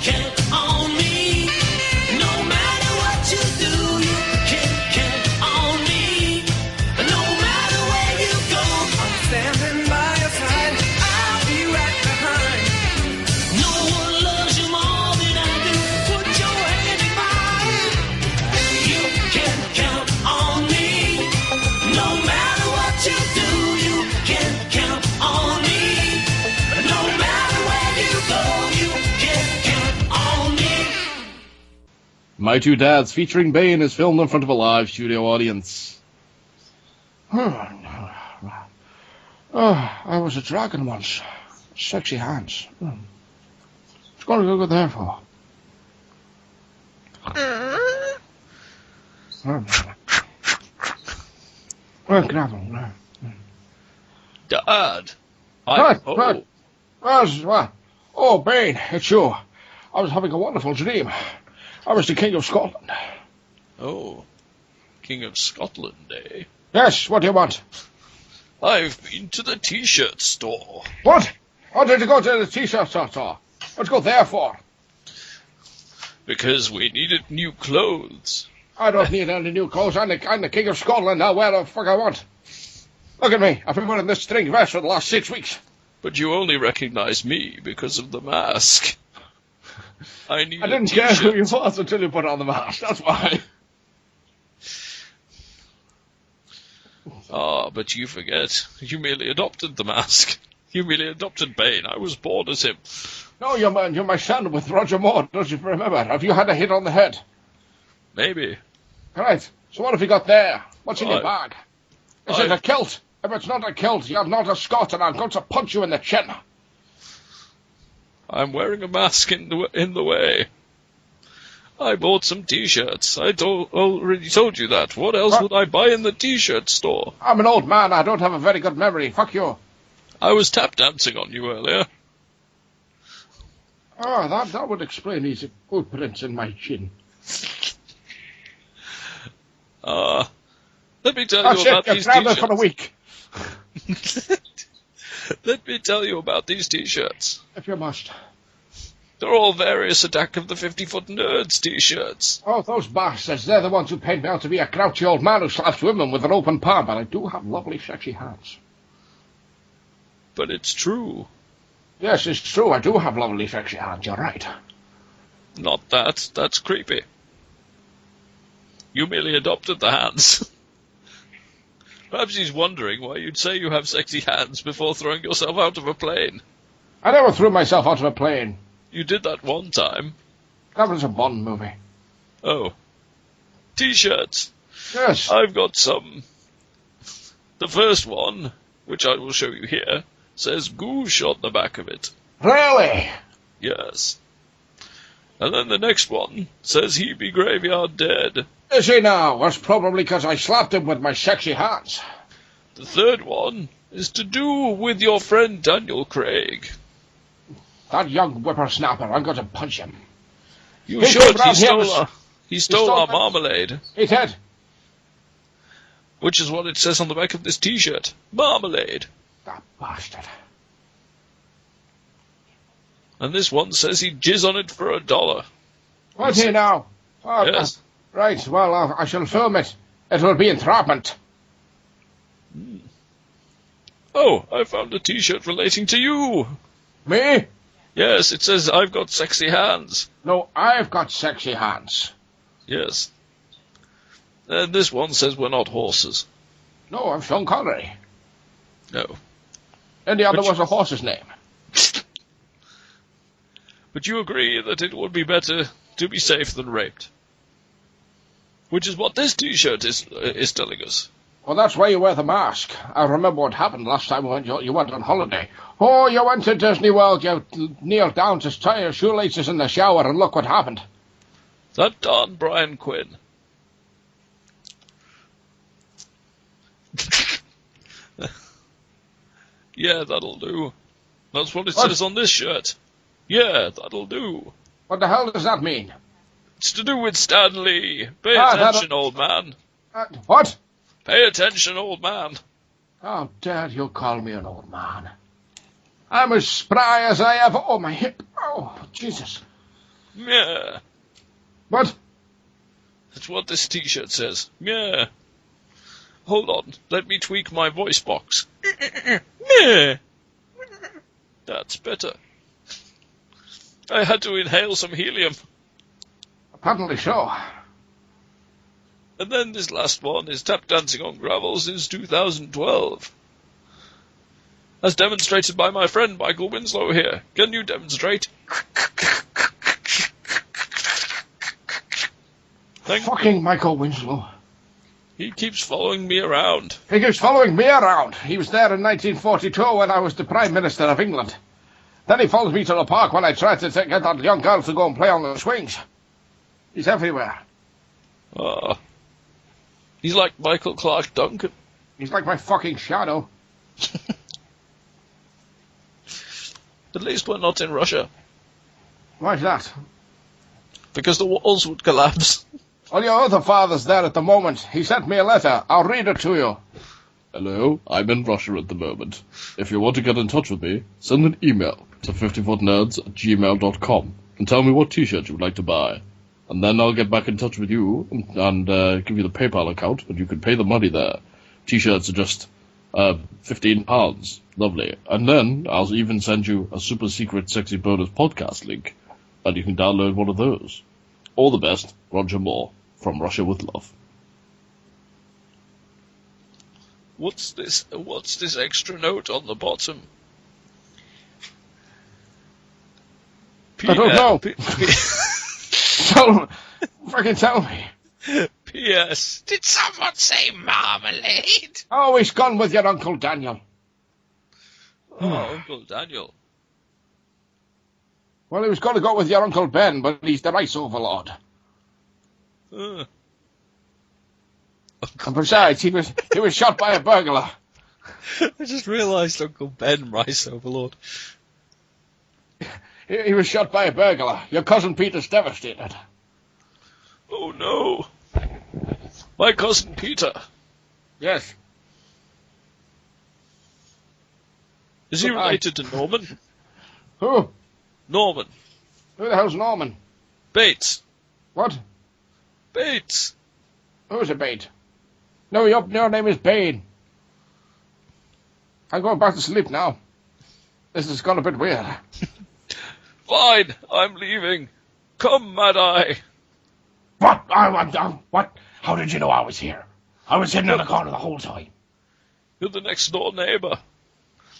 count on me. No matter what you do, you can count on me. No matter where you go, I'm standing by your side. I'll be right behind. No one loves you more than I do. Put your hand in mine. You can count on me. No matter what you do, you can count on me. No matter where you go, you can count on me. My Two Dads featuring Bane is filmed in front of a live studio audience. I was a dragon once. Sexy hands. What's going to go there for? Gravel. Dad! What? Oh, Bane, it's you. I was having a wonderful dream. I was the King of Scotland. Oh, King of Scotland, eh? Yes, what do you want? I've been to the T-shirt store. What? Oh, did you go to the T-shirt store? What's go there for? Because we needed new clothes. I don't need any new clothes. I'm the King of Scotland. I'll wear the fuck I want. Look at me. I've been wearing this string vest for the last 6 weeks. But you only recognize me because of the mask. I didn't care who you was until you put on the mask. That's why. Ah, but you forget. You merely adopted the mask. You merely adopted Bane. I was born as him. No, you're my son with Roger Moore. Don't you remember? Have you had a hit on the head? Maybe. Right. So what have you got there? What's in your bag? Is it a kilt? If it's not a kilt, you're not a Scot, and I'm going to punch you in the chin. I'm wearing a mask in the way. I bought some T-shirts. I already told you that. What else would I buy in the T-shirt store? I'm an old man. I don't have a very good memory. Fuck you. I was tap dancing on you earlier. Oh, that would explain these footprints in my chin. Let me tell you about these T-shirts. For a week. Let me tell you about these T-shirts. If you must. They're all various Attack of the 50-Foot Nerds T-shirts. Oh, those bastards. They're the ones who paint me out to be a grouchy old man who slaps women with an open palm, but I do have lovely, sexy hands. But it's true. Yes, it's true. I do have lovely, sexy hands. You're right. Not that. That's creepy. You merely adopted the hands. Perhaps he's wondering why you'd say you have sexy hands before throwing yourself out of a plane. I never threw myself out of a plane. You did that one time. That was a Bond movie. Oh. T-shirts. Yes. I've got some. The first one, which I will show you here, says Goosh on the back of it. Really? Yes. And then the next one says he be graveyard dead. Is he now? That's probably because I slapped him with my sexy hands. The third one is to do with your friend Daniel Craig. That young whippersnapper, I'm going to punch him. You should. He stole our marmalade. He did. Which is what it says on the back of this T-shirt. Marmalade. That bastard. And this one says he'd jizz on it for $1. What's he now? Oh, yes. Right, well, I shall film it. It will be entrapment. Oh, I found a T-shirt relating to you. Me? Yes, it says I've got sexy hands. No, I've got sexy hands. Yes. And this one says we're not horses. No, I'm Sean Connery. No. And the other was a horse's name. But you agree that it would be better to be safe than raped. Which is what this T-shirt is telling us. Well, that's why you wear the mask. I remember what happened last time you went on holiday. Oh, you went to Disney World, you kneeled down to tie your shoelaces in the shower, and look what happened. That darn Brian Quinn. Yeah, that'll do. That's what it says on this shirt. Yeah, that'll do. What the hell does that mean? It's to do with Stanley. Pay attention, old man. What? Pay attention, old man. How dare you call me an old man? I'm as spry as I ever... Oh, my hip. Oh, Jesus. Yeah. What? That's what this t-shirt says. Yeah. Hold on, let me tweak my voice box. Yeah. That's better. I had to inhale some helium. Apparently so. And then this last one is tap dancing on gravel since 2012. As demonstrated by my friend Michael Winslow here. Can you demonstrate? Fucking Michael Winslow. He keeps following me around. He keeps following me around. He was there in 1942 when I was the Prime Minister of England. Then he follows me to the park when I tried to get that young girl to go and play on the swings. He's everywhere. He's like Michael Clark Duncan. He's like my fucking shadow. At least we're not in Russia. Why's that? Because the walls would collapse. Well, your other father's there at the moment. He sent me a letter. I'll read it to you. Hello, I'm in Russia at the moment. If you want to get in touch with me, send an email to 50footnerds@gmail.com and tell me what t-shirt you would like to buy. And then I'll get back in touch with you and give you the PayPal account, and you can pay the money there. T-shirts are just £15. Lovely. And then I'll even send you a super secret sexy bonus podcast link, and you can download one of those. All the best, Roger Moore, from Russia with Love. What's this extra note on the bottom? I don't know. Tell me. P.S. Did someone say marmalade? Oh, he's gone with your Uncle Daniel. Oh, Uncle Daniel. Well, he was going to go with your Uncle Ben, but he's the rice overlord. And besides, he was shot by a burglar. I just realised Uncle Ben, rice overlord. He was shot by a burglar. Your cousin Peter's devastated. Oh no. My cousin Peter. Yes. Is he related to Norman? Who? Norman. Who the hell's Norman? Bates. What? Bates. Who's a Bait? No, your name is Bane. I'm going back to sleep now. This has gone a bit weird. Fine, I'm leaving. Come, Mad Eye. What? What? How did you know I was here? I was sitting in the corner the whole time. You're the next door neighbour.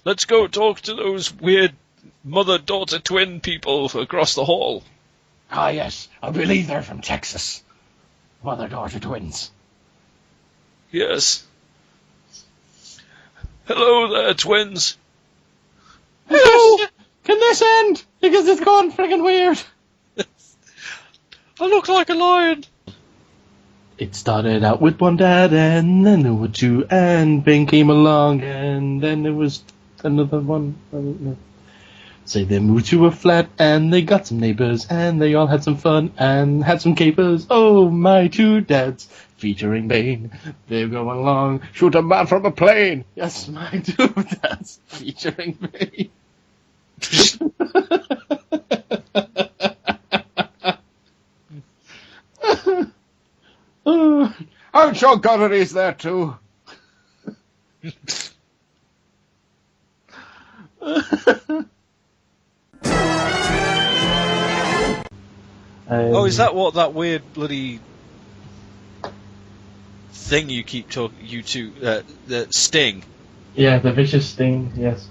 Let's go talk to those weird mother-daughter twin people across the hall. Ah, yes. I believe they're from Texas. Mother-daughter twins. Yes. Hello there, twins. Hello! Can this end? Because it's gone friggin' weird. I look like a lion. It started out with one dad, and then there were two, and Ben came along, and then there was another one. So they moved to a flat, and they got some neighbors, and they all had some fun, and had some capers. Oh, my two dads, featuring Bane. They're going along, Shoot a man from a plane. yes, my two dads, featuring Bane. I'm sure Connery's there too. Oh, is that what that weird bloody thing you keep talking? You two, the Sting. Yeah, the vicious Sting, yes.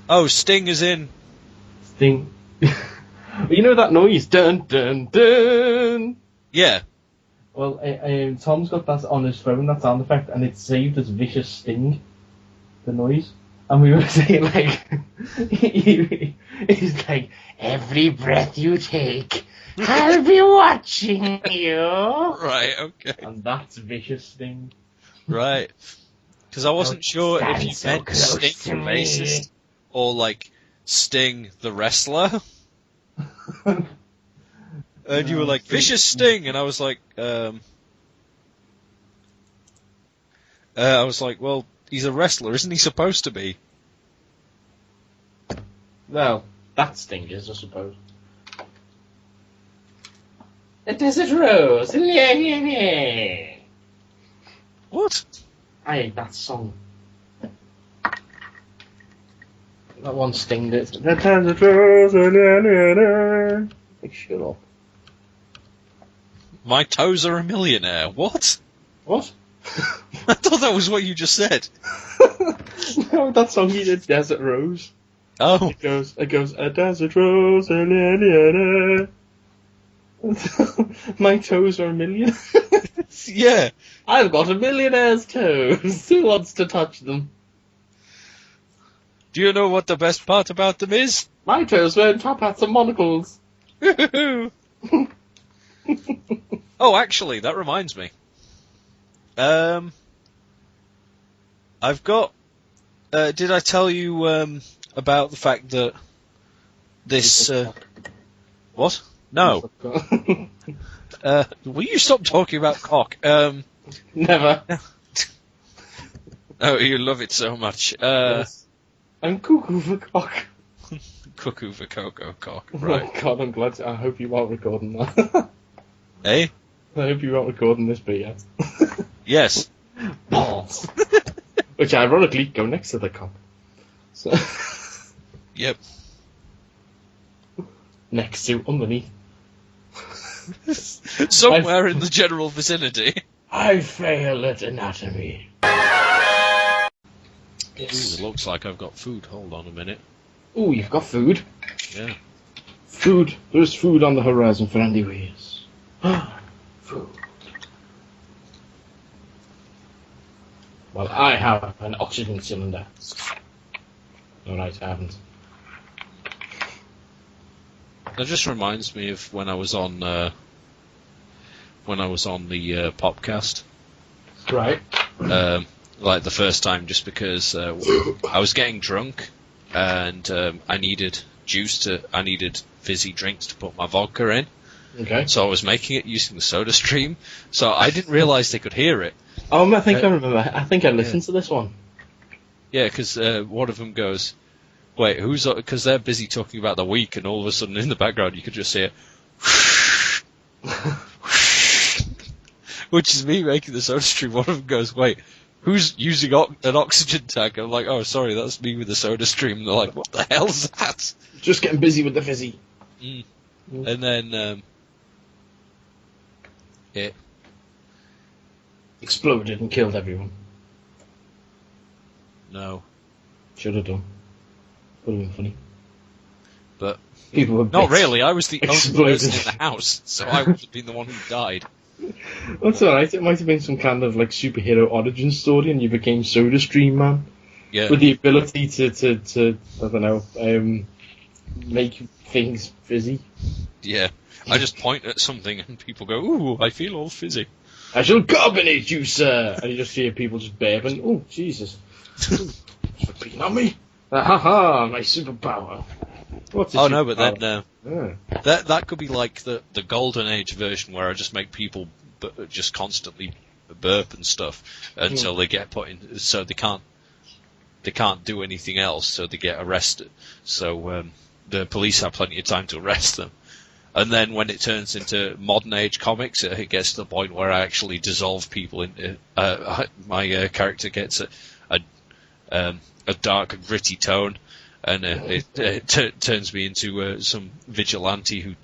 Oh, Sting is in. Sting. You know that noise? Dun, dun, dun! Yeah. Well, Tom's got that on his phone, that sound effect, and it's saved as Vicious Sting, the noise. And we were saying, like, he's like, every breath you take, I'll be watching you. Right, okay. And that's Vicious Sting. Right. Because I wasn't sure if you meant Sting the me. racist or, like, Sting the wrestler. And you were like, Vicious Sting! And I was like, well, he's a wrestler, isn't he supposed to be? Well, that Sting is, I suppose. A desert rose. What? I hate that song. That one stinged it. The desert rose. Like, shut up. My toes are a millionaire. What? What? I thought that was what you just said. No, that song he did, Desert Rose. Oh. It goes, a desert rose, my toes are a million. Yeah. I've got a millionaire's toes. Who wants to touch them? Do you know what the best part about them is? My toes wear top hats and monocles. Oh, actually, that reminds me. I've got. Did I tell you about the fact that this? What? No. Will you stop talking about cock? Never. Oh, you love it so much. Yes. I'm cuckoo for cock. Cuckoo for cocoa cock. Oh Right. God, I'm glad. I hope you aren't recording that. Eh? I hope you aren't recording this bit yet. Yes. Balls. Which ironically go next to the cock. So Yep. next to, underneath. Somewhere in the general vicinity. I fail at anatomy. Ooh, it looks like I've got food. Hold on a minute. Ooh, you've got food. Yeah. Food. There's food on the horizon for Andy Weirs. Food. Well, I have an oxygen cylinder. Alright, I haven't. That just reminds me of when I was on the Popcast. Right. Like the first time, just because I was getting drunk and I needed fizzy drinks to put my vodka in. Okay. So I was making it using the soda stream. So I didn't realise they could hear it. Oh, I think I remember. I think I listened to this one. Yeah, because one of them goes, "Wait, who's?" Because they're busy talking about the week, and all of a sudden in the background you could just hear, which is me making the soda stream. One of them goes, "Wait, who's using an oxygen tank?" I'm like, "Oh, sorry, that's me with the soda stream." And they're like, "What the hell's that?" Just getting busy with the fizzy. Mm. And then it Exploded and killed everyone. no, Should have done. Would have been funny. but People were not bits. really. I was the only Exploded. person in the house, so I would have been the one who died. That's alright. It might have been some kind of like superhero origin story, and you became Soda Stream Man Yeah. with the ability to I don't know, make things fizzy. Yeah. I just point at something and people go, "Ooh, I feel all fizzy." I shall carbonate you, sir. And you just hear people just burping. Oh, Jesus! For being on me. Ha ha! My superpower. What's a Oh no, but superpower? then Yeah. that could be like the golden age version where I just make people just constantly burp and stuff until they get put in, so they can't do anything else, so they get arrested. So the police have plenty of time to arrest them. And then when it turns into modern age comics, it gets to the point where I actually dissolve people into. My character gets a dark, gritty tone, and it turns me into some vigilante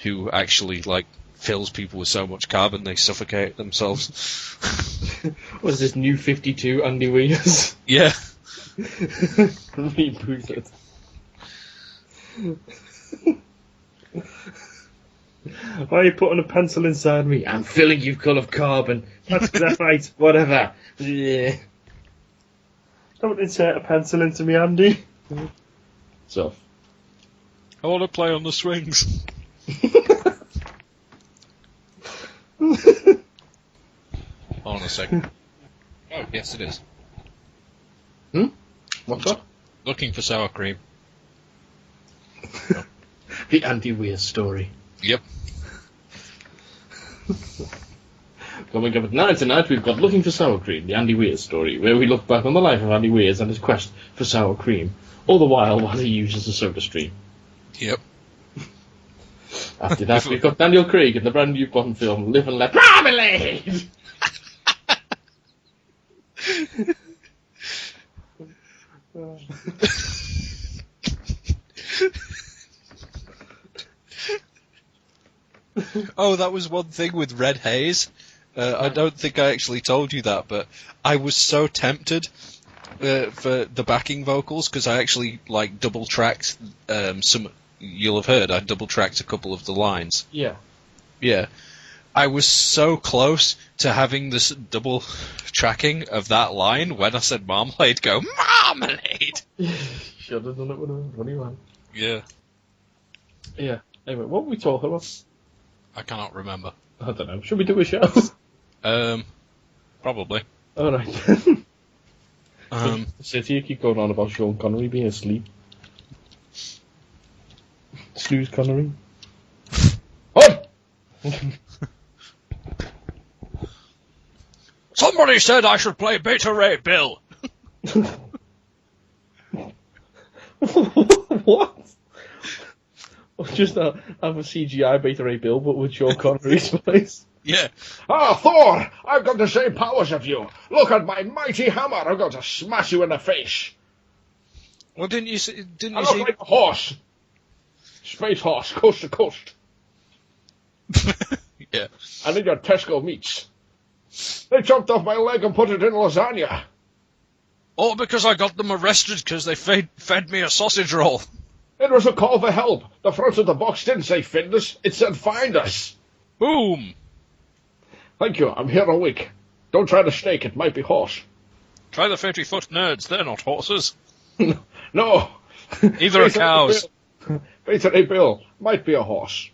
who actually like fills people with so much carbon they suffocate themselves. What is this new 52 Andy Weirs? Yeah. Reboot it. Why are you putting a pencil inside me? I'm filling you full of carbon. That's graphite, whatever. Yeah. Don't insert a pencil into me, Andy. So. I want to play on the swings. Hold on a second. Oh, yes, it is. What's that? Looking for sour cream. The Andy Weir story. Yep. Coming up at 9 tonight, we've got Looking for Sour Cream, the Andy Weir story, where we look back on the life of Andy Weirs and his quest for sour cream, all the while he uses a soda stream. Yep. After that, we've got Daniel Craig in the brand new Bond film, Live and Let Marmalade! Oh, that was one thing with Red Haze. I don't think I actually told you that, but I was so tempted for the backing vocals because I actually double tracked some. You'll have heard I double tracked a couple of the lines. Yeah. Yeah, I was so close to having this double tracking of that line when I said marmalade. Go marmalade. Should have done it with a funny one. Yeah, Yeah. Anyway, what were we talking about? I cannot remember. I don't know. Should we do a show? Probably. Alright. Sit here, keep going on about Sean Connery being asleep. Snooze Connery. Oh! Somebody said I should play Beta Ray Bill. What? Just have a CGI Beta Ray Bill, but with Sean Connery's face. Yeah. Ah, Thor! I've got the same powers of you. Look at my mighty hammer. I'm going to smash you in the face. Well, didn't you see? I look like a horse. Space horse, coast to coast. Yeah. I need your Tesco meats. They chopped off my leg and put it in lasagna. All because I got them arrested because they fed me a sausage roll. It was a call for help. The front of the box didn't say fitness. It said find us. Boom. Thank you. I'm here a week. Don't try to stake. It might be horse. Try the 50-foot nerds. They're not horses. No. Either are cows. Beta Ray Bill might be a horse.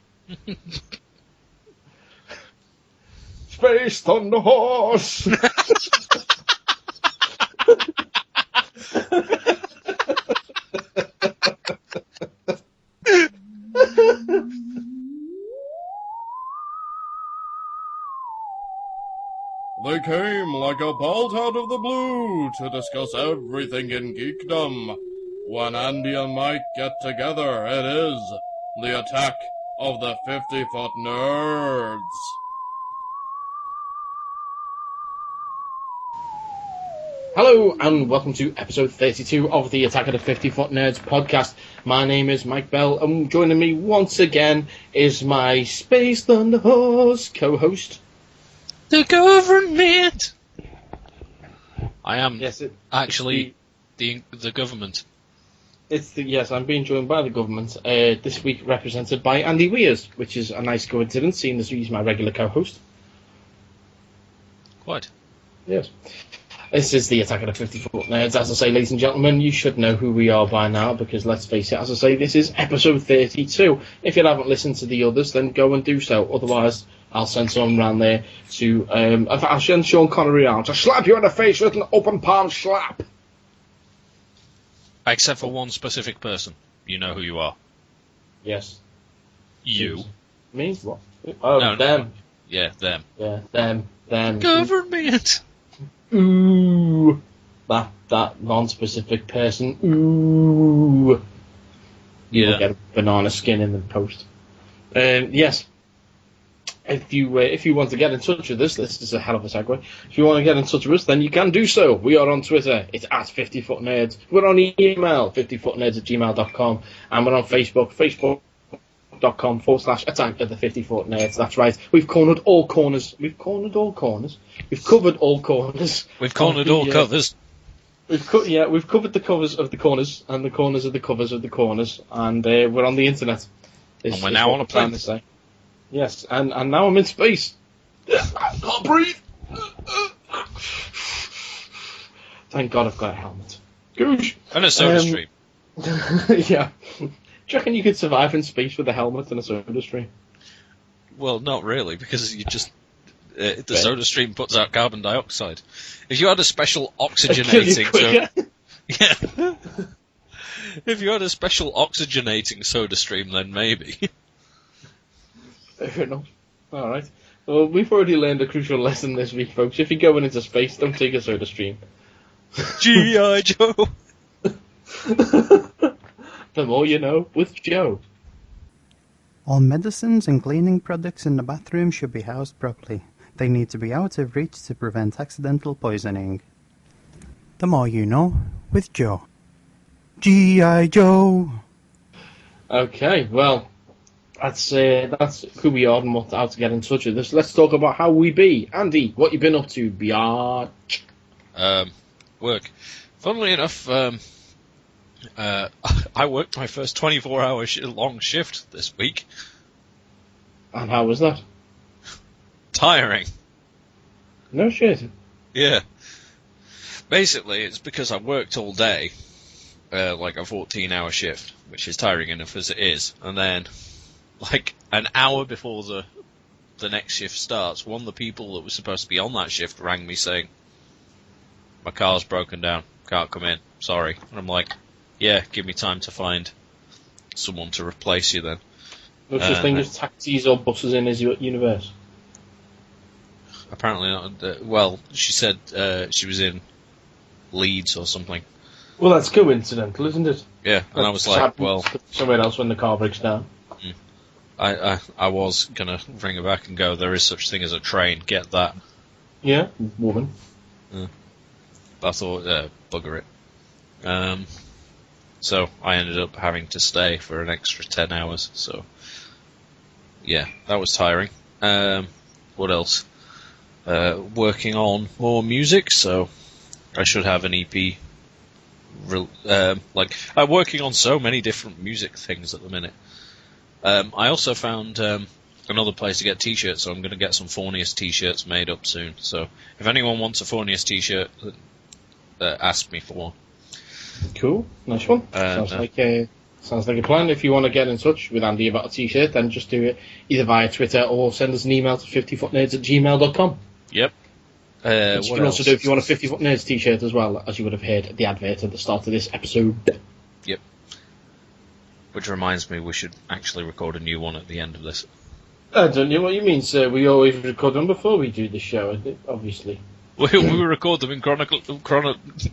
Space Thunder Horse. They came like a bolt out of the blue to discuss everything in geekdom. When Andy and Mike get together, it is the attack of the 50-foot nerds. Hello, and welcome to episode 32 of the Attack of the 50-Foot Nerds podcast. My name is Mike Bell, and joining me once again is my Space Thunder Horse co-host. The government. I am actually the government. Yes, I'm being joined by the government, this week represented by Andy Weers, which is a nice coincidence, seeing as he's my regular co-host. Quite. Yes. This is the Attack of the 50-Foot Nerds. As I say, ladies and gentlemen, you should know who we are by now, because let's face it, as I say, this is episode 32. If you haven't listened to the others, then go and do so. Otherwise, I'll send someone around there to, I'll send Sean Connery around to slap you in the face with an open palm slap. Except for one specific person. You know who you are. Yes. You. Me? What? Oh, No, them. Yeah, them. Yeah, them. Government. Ooh. That non-specific person. Ooh. You will get a banana skin in the post. Yes. If you want to get in touch with us, this is a hell of a segue. If you want to get in touch with us, then you can do so. We are on Twitter. It's at 50footnerds. We're on email, 50footnerds@gmail.com. And we're on Facebook, facebook.com/attack of the 50-foot nerds. That's right. We've cornered all corners. We've covered all corners. We've cornered all covers. We've covered the covers of the corners and the corners of the covers of the corners. And we're on the internet. And we're now on a planet. Yes, and now I'm in space. I can't breathe. Thank God I've got a helmet. Goosh. And a soda stream. Yeah. Do you reckon you could survive in space with a helmet and a soda stream? Well, not really, because you just... the soda stream puts out carbon dioxide. If you had a special oxygenating... Yeah. If you had a special oxygenating soda stream, then maybe. Fair enough. Alright. Well, we've already learned a crucial lesson this week, folks. If you're going into space, don't take a soda stream. G.I. Joe! The more you know with Joe. All medicines and cleaning products in the bathroom should be housed properly. They need to be out of reach to prevent accidental poisoning. The More You Know with Joe. G.I. Joe! Okay, well, that's who we are and how to get in touch with us. Let's talk about how we be. Andy, what you been up to, BR? Work. Funnily enough, I worked my first 24-hour long shift this week. And how was that? Tiring. No shit. Yeah. Basically, it's because I worked all day, like a 14-hour shift, which is tiring enough as it is. And then, like, an hour before the next shift starts, one of the people that was supposed to be on that shift rang me saying, "My car's broken down, can't come in, sorry." And I'm like, "Yeah, give me time to find someone to replace you then." No such thing as taxis or buses in his universe. Apparently not. Well, she said she was in Leeds or something. Well, that's coincidental, isn't it? Yeah, and I was like, well, somewhere else when the car breaks down. I was gonna ring her back and go, there is such thing as a train, get that. Yeah, woman. But I thought, bugger it. So I ended up having to stay for an extra 10 hours. So yeah, that was tiring. What else? Working on more music, so I should have an EP. I'm working on so many different music things at the minute. I also found another place to get t-shirts, so I'm going to get some Fornius t-shirts made up soon. So if anyone wants a Fornius t-shirt, ask me for one. Cool, nice one. Sounds like a plan. If you want to get in touch with Andy about a t-shirt, then just do it either via Twitter or send us an email to 50footnerds@gmail.com. Yep. Which you can also do if you want a 50 Foot Nerds t-shirt as well, as you would have heard at the advert at the start of this episode. Yep. Which reminds me, we should actually record a new one at the end of this. I don't know what you mean, sir. We always record them before we do the show, obviously. We record them in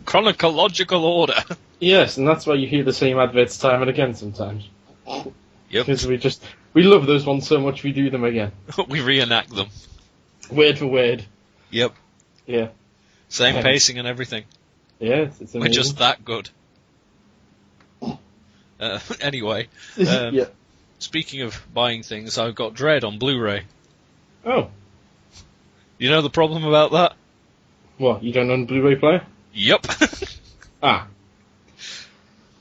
chronological order. Yes, and that's why you hear the same adverts time and again sometimes. Yep. Because we love those ones so much we do them again. We reenact them. Word for word. Yep. Yeah. Same pacing and everything. Yeah, it's amazing. We're just that good. Anyway, yeah. Speaking of buying things, I've got Dread on Blu-ray. Oh. You know the problem about that? What, you don't own a Blu-ray player? Yep. Ah.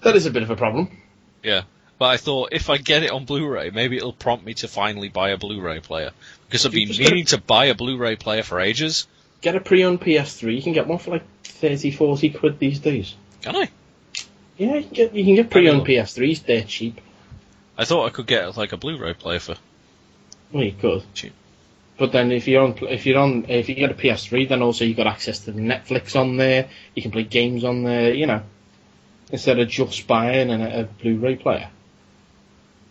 That is a bit of a problem. Yeah. But I thought, if I get it on Blu-ray, maybe it'll prompt me to finally buy a Blu-ray player. Because I've been meaning to buy a Blu-ray player for ages. Get a pre-owned PS3. You can get one for like 30, 40 quid these days. Can I? Yeah, you can get pre-owned PS3s. They're cheap. I thought I could get like a Blu-ray player for... Well, you could. Cheap. But then if you get a PS3, then also you got access to the Netflix on there. You can play games on there. You know, instead of just buying a Blu-ray player.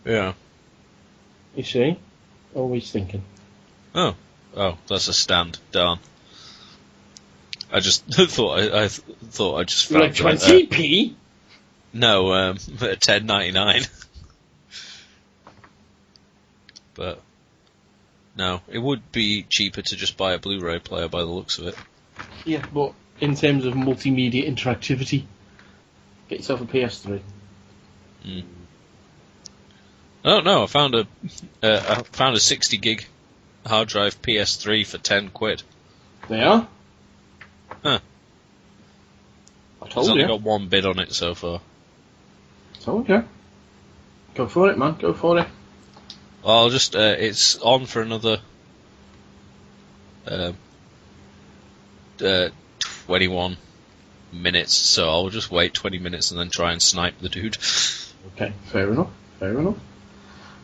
Yeah. You see, always thinking. Oh, that's a stand. Darn. I just thought I just found like 20p. No, $10.99. But no, it would be cheaper to just buy a Blu-ray player by the looks of it. Yeah, but in terms of multimedia interactivity, get yourself a PS3. Oh no, I found a 60 gig hard drive PS3 for 10 quid. They are? Huh. I It's told only you. got one bid on it so far. Told you. Go for it, man. Go for it. I'll just, it's on for another 21 minutes, so I'll just wait 20 minutes and then try and snipe the dude. Okay, fair enough. Right.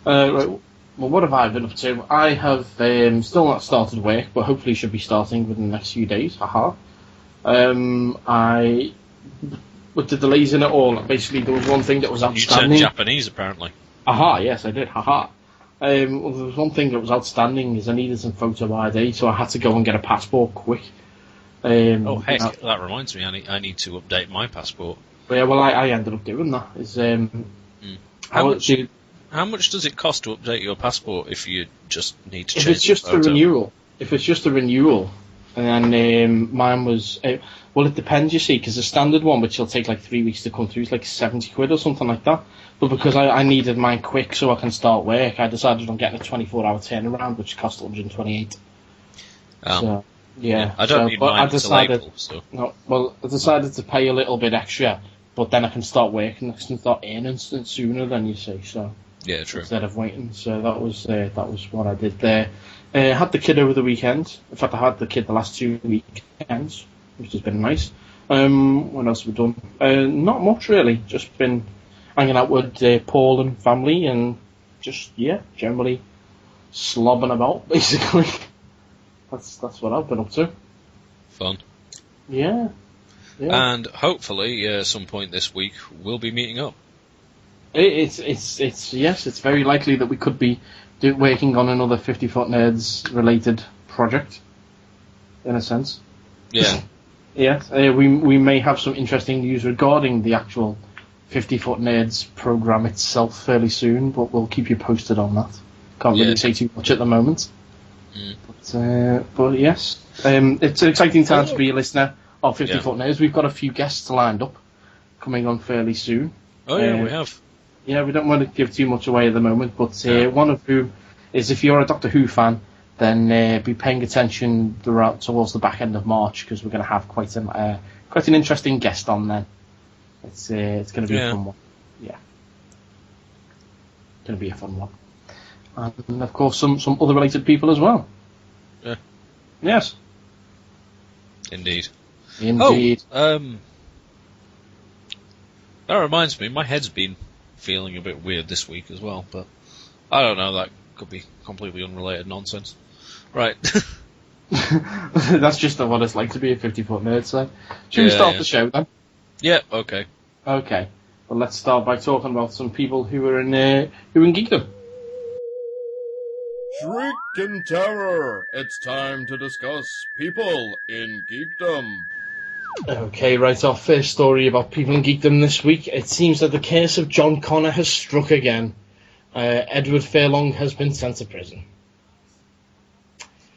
Well, what have I been up to? I have still not started work, but hopefully should be starting within the next few days. Haha. With the delays in it all, basically there was one thing that was You outstanding. turned Japanese, apparently. Aha, yes, I did. Haha. Well, there was one thing that was outstanding, is I needed some photo ID, so I had to go and get a passport quick. Oh, heck, that reminds me, I need to update my passport. Yeah, well, I ended up doing that. How much? How much does it cost to update your passport if you just need to If change it's just the a photo? renewal, and then mine was, well, it depends, you see, because the standard one, which will take like 3 weeks to come through, is like 70 quid or something like that. But because I needed mine quick so I can start work, I decided on getting a 24-hour turnaround, which cost 128. So, yeah. I don't need mine until decided, April, so... no, well, I decided to pay a little bit extra, but then I can start working, I can start earning sooner than you see, so... Yeah, true. Instead of waiting, so that was what I did there. Had the kid over the weekend. In fact, I had the kid the last 2 weekends, which has been nice. What else have we done? Not much really. Just been hanging out with Paul and family, and just generally slobbing about basically. That's what I've been up to. Fun. Yeah. And hopefully, some point this week, we'll be meeting up. It's very likely that we could be working on another 50 Foot Nerds related project, in a sense. Yeah. Yes, we may have some interesting news regarding the actual 50 Foot Nerds program itself fairly soon, but we'll keep you posted on that. Can't really say too much at the moment. But yes, it's an exciting time to be a listener of 50 Foot Nerds. We've got a few guests lined up coming on fairly soon. Oh yeah, we have. Yeah, we don't want to give too much away at the moment, but one of whom is, if you're a Doctor Who fan, then be paying attention towards the back end of March, because we're going to have quite an interesting guest on then. It's going to be a fun one. Yeah, going to be a fun one, and of course some other related people as well. Yeah. Yes. Indeed. Oh, that reminds me, my head's been feeling a bit weird this week as well, but I don't know, that could be completely unrelated nonsense. Right. That's just what it's like to be a 50 Foot Nerd, so. Should we start the show then? Yeah, okay. Okay. Well, let's start by talking about some people who are in Geekdom. Shriek in terror! It's time to discuss people in geekdom. Okay, right, our first story about people in geekdom this week. It seems that the curse of John Connor has struck again. Edward Furlong has been sent to prison.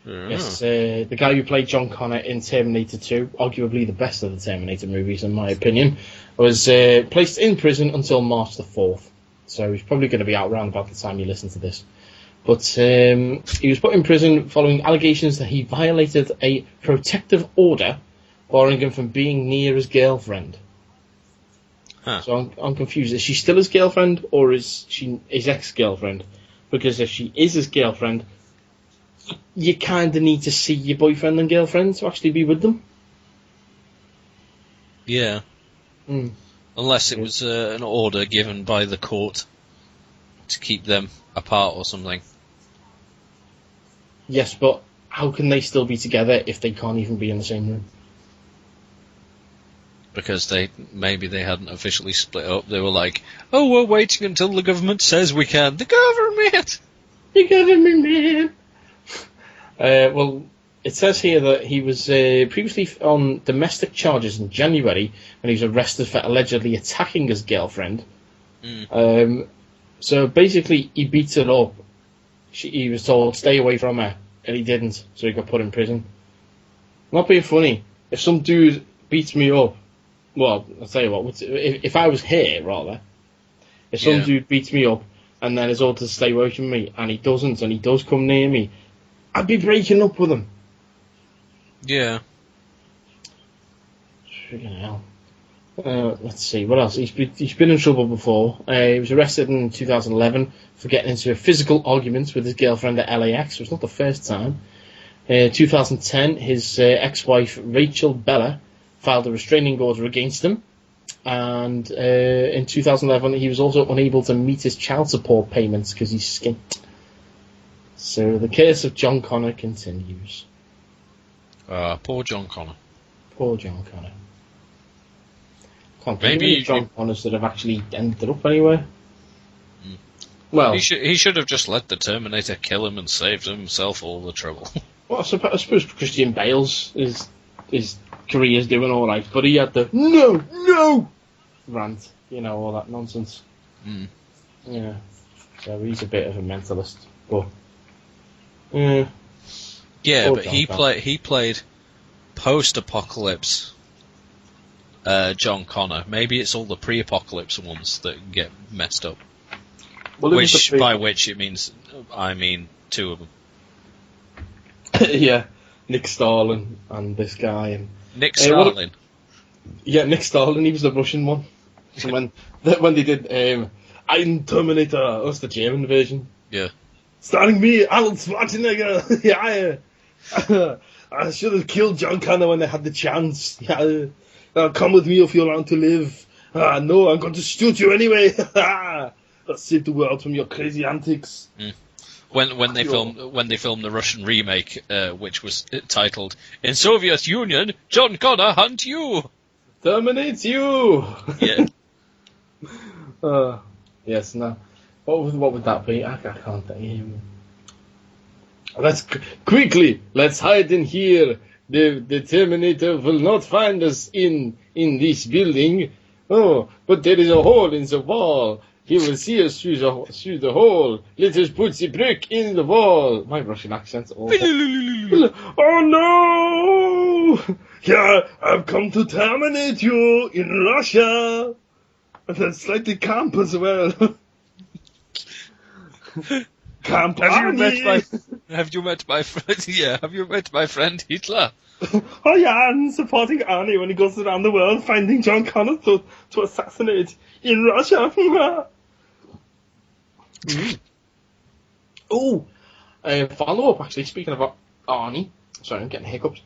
Yes, the guy who played John Connor in Terminator 2, arguably the best of the Terminator movies in my opinion, was placed in prison until March the 4th. So he's probably going to be out around about the time you listen to this. But he was put in prison following allegations that he violated a protective order barring him from being near his girlfriend. So I'm confused. Is she still his girlfriend, or is she his ex-girlfriend? Because if she is his girlfriend, you kind of need to see your boyfriend and girlfriend to actually be with them. Yeah. Unless it was an order given by the court to keep them apart or something. Yes, but how can they still be together if they can't even be in the same room? Because maybe they hadn't officially split up. They were like, oh, we're waiting until the government says we can. The government! The government! Well, it says here that he was previously on domestic charges in January when he was arrested for allegedly attacking his girlfriend. So basically, he beats her up. He was told, stay away from her, and he didn't, so he got put in prison. Not being funny, if some dude beats me up, well, I'll tell you what, if I was here, rather, if some dude beats me up and then is told to stay away from me, and he doesn't, and he does come near me, I'd be breaking up with him. Yeah. Friggin' hell. Let's see, what else? He's been in trouble before. He was arrested in 2011 for getting into a physical argument with his girlfriend at LAX. It was not the first time. 2010, his ex-wife Rachel Bella filed a restraining order against him. And in 2011, he was also unable to meet his child support payments because he's skint. So the case of John Connor continues. Poor John Connor. Poor John Connor. Can't think of any John Connors that have actually ended up anywhere. Well, he should have just let the Terminator kill him and saved himself all the trouble. Well, I suppose Christian Bale's his career's doing all right, but he had the no rant, all that nonsense. Yeah. So he's a bit of a mentalist. But Yeah, Oh, but John he played post-apocalypse John Connor. Maybe it's all the pre-apocalypse ones that get messed up. well, it was Which, the by which it means, I mean, two of them. yeah, Nick Starlin and this guy and Nick Hey, what- Starlin. yeah, Nick Starlin. He was the Russian one. So when they did Ein Terminator, that's the German version. Yeah. Starring me, Arnold Schwarzenegger. Yeah, I should have killed John Connor when I had the chance. Yeah, come with me if you want to live. No, I'm going to shoot you anyway. Let's save the world from your crazy antics. When they filmed the Russian remake, which was titled "In Soviet Union, John Connor hunt you." Terminate you. Yeah. Yes. No. What would that be? I can't think. Let's let's hide in here. The Terminator will not find us in this building. Oh, but there is a hole in the wall. He will see us through the hole. Let us put the brick in the wall. My Russian accent's awful. Oh no! Yeah, I've come to terminate you in Russia. And that's slightly camp as well. Camp Arnie. Have you met my friend? Yeah, have you met my friend Hitler? Oh yeah, I'm supporting Arnie when he goes around the world finding John Connor to assassinate in Russia. Oh, follow up actually, speaking about Arnie. Sorry, I'm getting hiccups.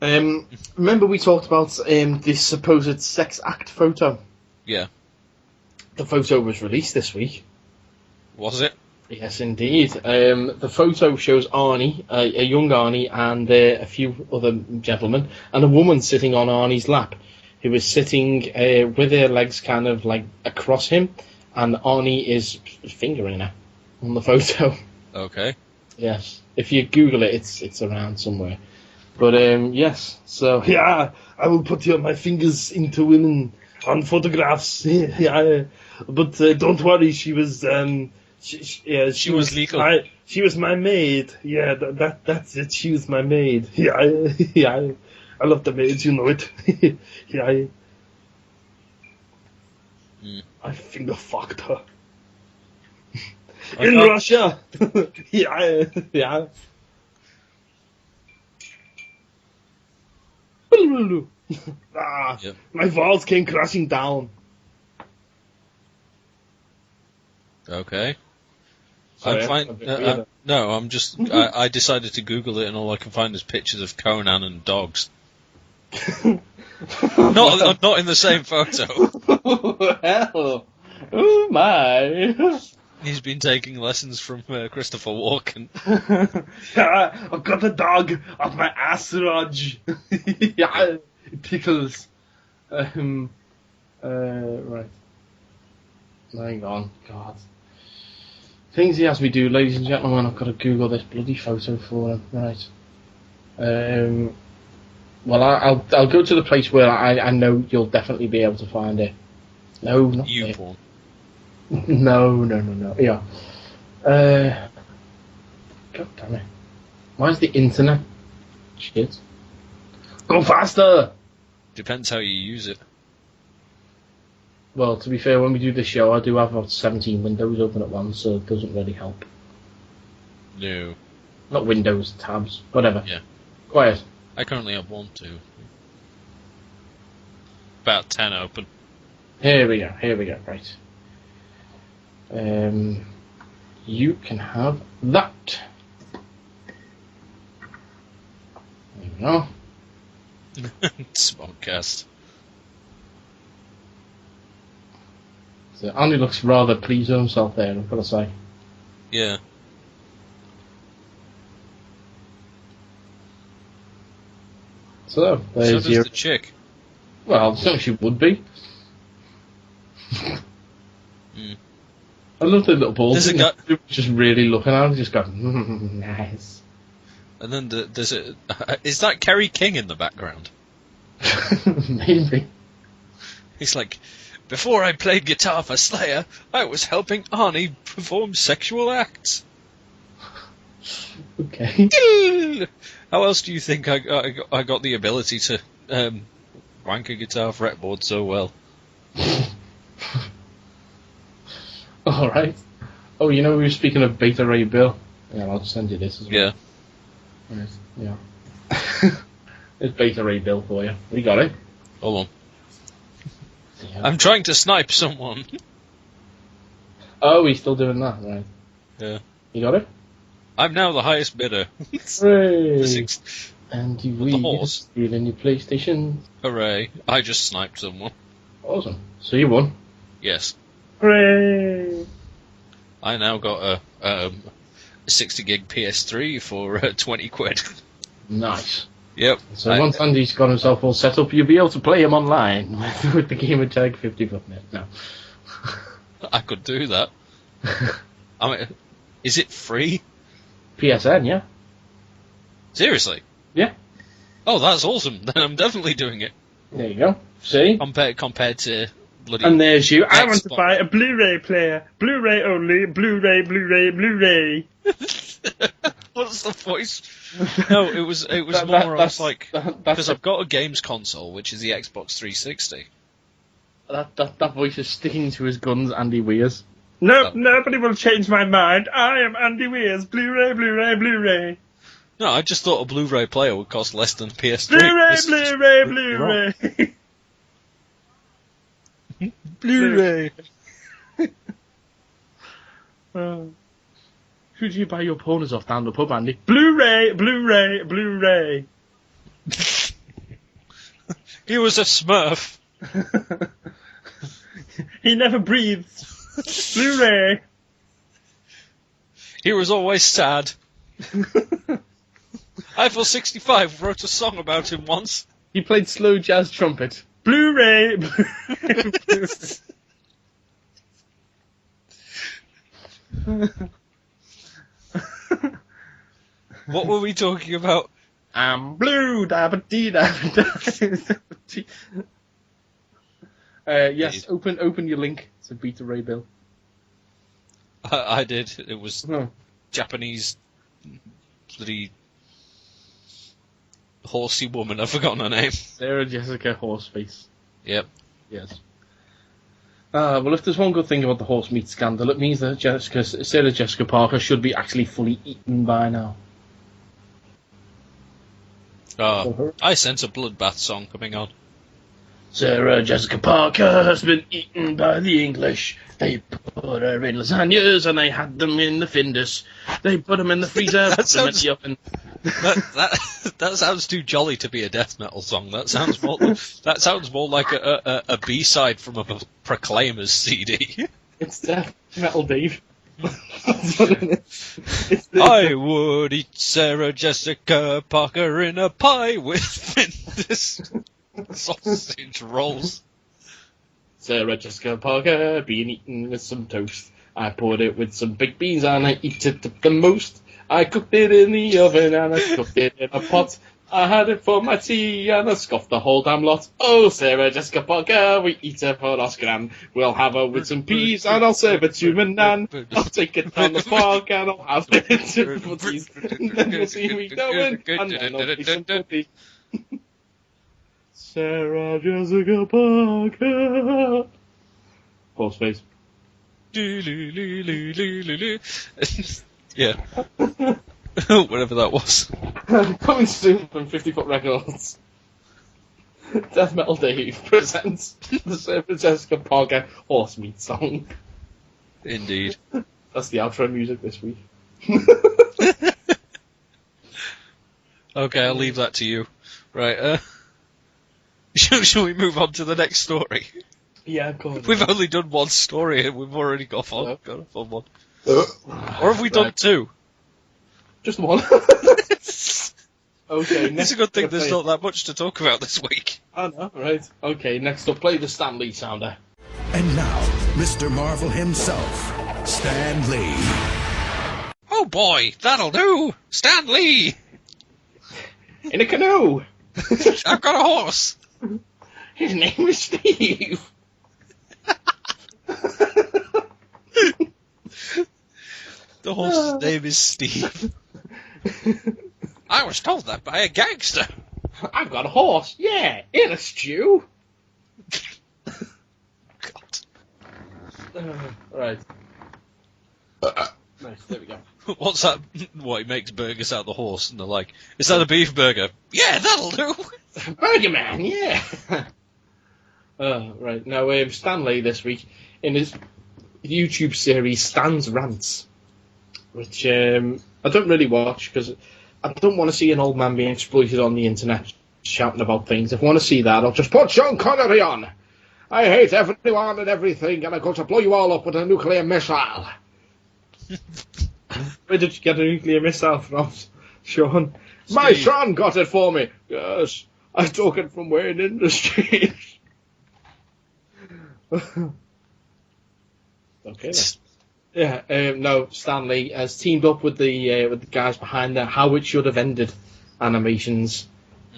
Remember we talked about this supposed sex act photo? Yeah. The photo was released this week. Was it? Yes, indeed. The photo shows Arnie, a young Arnie, and a few other gentlemen, and a woman sitting on Arnie's lap, who is sitting with her legs kind of like across him, and Arnie is fingering her on the photo. Okay. Yes, if you Google it, it's around somewhere. But yes, so yeah, I will put my fingers into women on photographs. Yeah, but don't worry, she was. She was legal. She was my maid. Yeah, that's it. She was my maid. Yeah, yeah. I love the maids, you know it. Yeah. I finger fucked her. In Russia. Yeah, yeah. Yep. My walls came crashing down. Okay. Sorry, I'm fine. a bit weird. No, I'm just. I decided to Google it, and all I can find is pictures of Conan and dogs. Not in the same photo. Hell. Oh my. He's been taking lessons from Christopher Walken. Yeah, I've got a dog up my ass, Raj. Yeah, it tickles. Right. Hang on, God. Things he has me do, ladies and gentlemen. I've got to Google this bloody photo for him. Right. Well, I'll go to the place where I know you'll definitely be able to find it. No, not You there. porn. No. Yeah. God damn it. Why is the internet shit? Go faster! Depends how you use it. Well, to be fair, when we do the show, I do have about 17 windows open at once, so it doesn't really help. No. Not windows, tabs, whatever. Yeah. Quiet. I currently have 1, 2. About 10 open. Here we go, right. You can have that. There we go. Smodcast. So Andy looks rather pleased with himself there, I've got to say. Yeah. So, So there's does your... the chick. Well, so she would be. Mm. I love the little balls. There's a guy- Just really looking at her, just going, nice. And then there's a... Is that Kerry King in the background? Maybe. He's like Before I played guitar for Slayer, I was helping Arnie perform sexual acts. Okay. How else do you think I got the ability to wank a guitar fretboard so well? Alright. Oh, we were speaking of Beta Ray Bill. Yeah, I'll just send you this as well. Yeah. Right, yeah. It's Beta Ray Bill for you. We got it. Hold on. Yeah. I'm trying to snipe someone. Oh, he's still doing that, right. Yeah. You got it? I'm now the highest bidder. Hooray! For six. And you With the horse. in your PlayStation. Hooray. I just sniped someone. Awesome. So you won. Yes. Hooray! I now got a 60 gig PS3 for 20 quid. Nice. Yep. So once Andy's got himself all set up, you'll be able to play him online with the gamer tag 50.net. No. I could do that. I mean, is it free? PSN, yeah? Seriously? Yeah. Oh, that's awesome. Then I'm definitely doing it. There you go. See? Compared to bloody... And there's you. I want to Xbox. buy a Blu-ray player. Blu-ray only. Blu-ray, Blu-ray, Blu-ray. What's the voice? No, it was more or less like... Because I've got a games console, which is the Xbox 360. That voice is sticking to his guns, Andy Weirs. No, nobody will change my mind. I am Andy Weirs. Blu-ray, Blu-ray, Blu-ray. No, I just thought a Blu-ray player would cost less than PS3. Blu-ray, This is Blu-ray, wrong. Blu-ray. Blu-ray. Who do you buy your pornos off down the pub, Andy? Blu-ray, Blu-ray, Blu-ray. He was a Smurf. He never breathes. Blu-ray. He was always sad. Eiffel 65 wrote a song about him once. He played slow jazz trumpet. Blu-ray. What were we talking about? I'm blue, da-ba-dee, da-ba-dee. Yes, open your link to Beta Ray Bill. I did. It was Oh. Japanese bloody horsey woman. I've forgotten her name. Sarah Jessica Horseface. Yep. Yes. Well, if there's one good thing about the horse meat scandal, it means that Sarah Jessica Parker should be actually fully eaten by now. I sense a bloodbath song coming on. Sarah Jessica Parker has been eaten by the English. They put her in lasagnas and they had them in the Findus. They put them in the freezer, put them in the oven. That sounds too jolly to be a death metal song. That sounds more like a B-side from a Proclaimers CD. It's death metal, Dave. That's what it is. I would eat Sarah Jessica Parker in a pie with Findus sausage rolls. Sarah Jessica Parker being eaten with some toast. I poured it with some baked beans and I eat it the most. I cooked it in the oven and I cooked it in a pot. I had it for my tea and I scoffed the whole damn lot. Oh, Sarah Jessica Parker, we eat her for our scran. We'll have her with some peas and I'll serve it to my nan. I'll take it down the park and I'll have it to footies. And then you'll see me going and then I'll be some footy. Sarah Jessica Parker. Horseface. Yeah. Whatever that was. Coming soon from 50-Foot Records. Death Metal Dave presents the Sarah Jessica Parker Horse Meat song. Indeed. That's the outro music this week. Okay, I'll leave that to you. Right, shall we move on to the next story? Yeah, go on. We've only done one story and we've already got off on one. Or Or have we done two? Just one. Okay, It's a good thing there's not that much to talk about this week. I know, right. Okay, next up, play the Stan Lee sounder. And now, Mr. Marvel himself, Stan Lee. Oh boy, that'll do! Stan Lee! In a canoe! I've got a horse! His name is Steve! The horse's name is Steve. I was told that by a gangster. I've got a horse. Yeah, in a stew. God. Right. Nice, there we go. What's that? What, he makes burgers out of the horse, and they're like, is that a beef burger? Yeah, that'll do. Burger Man, yeah. Right, now Stanley this week, in his YouTube series Stan's Rants, which I don't really watch, because I don't want to see an old man being exploited on the internet shouting about things. If I want to see that, I'll just put Sean Connery on. I hate everyone and everything, and I'm going to blow you all up with a nuclear missile. Where did you get a nuclear missile from, Sean? Steve. My son got it for me. Yes, I took it from Wayne Industries. Okay. Then. Yeah. No, Stanley has teamed up with the guys behind the How It Should Have Ended animations.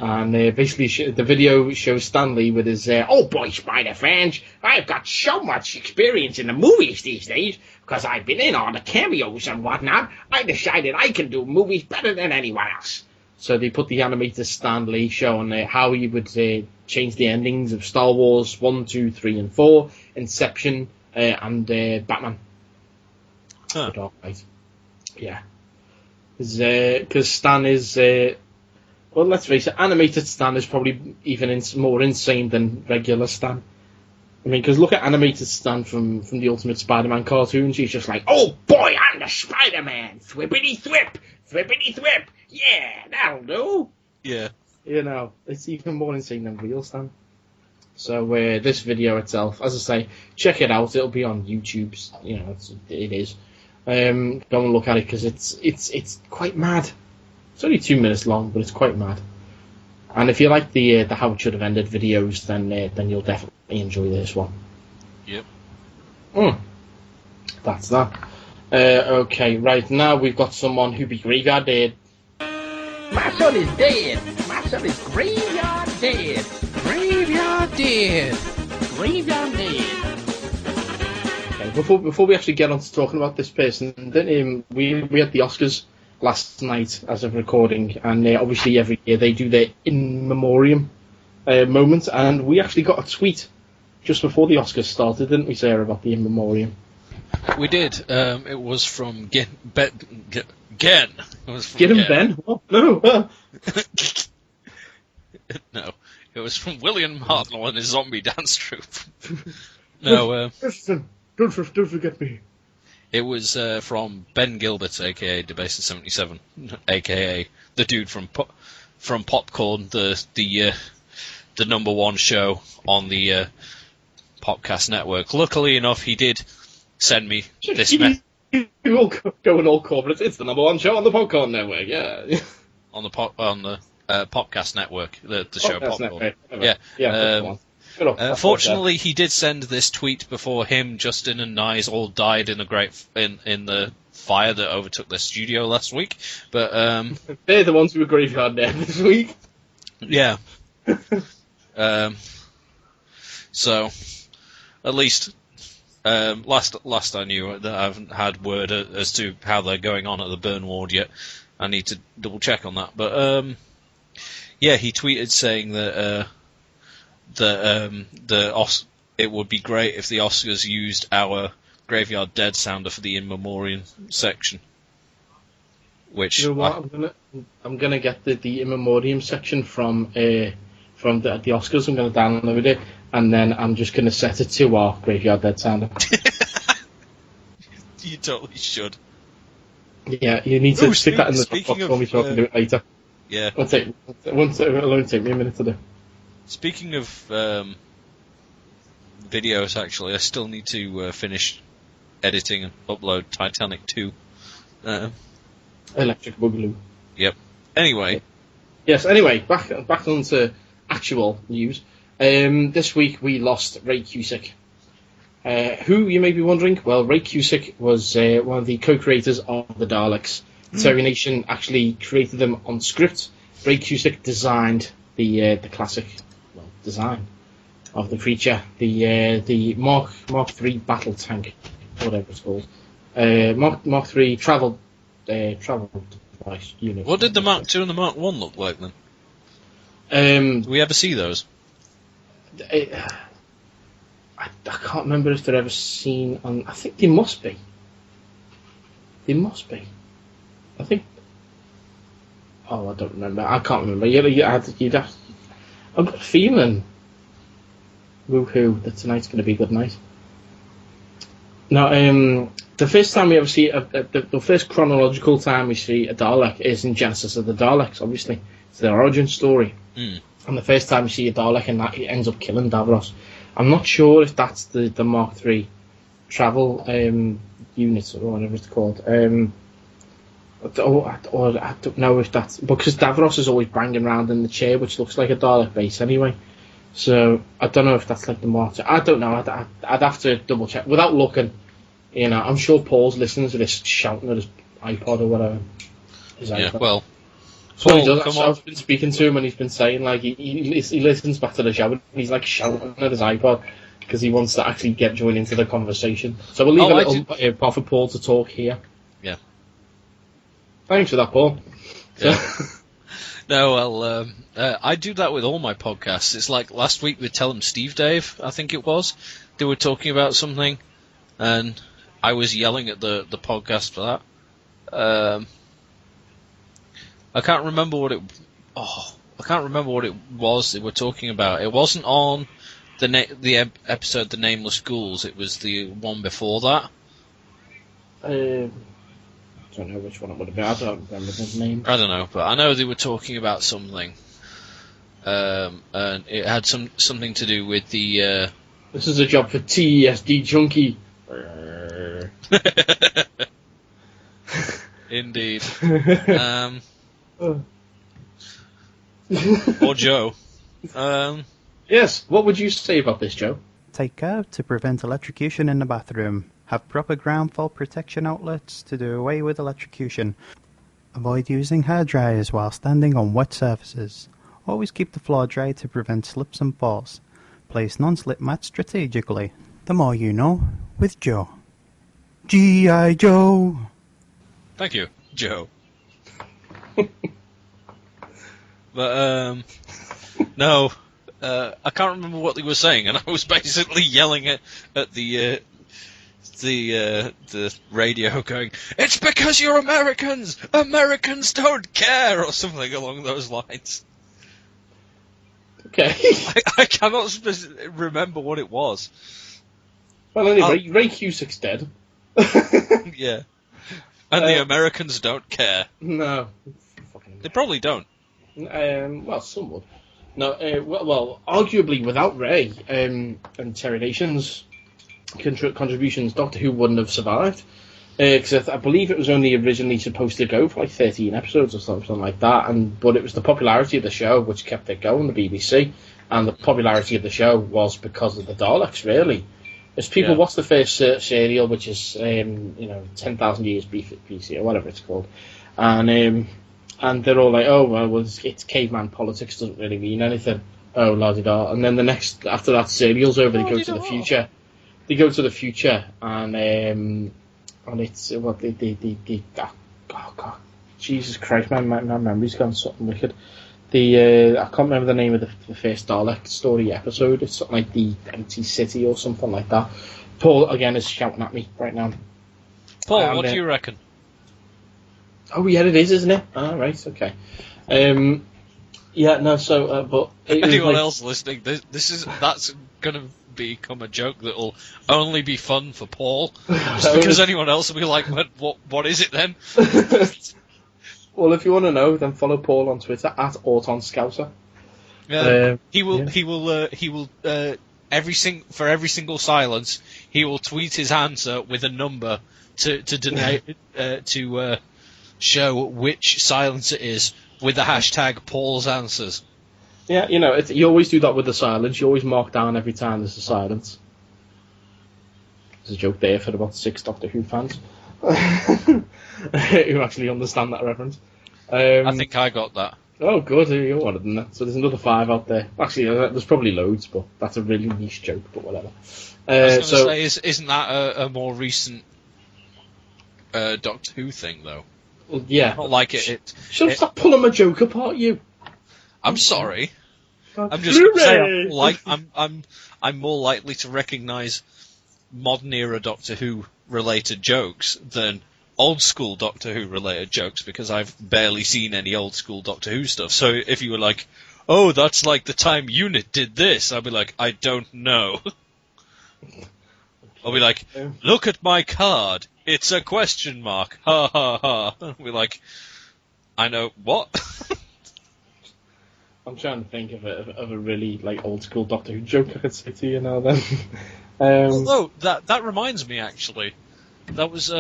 And basically, the video shows Stanley with his, oh boy, Spider fans, I've got so much experience in the movies these days, because I've been in all the cameos and whatnot, I decided I can do movies better than anyone else. So they put the animated Stanley showing how he would change the endings of Star Wars 1, 2, 3, and 4, Inception, and Batman. Huh. Dark Knight. Yeah. Because Stan is... well, let's face it, animated Stan is probably even more insane than regular Stan. I mean, because look at animated Stan from the Ultimate Spider-Man cartoons. He's just like, oh boy, I'm the Spider-Man! Thwippity thwip! Thwippity thwip! Yeah, that'll do! Yeah. You know, it's even more insane than real Stan. So, this video itself, as I say, check it out. It'll be on YouTube. You know, it is. Go and look at it, because it's quite mad. It's only 2 minutes long, but it's quite mad. And if you like the How It Should Have Ended videos, then you'll definitely enjoy this one. Yep. That's that. Okay, right, now we've got someone who be graveyard dead. My son is dead. My son is graveyard dead. Graveyard dead. Graveyard dead. Okay, before we actually get on to talking about this person, then we had the Oscars last night as of recording, and obviously every year they do their in memoriam moment, and we actually got a tweet just before the Oscars started, didn't we, Sarah, about the in memoriam? We did. It was from Gen. It was from Get him, Gen. Ben? Oh, no. No, it was from William Hartnell and his zombie dance troupe. No, Don't forget me. it was from Ben Gilbert, aka Debaser77, aka the dude from Popcorn, the number one show on the Popcast network. Luckily enough, he did send me this. You all going all corporate. It's the number one show on the Popcorn network. Yeah. On the Popcast network, the show Podcast Popcorn. network. Yeah. Yeah. Fortunately, he did send this tweet before him, Justin, and Nyes all died in the fire that overtook their studio last week. But they're the ones who were graveyard dead this week. yeah. So at least last I knew, that I haven't had word as to how they're going on at the burn ward yet. I need to double check on that. But yeah, he tweeted saying that it would be great if the Oscars used our Graveyard Dead sounder for the in memoriam section. Which You know what? I'm gonna get the in memoriam section from the Oscars. I'm gonna download it, and then I'm just gonna set it to our Graveyard Dead sounder. You totally should. Yeah, you need to stick that in the speaking Dropbox for me so I can do it later. Yeah. It'll only take me a minute to do. Speaking of videos, actually, I still need to finish editing and upload Titanic 2. Electric Boogaloo. Yep. Anyway. Yes, anyway, back on to actual news. This week we lost Ray Cusick. Who, you may be wondering? Well, Ray Cusick was one of the co-creators of the Daleks. Terry Nation actually created them on script. Ray Cusick designed the classic design of the creature, the Mark III battle tank, whatever it's called, Mark III travel device unit. What did the Mark II and the Mark I look like then? Do we ever see those? I can't remember if they're ever seen on. I think they must be. I think. Oh, I don't remember. I can't remember. You'd have. I've got a feeling. Woohoo! That tonight's going to be a good night. Now, the first time we ever see the first chronological time we see a Dalek is in Genesis of the Daleks. Obviously, it's their origin story. Mm. And the first time we see a Dalek, and that it ends up killing Davros. I'm not sure if that's the Mark III travel unit or whatever it's called. I don't know if that's because Davros is always banging around in the chair, which looks like a Dalek base anyway. So I don't know if that's like the Mark II. I don't know. I'd have to double check without looking. You know, I'm sure Paul's listening to this shouting at his iPod or whatever. His Yeah, iPod. well. So he Paul, does. come on. I've been speaking to him and he's been saying like he listens back to the show and he's like shouting at his iPod because he wants to actually join into the conversation. So we'll leave a little part for Paul to talk here. Yeah. Thanks for that, Paul. Yeah. No, well, I do that with all my podcasts. It's like last week with Tell 'em Steve Dave, I think it was. They were talking about something, and I was yelling at the podcast for that. I can't remember what it. Oh, I can't remember what it was they were talking about. It wasn't on the episode The Nameless Ghouls. It was the one before that. I don't know which one it would have been. I don't remember his name. I don't know, but I know they were talking about something, and it had something to do with the. This is a job for TESD Junkie. Indeed. Or Joe. Yes, what would you say about this, Joe? Take care to prevent electrocution in the bathroom. Have proper ground fault protection outlets to do away with electrocution. Avoid using hair dryers while standing on wet surfaces. Always keep the floor dry to prevent slips and falls. Place non-slip mats strategically. The more you know, with Joe. G.I. Joe! Thank you, Joe. But, no, I can't remember what they were saying, and I was basically yelling at the radio going, "It's because you're Americans! Americans don't care!" or something along those lines. Okay. I cannot remember what it was. Well, anyway, Ray Cusick's dead. Yeah. And the Americans don't care. No. They probably don't. Well, some would. No, well, arguably without Ray and Terry Nation's contributions, Doctor Who wouldn't have survived. Because I believe it was only originally supposed to go for like 13 episodes or something like that, but it was the popularity of the show which kept it going, the BBC, and the popularity of the show was because of the Daleks, really. As people watch the first serial, which is 10,000 years BC or whatever it's called, and they're all like, oh well, it's caveman politics, doesn't really mean anything. Oh la di da, and then the next after that serial's over, they go to the future. They go to the future, and it's what oh god, Jesus Christ, my memory's gone something wicked. I can't remember the name of the first Dalek story episode. It's something like the Empty City or something like that. Paul again is shouting at me right now. Paul, what do you reckon? Oh yeah, it is, isn't it? Ah, right, okay. Yeah, no. So, but anyone else listening, that's gonna become a joke that'll only be fun for Paul, just because anyone else will be like, "What is it then?" Well, if you want to know, then follow Paul on Twitter at @AutonScouser. He will every single silence, he will tweet his answer with a number to show which silence it is with the hashtag Paul's Answers. Yeah, you always do that with the silence. You always mark down every time there's a silence. There's a joke there for about 6 Doctor Who fans who actually understand that reference. I think I got that. Oh, good. You're one of them. So there's another 5 out there. Actually, there's probably loads, but that's a really niche joke. But whatever. I was going to say, isn't that a more recent Doctor Who thing, though? Well, yeah. Not like it. Stop pulling my joke apart, you. I'm sorry. I'm just going to say I'm more likely to recognise modern era Doctor Who related jokes than old school Doctor Who related jokes because I've barely seen any old school Doctor Who stuff. So if you were like, "Oh, that's like the time Unit did this," I'd be like, "I don't know." I'll be like, "Look at my card. It's a question mark. Ha ha ha." I'll be like, "I know what." I'm trying to think of a really like old school Doctor Who joke I could say to you now. Then, although that reminds me actually, that was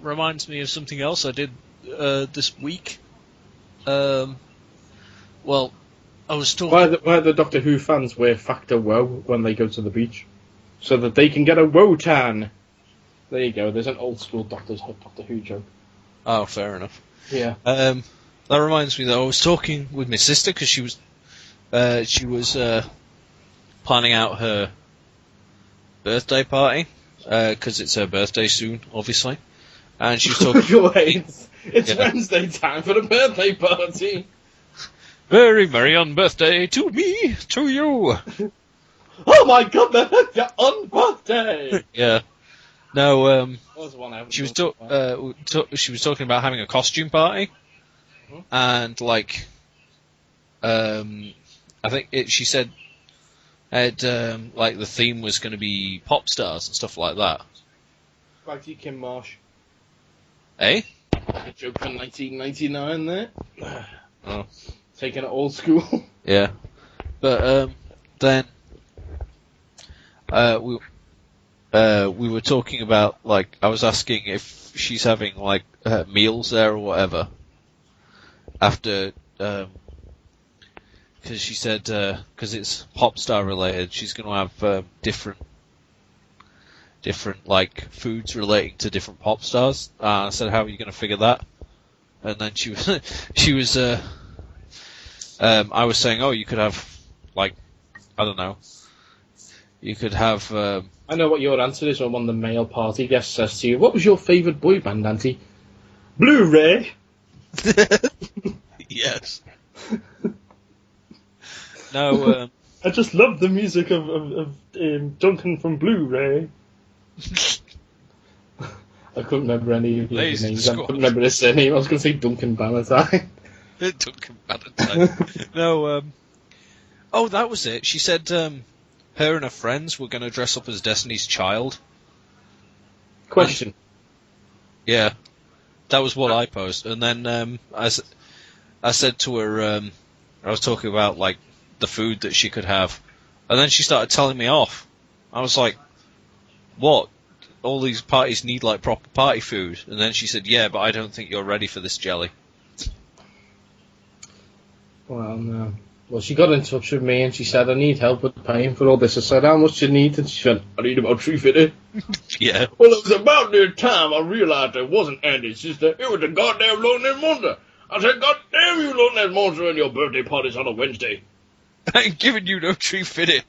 reminds me of something else I did this week. Well, I was talking. Why the Doctor Who fans wear Factor Woe when they go to the beach, so that they can get a woe tan. There you go. There's an old school Doctor Who joke. Oh, fair enough. Yeah. That reminds me though. I was talking with my sister because she was planning out her birthday party because it's her birthday soon, obviously, and she was talking. It's Wednesday time for the birthday party. Very merry on birthday to me, to you. Oh my God, that's your on birthday. Yeah. No. She was she was talking about having a costume party, and like, I think she said, like the theme was going to be pop stars and stuff like that. Back to you, Kim Marsh. Eh? A joke from 1999 there. Oh. Taking it old school. Yeah. But then we were talking about, like, I was asking if she's having like meals there or whatever after, because she said because it's pop star related, she's going to have different like foods relating to different pop stars. I said, how are you going to figure that? And then she was I was saying, oh, you could have like, I don't know, you could have. I know what your answer is when one of the male party guests says to you, "What was your favourite boy band, Auntie?" Blu-ray. Yes. No. I just love the music of Duncan from Blu-ray. I couldn't remember any of his names. I couldn't remember his surname. I was going to say Duncan Bannatyne. Duncan Bannatyne. No. Oh, that was it. She said her and her friends were going to dress up as Destiny's Child. Question. Yeah. That was what I posed. And then I said to her, I was talking about like the food that she could have. And then she started telling me off. I was like, what? All these parties need like proper party food. And then she said, yeah, but I don't think you're ready for this jelly. Well, no. Well, she got in touch with me and she said, I need help with paying for all this. I said, how much do you need? And she said, I need about $350. Yeah. Well, it was about that time I realised it wasn't Andy's sister. It was the goddamn Lonely Monster. I said, God damn you, Lonely Monster, and your birthday party's on a Wednesday. I ain't giving you no $350,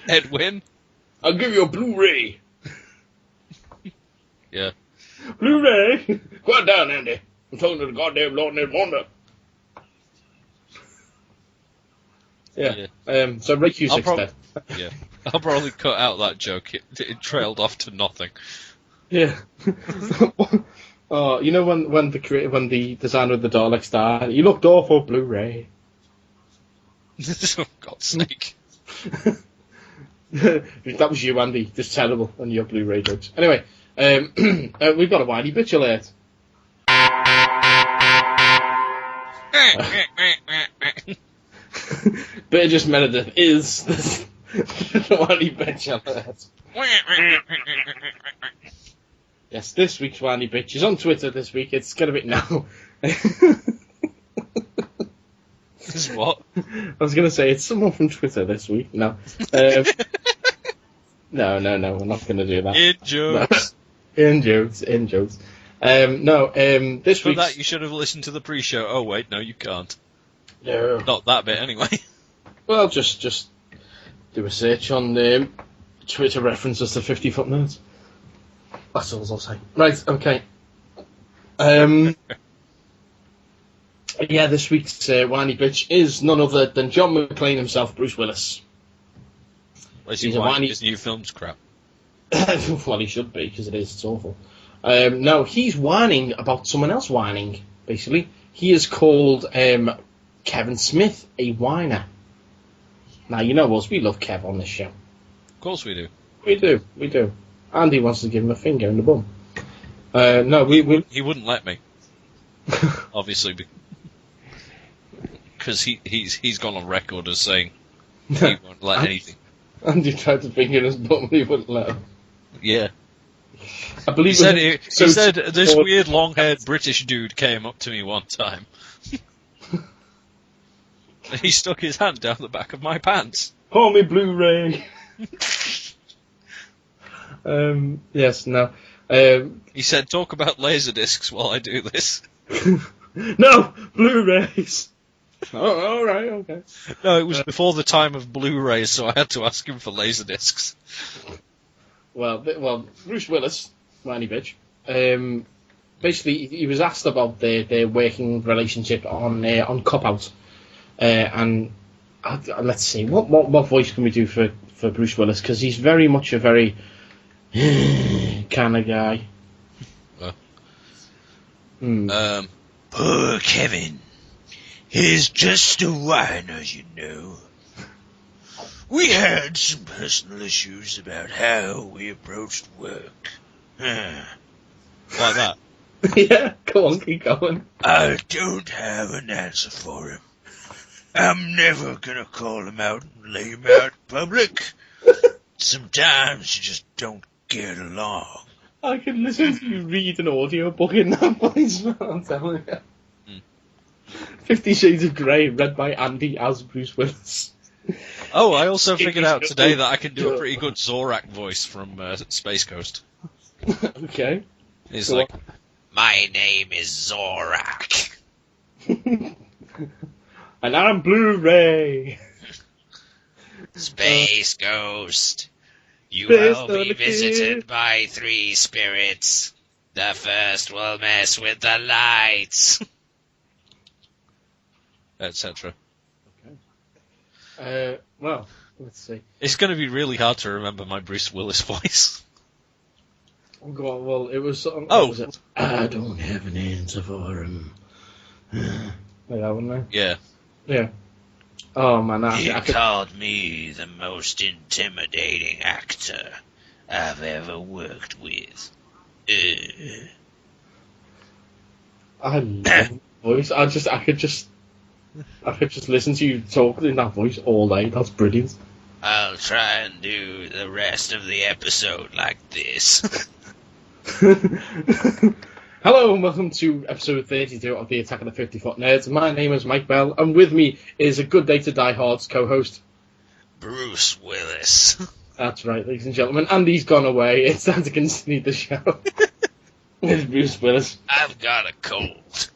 Edwin. I'll give you a Blu-ray. Yeah. Blu-ray? Quiet down, Andy. I'm talking to the goddamn Lonely Monster. Yeah. So Ray Cusick's dead. Yeah. I'll probably cut out that joke. It trailed off to nothing. Yeah. Oh, you know when the designer of the Daleks died, he looked awful, Blu-ray. For God's sake. That was you, Andy. Just terrible on your Blu-ray jokes. Anyway, we've got a whiny bitch alert. Burgess Meredith is the whiny bitch alert. Yes, this week's whiny bitch is on Twitter this week. It's get a bit now. This is what? I was going to say it's someone from Twitter this week. No. No, we're not going to do that. In jokes. No. In jokes. This For week. that, you should have listened to the pre-show. Oh, wait, no, you can't. No. Not that bit, anyway. Well, just do a search on Twitter references to 50 Foot Nerds. That's all I'll say. Right, okay. Yeah, this week's whiny bitch is none other than John McClane himself, Bruce Willis. He's He's a whining whiny- his new film's crap. Well, he should be, because it's awful. No, he's whining about someone else whining, basically. He is called Kevin Smith, a whiner. Now, you know us, we love Kev on this show. Of course we do. We do. Andy wants to give him a finger in the bum. No, we He wouldn't let me. Obviously, because he's gone on record as saying he won't let anything. Andy tried to finger his bum, and he wouldn't let him. Yeah. I believe He said this weird long-haired British dude came up to me one time. He stuck his hand down the back of my pants. Call me Blu-ray. Yes, no. He said, talk about laserdiscs while I do this. No! Blu-rays! Oh, alright, okay. No, it was before the time of Blu-rays, so I had to ask him for laserdiscs. Well, Bruce Willis, whiny bitch, basically he was asked about their working relationship on Cop Out. And let's see, what voice can we do for Bruce Willis? Because he's very much a very kind of guy. Poor Kevin. He's just a whiner, you know. We had some personal issues about how we approached work. Like that. Yeah, go on, keep going. I don't have an answer for him. I'm never gonna call him out and lay him out in public. Sometimes you just don't get along. I can listen to you read an audiobook in that voice, man, I'm telling you. 50 Shades of Grey, read by Andy as Bruce Willis. Oh, I also figured out today that I can do a pretty good Zorak voice from Space Coast. Okay. It's Go like, on. My name is Zorak. And I'm Blu-ray. Space Ghost. You Space will be Ghost. visited by 3 spirits. The first will mess with the lights. etc. Well, let's see. It's going to be really hard to remember my Bruce Willis voice. Oh, go on, well, it was something... Oh. what was it? I don't have an answer for him. Like that one there? Yeah. Yeah. Oh, man, He I could... called me the most intimidating actor I've ever worked with. I love that voice. I could just listen to you talk in that voice all day. That's brilliant. I'll try and do the rest of the episode like this. Hello and welcome to episode 32 of the Attack of the 50 Foot Nerds. My name is Mike Bell, and with me is a Good Day to Die Hard's co-host. Bruce Willis. That's right, ladies and gentlemen. Andy's gone away. It's time to continue the show. It's Bruce Willis. I've got a cold.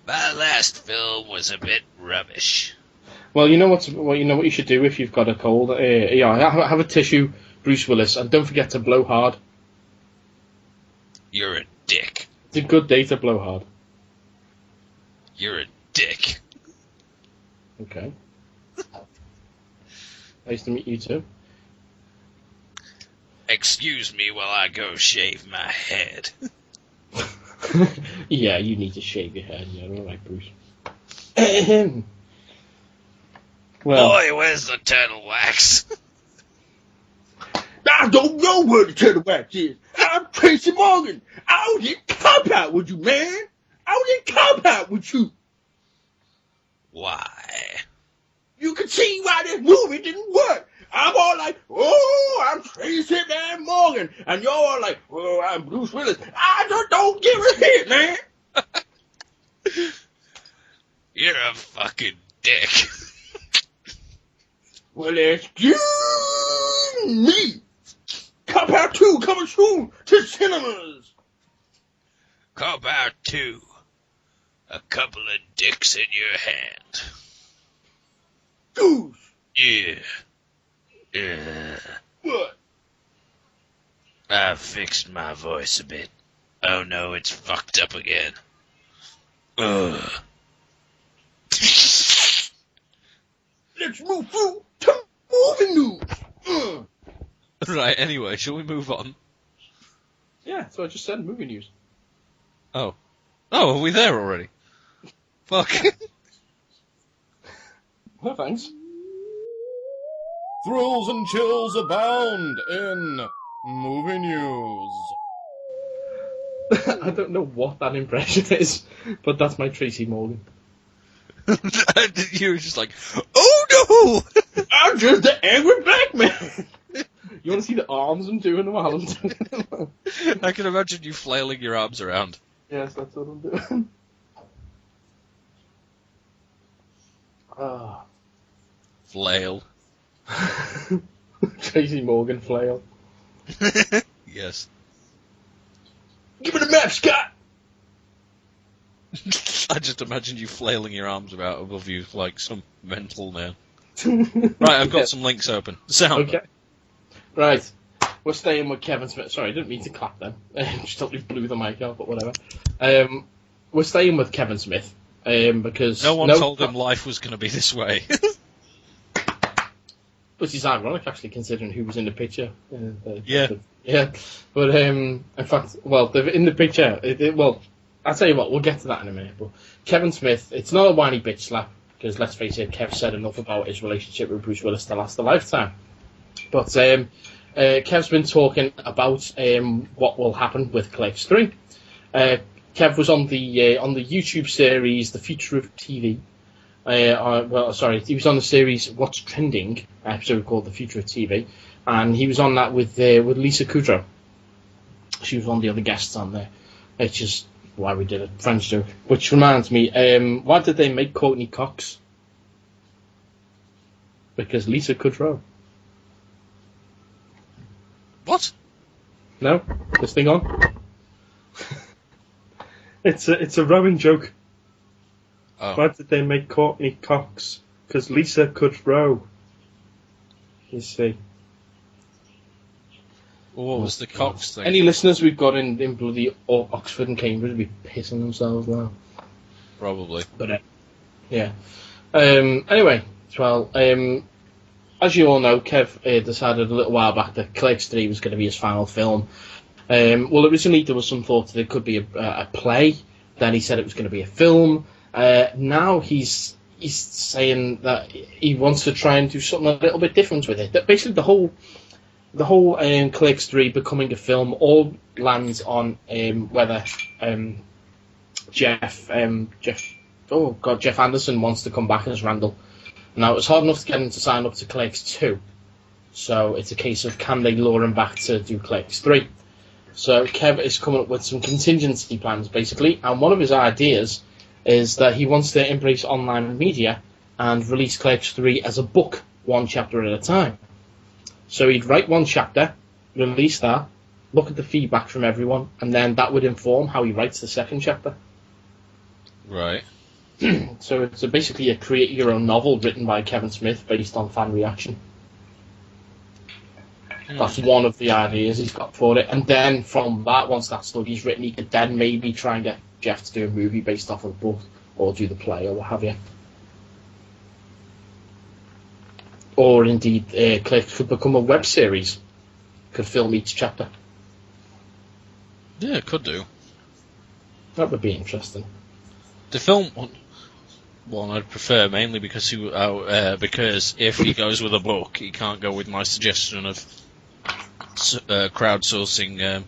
My last film was a bit rubbish. Well, you know what you should do if you've got a cold. Have a tissue, Bruce Willis, and don't forget to blow hard. You're a dick. It's a good day to blow hard. You're a dick. Okay. Nice to meet you too. Excuse me while I go shave my head. Yeah, you need to shave your head. Yeah, all right, Bruce. Well, Boy, where's the turtle wax? I don't know where the turtle wax is. I'm Tracy Morgan. I was in Cop Out with you, man. I was in Cop Out with you. Why? You can see why this movie didn't work. I'm all like, oh, I'm Tracy Man Morgan. And you're all like, oh, I'm Bruce Willis. I just don't give a shit, man. You're a fucking dick. Well, excuse me. Cop Out 2 coming soon to cinemas. How about 2? A couple of dicks in your hand. Goose! Yeah. Yeah. What? I fixed my voice a bit. Oh no, it's fucked up again. Ugh. Let's move through to movie news! Right, anyway, shall we move on? Yeah, so I just said movie news. Oh. Oh, are we there already? Fuck. Well, thanks. Thrills and chills abound in movie news. I don't know what that impression is, but that's my Tracy Morgan. You were just like, oh no! I'm just the angry black man! You want to see the arms I'm doing while I'm doing it? I can imagine you flailing your arms around. Yes, that's what I'm doing. Ah. Flail. Tracy Morgan flail. Yes. Give me the map, Scott! I just imagine you flailing your arms about above you like some mental man. Right, I've got some links open. Sound. Okay. Right. We're staying with Kevin Smith. Sorry, I didn't mean to clap then. Just totally blew the mic out, but whatever. We're staying with Kevin Smith. Because No one told him life was going to be this way. Which is ironic, actually, considering who was in the picture. Yeah. Yeah. But, in fact, well, in the picture, well, I'll tell you what, we'll get to that in a minute. But Kevin Smith, it's not a whiny bitch slap, because let's face it, Kev said enough about his relationship with Bruce Willis to last a lifetime. But Kev's been talking about what will happen with Clerks 3. Kev was on the YouTube series The Future of TV. He was on the series What's Trending, episode called The Future of TV, and he was on that with Lisa Kudrow. She was one of the other guests on there. It's just why we did a French joke. Which reminds me, why did they make Courtney Cox? Because Lisa Kudrow. What? No? This thing on? It's a rowing joke. Oh. Why did they make Courtney Cox? Because Lisa could row. You see. Well, what was the Cox thing? Any listeners we've got in bloody Oxford and Cambridge would be pissing themselves now. Probably. But, yeah. Anyway, well, as you all know, Kev decided a little while back that Clerks 3 was going to be his final film. Well, originally there was some thought that it could be a play. Then he said it was going to be a film. Now he's saying that he wants to try and do something a little bit different with it. That basically the whole Clerks 3 becoming a film all lands on whether Jeff Anderson wants to come back as Randall. Now, it's hard enough to get him to sign up to Clerks 2, so it's a case of can they lure him back to do Clerks 3. So Kev is coming up with some contingency plans, basically, and one of his ideas is that he wants to embrace online media and release Clerks 3 as a book, one chapter at a time. So he'd write one chapter, release that, look at the feedback from everyone, and then that would inform how he writes the second chapter. Right. So it's basically a create-your-own novel written by Kevin Smith based on fan reaction. That's one of the ideas he's got for it. And then from that, once that story's written, he could then maybe try and get Jeff to do a movie based off of the book, or do the play, or what have you. Or indeed, Clerks could become a web series. Could film each chapter. Yeah, could do. That would be interesting. The film one I'd prefer, mainly because if he goes with a book, he can't go with my suggestion of crowdsourcing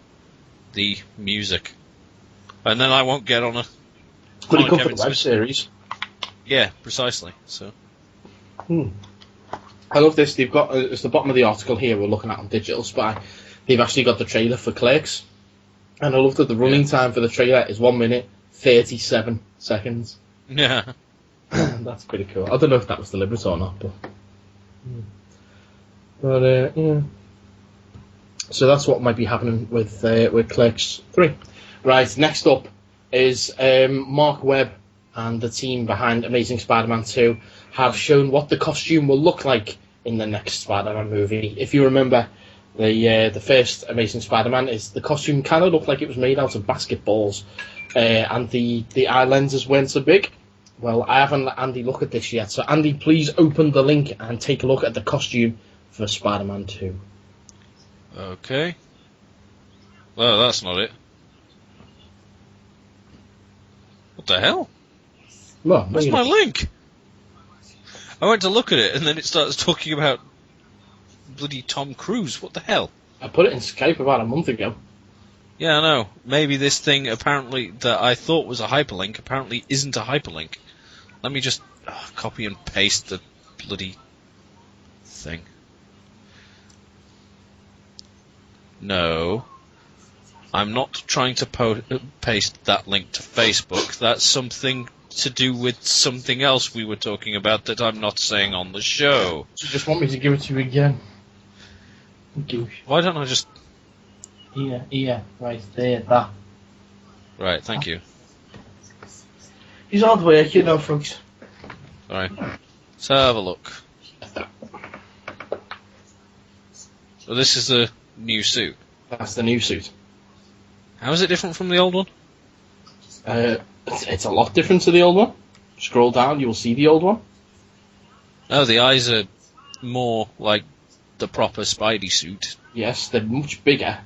the music, and then I won't get on a. Could he come for the web series? Yeah, precisely. So. I love this. They've got it's the bottom of the article here. We're looking at on Digital Spy. They've actually got the trailer for Clerks, and I love that the running time for the trailer is 1 minute 37 seconds. Yeah. That's pretty cool. I don't know if that was deliberate or not, but yeah. So that's what might be happening with Clerks 3. Right, next up is Mark Webb and the team behind Amazing Spider-Man 2 have shown what the costume will look like in the next Spider-Man movie. If you remember, the first Amazing Spider-Man, the costume kind of looked like it was made out of basketballs, and the eye lenses weren't so big. Well, I haven't let Andy look at this yet, so Andy, please open the link and take a look at the costume for Spider-Man 2. Okay. Well, that's not it. What the hell? Well, Where's my link? I went to look at it, and then it starts talking about bloody Tom Cruise. What the hell? I put it in Skype about a month ago. Yeah, I know. Maybe this thing apparently that I thought was a hyperlink apparently isn't a hyperlink. Let me just copy and paste the bloody thing. No. I'm not trying to paste that link to Facebook. That's something to do with something else we were talking about that I'm not saying on the show. So you just want me to give it to you again? Why don't I just... Here, right there, that. Right, thank you. He's hard work, you know, folks. Alright. Let's have a look. So this is the new suit. That's the new suit. How is it different from the old one? It's a lot different to the old one. Scroll down, you will see the old one. Oh, the eyes are more like the proper Spidey suit. Yes, they're much bigger.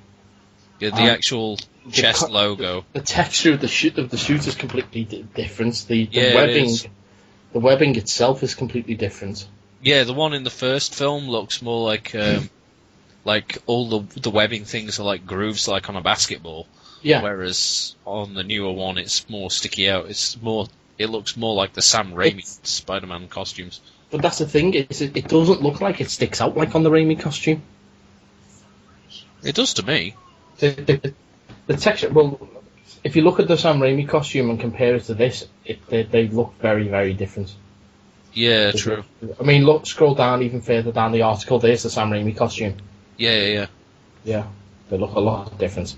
Yeah, the actual chest logo. The texture of the suit is completely different. The Yeah, webbing, the webbing itself is completely different. Yeah, the one in the first film looks more like all the webbing things are like grooves, like on a basketball. Yeah. Whereas on the newer one, it's more sticky out. It looks more like the Sam Raimi Spider-Man costumes. But that's the thing, it doesn't look like it sticks out like on the Raimi costume. It does to me. The texture, well, if you look at the Sam Raimi costume and compare it to this, they look very, very different. Yeah, true. I mean, look, scroll down even further down the article, there's the Sam Raimi costume. Yeah. Yeah, they look a lot different.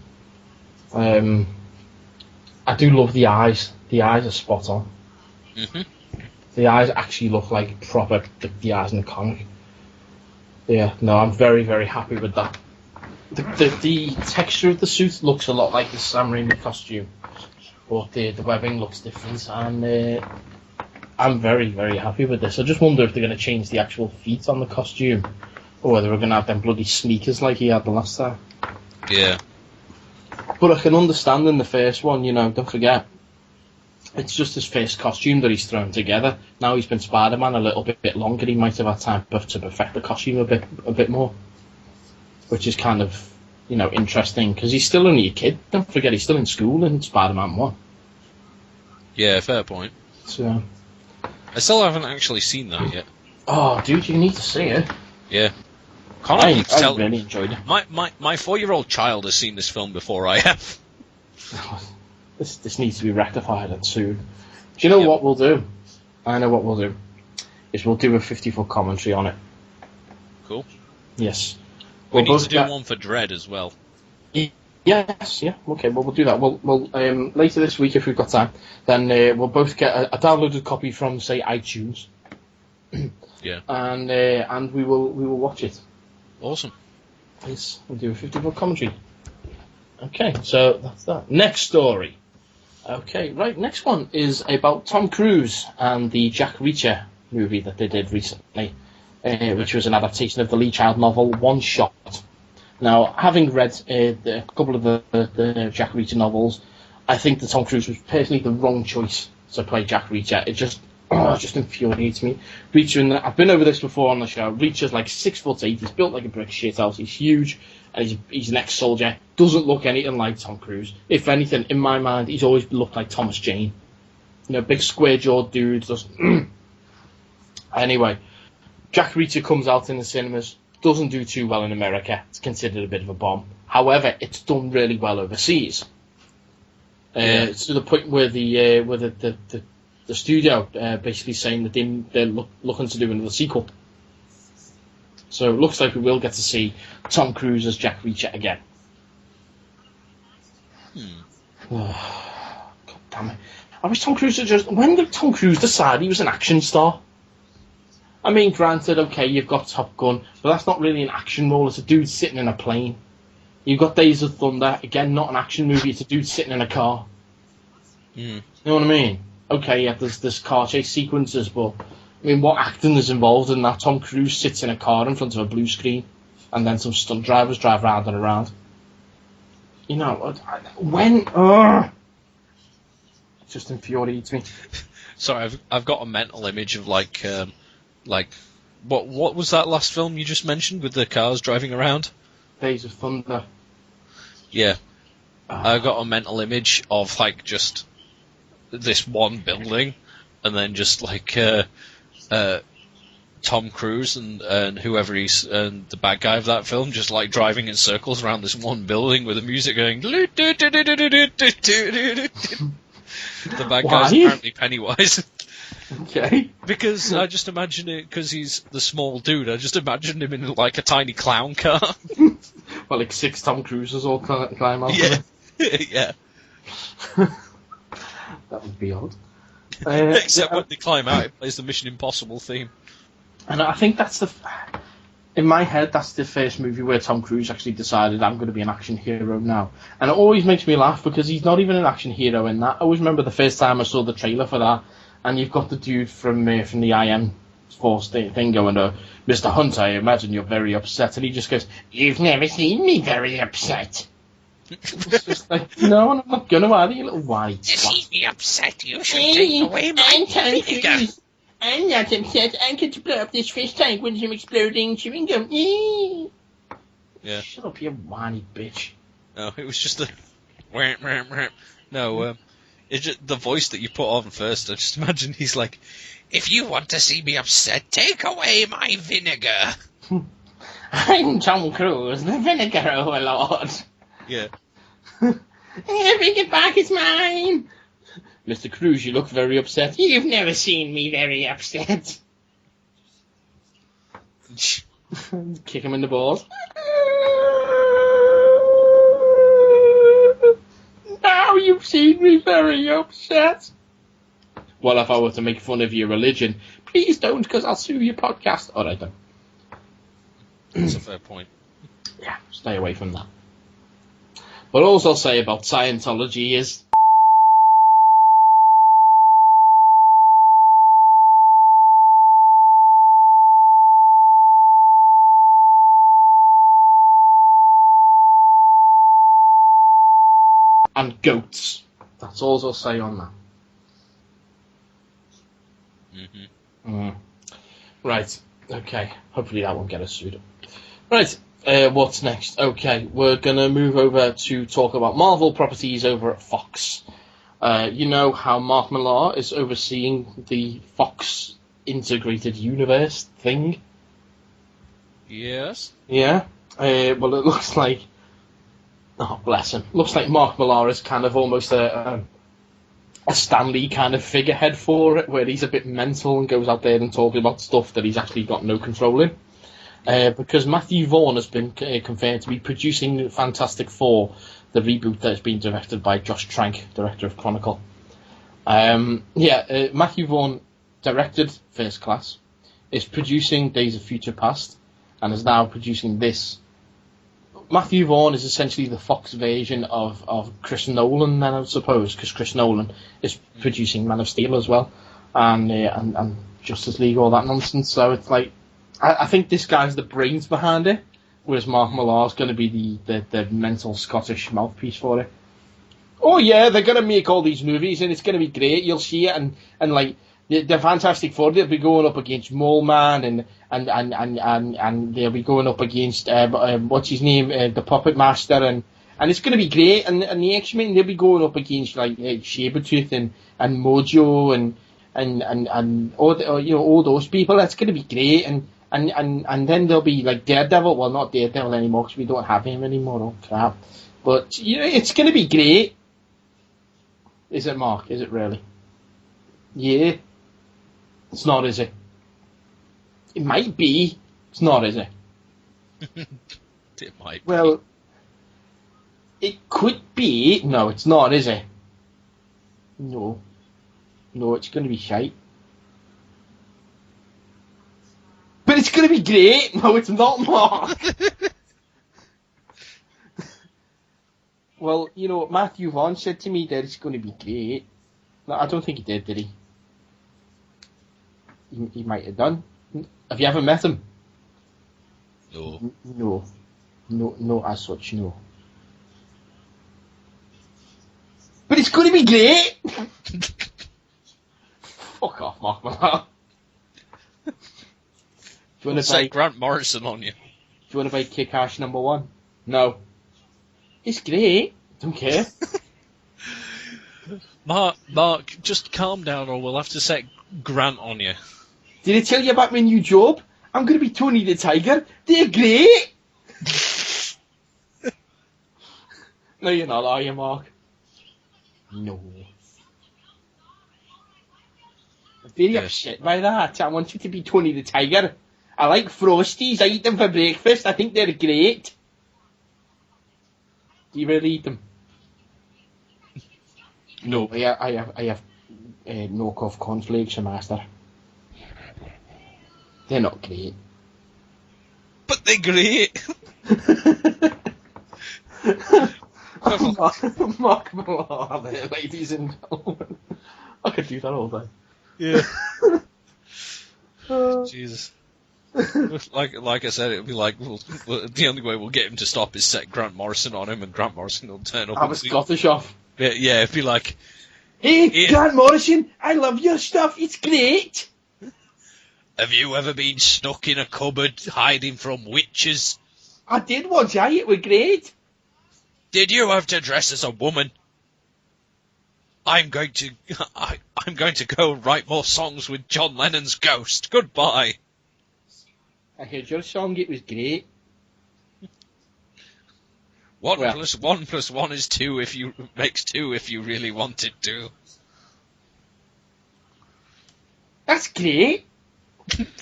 I do love the eyes. The eyes are spot on. Mm-hmm. The eyes actually look like proper the eyes in the comic. Yeah, no, I'm very, very happy with that. The texture of the suit looks a lot like the Sam Raimi costume, but the webbing looks different, and I'm very, very happy with this. I just wonder if they're going to change the actual feet on the costume, or whether we're going to have them bloody sneakers like he had the last time. Yeah. But I can understand in the first one, you know, don't forget, it's just his first costume that he's thrown together. Now he's been Spider-Man a little bit longer, he might have had time to perfect the costume a bit more. Which is kind of, you know, interesting, because he's still only a kid. Don't forget, he's still in school in Spider-Man 1. Yeah, fair point. So, I still haven't actually seen that yet. oh, dude, you need to see it. Yeah. Connor keeps I telling really enjoyed it. my 4-year-old child has seen this film before I have. This needs to be rectified and soon. Do you know what we'll do? I know what we'll do. Is we'll do a 50-foot commentary on it. Cool. Yes. We We'll need both to do get- one for Dread as well. Yes, yeah, okay, well, we'll do that. We'll later this week, if we've got time, then we'll both get a downloaded copy from, say, iTunes. Yeah. And we will watch it. Awesome. Yes, we'll do a 50-foot commentary. Okay, so that's that. Next story. Okay, right, next one is about Tom Cruise and the Jack Reacher movie that they did recently, which was an adaptation of the Lee Child novel One Shot. Now, having read a couple of the Jack Reacher novels, I think that Tom Cruise was personally the wrong choice to play Jack Reacher. It just infuriates me. Reacher, I've been over this before on the show. Reacher's like 6'8", he's built like a brick shithouse, he's huge, and he's an ex-soldier. Doesn't look anything like Tom Cruise. If anything, in my mind, he's always looked like Thomas Jane. You know, big square-jawed dude. Anyway, Jack Reacher comes out in the cinemas. Doesn't do too well in America. It's considered a bit of a bomb. However, it's done really well overseas. To the point where the studio basically saying that they're looking to do another sequel. So it looks like we will get to see Tom Cruise as Jack Reacher again. God damn it. I wish Tom Cruise had just... When did Tom Cruise decide he was an action star? I mean, granted, okay, you've got Top Gun, but that's not really an action role. It's a dude sitting in a plane. You've got Days of Thunder, again, not an action movie. It's a dude sitting in a car. You know what I mean? Okay, yeah, there's car chase sequences, but I mean, what acting is involved in that? Tom Cruise sits in a car in front of a blue screen, and then some stunt drivers drive round and around. You know, when? It just infuriates me. Sorry, I've got a mental image of like what was that last film you just mentioned with the cars driving around? Days of Thunder. Yeah, I got a mental image of like just this one building, and then just like Tom Cruise and whoever he's and the bad guy of that film just like driving in circles around this one building with the music going. The bad guy's apparently Pennywise. Okay. Because I just imagine it, because he's the small dude, I just imagined him in like a tiny clown car. Well, like 6 Tom Cruises all climb out. Yeah. Yeah. That would be odd. Except when they climb out, it plays the Mission Impossible theme. And I think that's in my head, that's the first movie where Tom Cruise actually decided, I'm going to be an action hero now. And it always makes me laugh because he's not even an action hero in that. I always remember the first time I saw the trailer for that, and you've got the dude from the IM Force thing going, Mr. Hunt, I imagine you're very upset. And he just goes, you've never seen me very upset. It's just like, no, I'm not going to, are you little white? To see me upset, you should take away my vinegar. I'm not upset. I'm going to blow up this fish tank with some exploding chewing gum. Yeah. Shut up, you whiny bitch. No, it was just no, it's just the voice that you put on first. I just imagine he's like, If you want to see me upset, take away my vinegar. I'm Tom Cruise, the vinegar overlord. yeah. Bring it back, it's mine. Mr. Cruise, you look very upset. You've never seen me very upset. Kick him in the balls. Now you've seen me very upset. Well, if I were to make fun of your religion, please don't, because I'll sue your podcast. All right, then. That's a fair point. Yeah, stay away from that. But all I'll say about Scientology is... and goats. That's all I'll say on that. Right, okay. Hopefully that won't get us sued. Right, what's next? Okay, we're going to move over to talk about Marvel properties over at Fox. You know how Mark Millar is overseeing the Fox integrated universe thing? Yes. Yeah? Well, it looks like... Oh, bless him. Looks like Mark Millar is kind of almost a Stan Lee kind of figurehead for it, where he's a bit mental and goes out there and talking about stuff that he's actually got no control in. Because Matthew Vaughn has been confirmed to be producing Fantastic Four, the reboot that has been directed by Josh Trank, director of Chronicle. Matthew Vaughn directed First Class, is producing Days of Future Past, and is now producing this. Matthew Vaughn is essentially the Fox version of Chris Nolan, then I suppose, because Chris Nolan is producing Man of Steel as well, and Justice League, all that nonsense. So it's like, I think this guy's the brains behind it, whereas Mark Millar's going to be the mental Scottish mouthpiece for it. Oh yeah, they're going to make all these movies, and it's going to be great. You'll see it, and like the Fantastic Four, they'll be going up against Mole Man, and they'll be going up against what's his name, the Puppet Master, and it's going to be great. And the X-Men, they'll be going up against like Sabretooth and Mojo and all those people. That's going to be great. And then there'll be like Daredevil. Well, not Daredevil anymore because we don't have him anymore. Oh crap! But it's going to be great. Is it, Mark? Is it really? Yeah. It's not, is it? It might be. It's not, is it? It might be. Well, it could be? No, it's not, is it? No. No, it's going to be shite. But it's going to be great! No, it's not, Mark! Well, you know, Matthew Vaughn said to me that it's going to be great. No, I don't think he did he? He might have done. Have you ever met him? No. No. No, as such, no. But it's going to be great! Fuck off, Mark Millar. Do you want to buy Grant Morrison on you. Do you want to buy Kick-Ass #1? No. It's great. Don't care. Mark, just calm down or we'll have to set Grant on you. Did I tell you about my new job? I'm going to be Tony the Tiger. They're great. No, you're not, are you, Mark? No. I'm very upset by that. I want you to be Tony the Tiger. I like Frosties. I eat them for breakfast. I think they're great. Do you really eat them? No. I have knockoff cornflakes, master. They're not great. But they're great. Mark Millar there, ladies and gentlemen. I could do that all day. Yeah. Jesus. Like I said, it'll be like the only way we'll get him to stop is set Grant Morrison on him, and Grant Morrison will turn up. Have a Scottish off. Yeah, it'd be like, hey, Grant Morrison, I love your stuff. It's great. have you ever been stuck in a cupboard hiding from witches? I did once. It was great. Did you have to dress as a woman? I'm going to go and write more songs with John Lennon's ghost. Goodbye. I heard your song. It was great. 1 + 1 + 1 is 2 if you makes 2 if you really wanted to. That's great.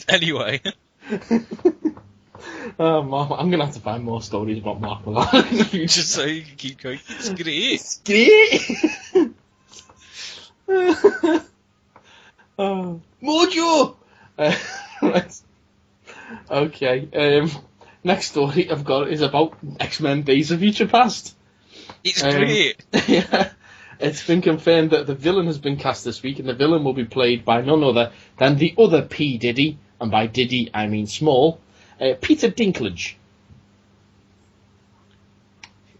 Anyway. Mark, I'm going to have to find more stories about Mark Millar in the future. Just so you can keep going. It's great. It's great. Mojo! Right. Okay. Next story I've got is about X-Men Days of Future Past. It's great. Yeah. It's been confirmed that the villain has been cast this week, and the villain will be played by none other than the other P. Diddy, and by Diddy I mean small, Peter Dinklage.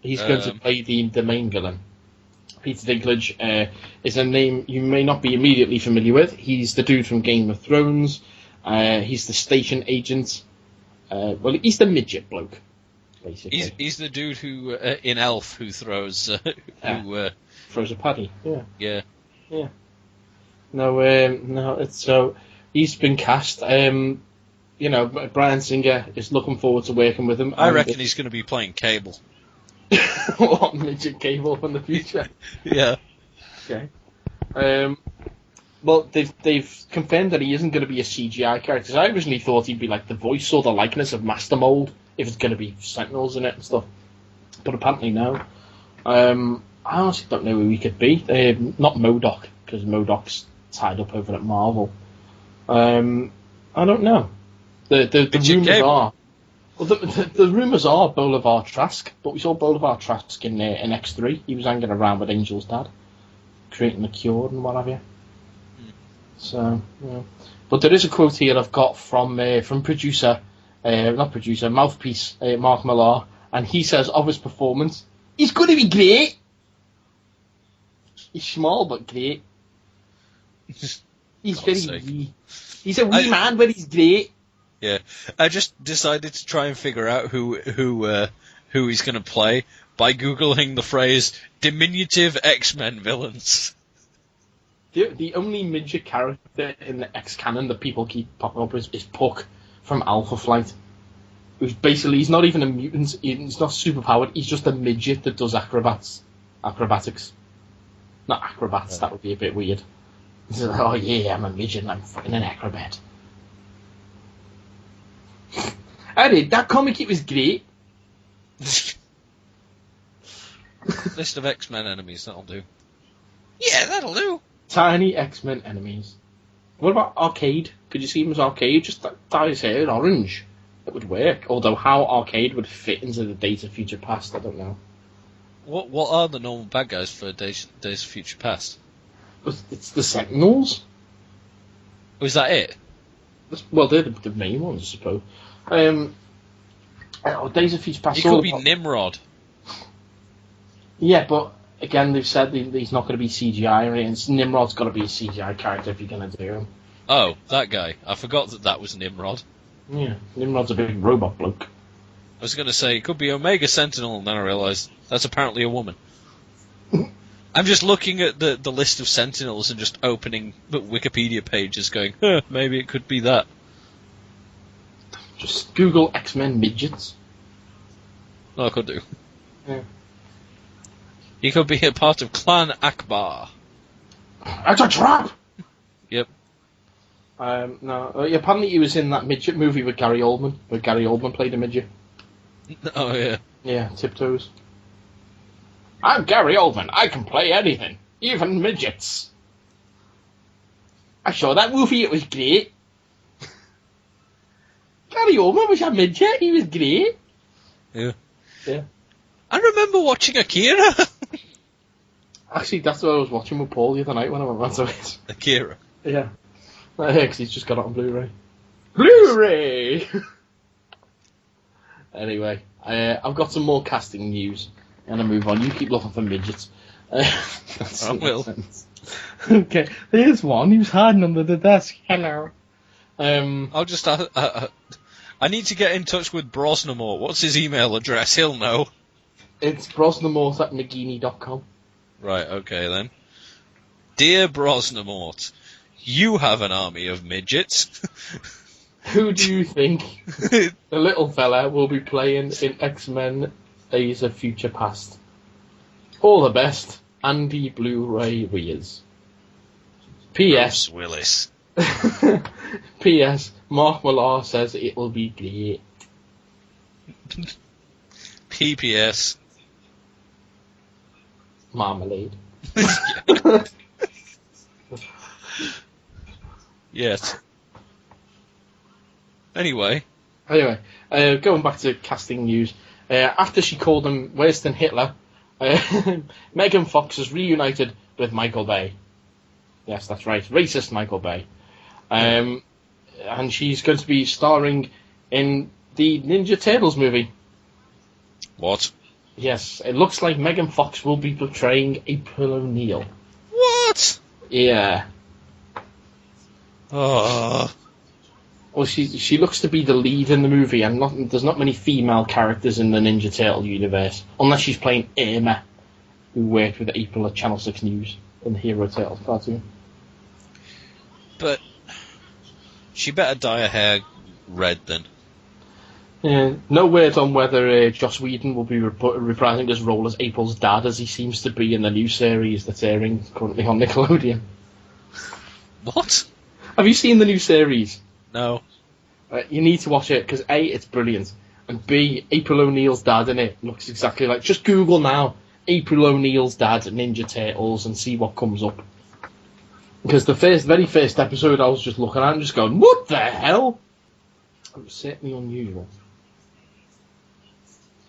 He's going to play the main villain. Peter Dinklage is a name you may not be immediately familiar with. He's the dude from Game of Thrones. He's the station agent. Well, he's the midget bloke, basically. He's the dude who in Elf who throws throws a paddy. Yeah. Yeah. No. It's so he's been cast. You know, Bryan Singer is looking forward to working with him. I reckon he's going to be playing Cable. What, Midget Cable from the future? Yeah. Okay. Well, they've confirmed that he isn't going to be a CGI character. I originally thought he'd be like the voice or the likeness of Master Mold, if it's going to be Sentinels in it and stuff. But apparently no. I honestly don't know who he could be. Not MODOK, because MODOK's tied up over at Marvel. I don't know. The rumours are... Well, the rumours are Bolivar Trask, but we saw Bolivar Trask in X3. He was hanging around with Angel's dad, creating the cure and what have you. So, yeah. But there is a quote here I've got from producer, mouthpiece, Mark Millar, and he says of his performance, he's going to be great. He's small but great. He's very wee. He's a wee man, but he's great. Yeah, I just decided to try and figure out who he's going to play by googling the phrase "diminutive X-Men villains." The only midget character in the X canon that people keep popping up is Puck from Alpha Flight, who's basically he's not even a mutant. He's not superpowered. He's just a midget that does acrobatics. Not acrobats. That would be a bit weird. He's like, oh yeah, I'm a midget and I'm fucking an acrobat. I read that comic, it was great. List of X-Men enemies, that'll do. Yeah, that'll do. Tiny X-Men enemies. What about Arcade? Could you see him as Arcade? Just dye his hair orange. That would work. Although how Arcade would fit into the Days of Future Past, I don't know. What are the normal bad guys for Days of Future Past? It's the Sentinels. Was that it? Well, they're the main ones, I suppose. Days of Future Past. It could be Nimrod. Yeah, but again, they've said he's not going to be CGI, and Nimrod's got to be a CGI character if you're going to do him. Oh, that guy. I forgot that was Nimrod. Yeah, Nimrod's a big robot bloke. I was going to say, it could be Omega Sentinel, and then I realised that's apparently a woman. I'm just looking at the list of Sentinels and just opening the Wikipedia pages going, maybe it could be that. Just Google X-Men midgets. Oh, I could do. Yeah. He could be a part of Clan Akbar. It's a trap! Yep. No. Apparently he was in that midget movie with Gary Oldman, where Gary Oldman played a midget. Oh, yeah. Yeah, Tiptoes. I'm Gary Oldman. I can play anything, even midgets. I saw that movie. It was great. Gary Oldman was a midget. He was great. Yeah. Yeah. I remember watching Akira. Actually, that's what I was watching with Paul the other night when I went round to it. Akira. Yeah. Because he's just got it on Blu-ray. Blu-ray! Anyway, I've got some more casting news. And I move on. You keep looking for midgets. I will. Okay, here's one. He was hiding under the desk. Hello. I'll just... I need to get in touch with Brosnamore. What's his email address? He'll know. It's brosnamort@nagini.com. Right, okay then. Dear Brosnamort, you have an army of midgets. Who do you think the little fella will be playing in X-Men Days of Future Past? All the best, Andy Blu-ray Rears. P.S. Bruce Willis. P.S. Mark Millar says it will be great. P.P.S. Marmalade. Yes. Anyway, going back to casting news. After she called him worse than Hitler, Megan Fox is reunited with Michael Bay. Yes, that's right, racist Michael Bay. And she's going to be starring in the Ninja Turtles movie. what? Yes, it looks like Megan Fox will be portraying April O'Neil. What? Yeah. Oh. Well, she looks to be the lead in the movie, and there's not many female characters in the Ninja Turtle universe, unless she's playing Irma, who worked with April at Channel 6 News in the Hero Turtles cartoon. But she better dye her hair red then. No word on whether Joss Whedon will be reprising his role as April's dad, as he seems to be in the new series that's airing currently on Nickelodeon. What? Have you seen the new series? No. You need to watch it, because A, it's brilliant, and B, April O'Neil's dad in it looks exactly like... Just Google now, April O'Neil's dad, Ninja Turtles, and see what comes up. Because the very first episode I was just looking at and just going, what the hell? It was certainly unusual.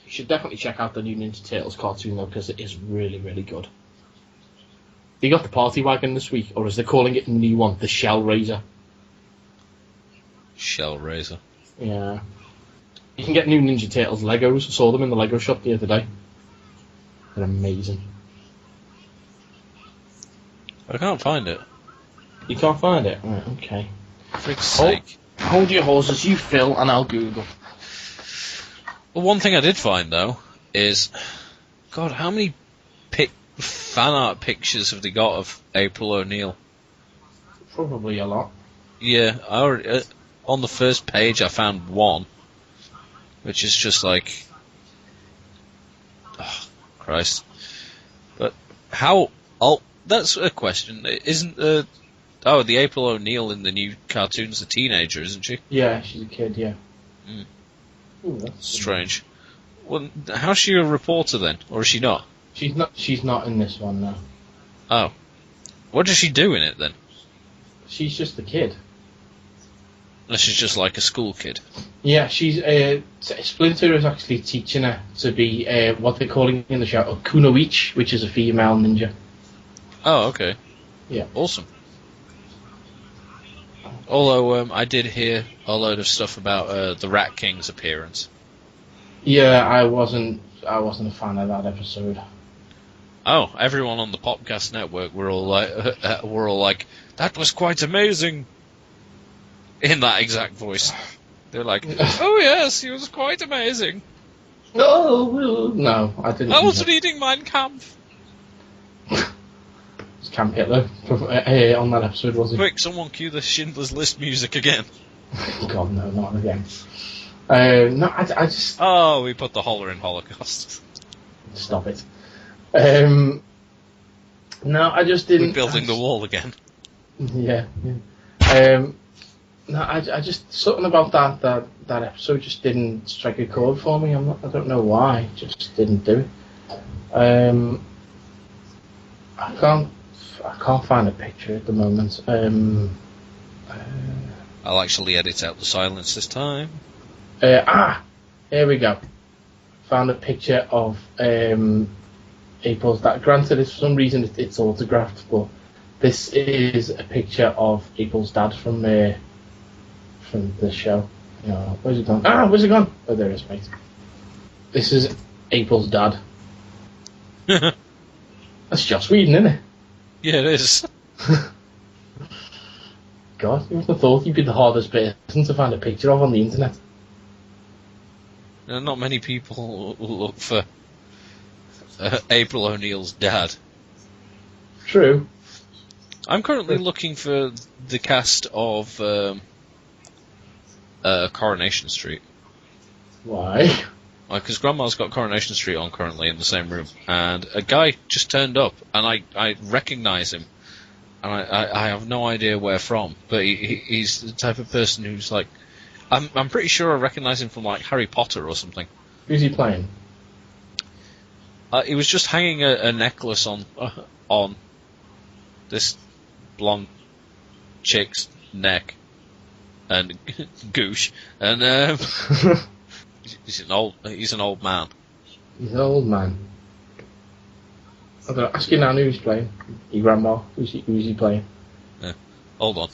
You should definitely check out the new Ninja Turtles cartoon, though, because it is really, really good. They got the party wagon this week, or as they're calling it in the new one, the Shell Razor. Shell Razor. Yeah. You can get new Ninja Turtles Legos. I saw them in the Lego shop the other day. They're amazing. I can't find it. You can't find it? Right, okay. For Frick's sake. Hold your horses, you Phil, and I'll Google. Well, one thing I did find, though, is... God, how many fan art pictures have they got of April O'Neil? Probably a lot. Yeah, I already, on the first page I found one, which is just like... Oh, Christ. But how... Oh, that's a question. Isn't the... Oh, the April O'Neil in the new cartoon's a teenager, isn't she? Yeah, she's a kid, yeah. Mm. Ooh, that's Strange. Well, how's she a reporter then? Or is she not? She's not in this one now. Oh. What does she do in it, then? She's just a kid. Unless she's just like a school kid. Yeah, she's Splinter is actually teaching her to be what they're calling in the show a kunoichi, which is a female ninja. Oh, okay. Yeah. Awesome. Although I did hear a load of stuff about the Rat King's appearance. Yeah, I wasn't a fan of that episode. Oh, everyone on the Popcast network were all like, that was quite amazing. In that exact voice. They're like, oh yes, he was quite amazing. No, I didn't. I was reading Mein Kampf. It's Camp Hitler on that episode, was it? Quick, someone cue the Schindler's List music again. God, no, not again. No, I just... Oh, we put the holler in Holocaust. Stop it. No, I just didn't... We're building the wall again. Yeah. No, I just... Something about that episode just didn't strike a chord for me. I don't know why. Just didn't do it. I can't find a picture at the moment. I'll actually edit out the silence this time. Here we go. Found a picture of April's dad. Granted, for some reason it's autographed, but this is a picture of April's dad from the show. Where's it gone? Where's it gone? Oh, there it is, mate. This is April's dad. That's Joss Whedon, isn't it? Yeah, it is. God, you would have thought he'd be the hardest person to find a picture of on the internet. Not many people look for April O'Neil's dad. True. I'm currently looking for the cast of Coronation Street. Why? Because Grandma's got Coronation Street on currently in the same room, and a guy just turned up, and I recognise him, and I have no idea where from, but he's the type of person who's like, I'm pretty sure I recognise him from like Harry Potter or something. Who's he playing? He was just hanging a necklace on this blonde chick's neck and goosh, and he's an old man. He's an old man. I'm gonna ask you now who's playing. Your grandma. Who's he playing? Yeah. Hold on.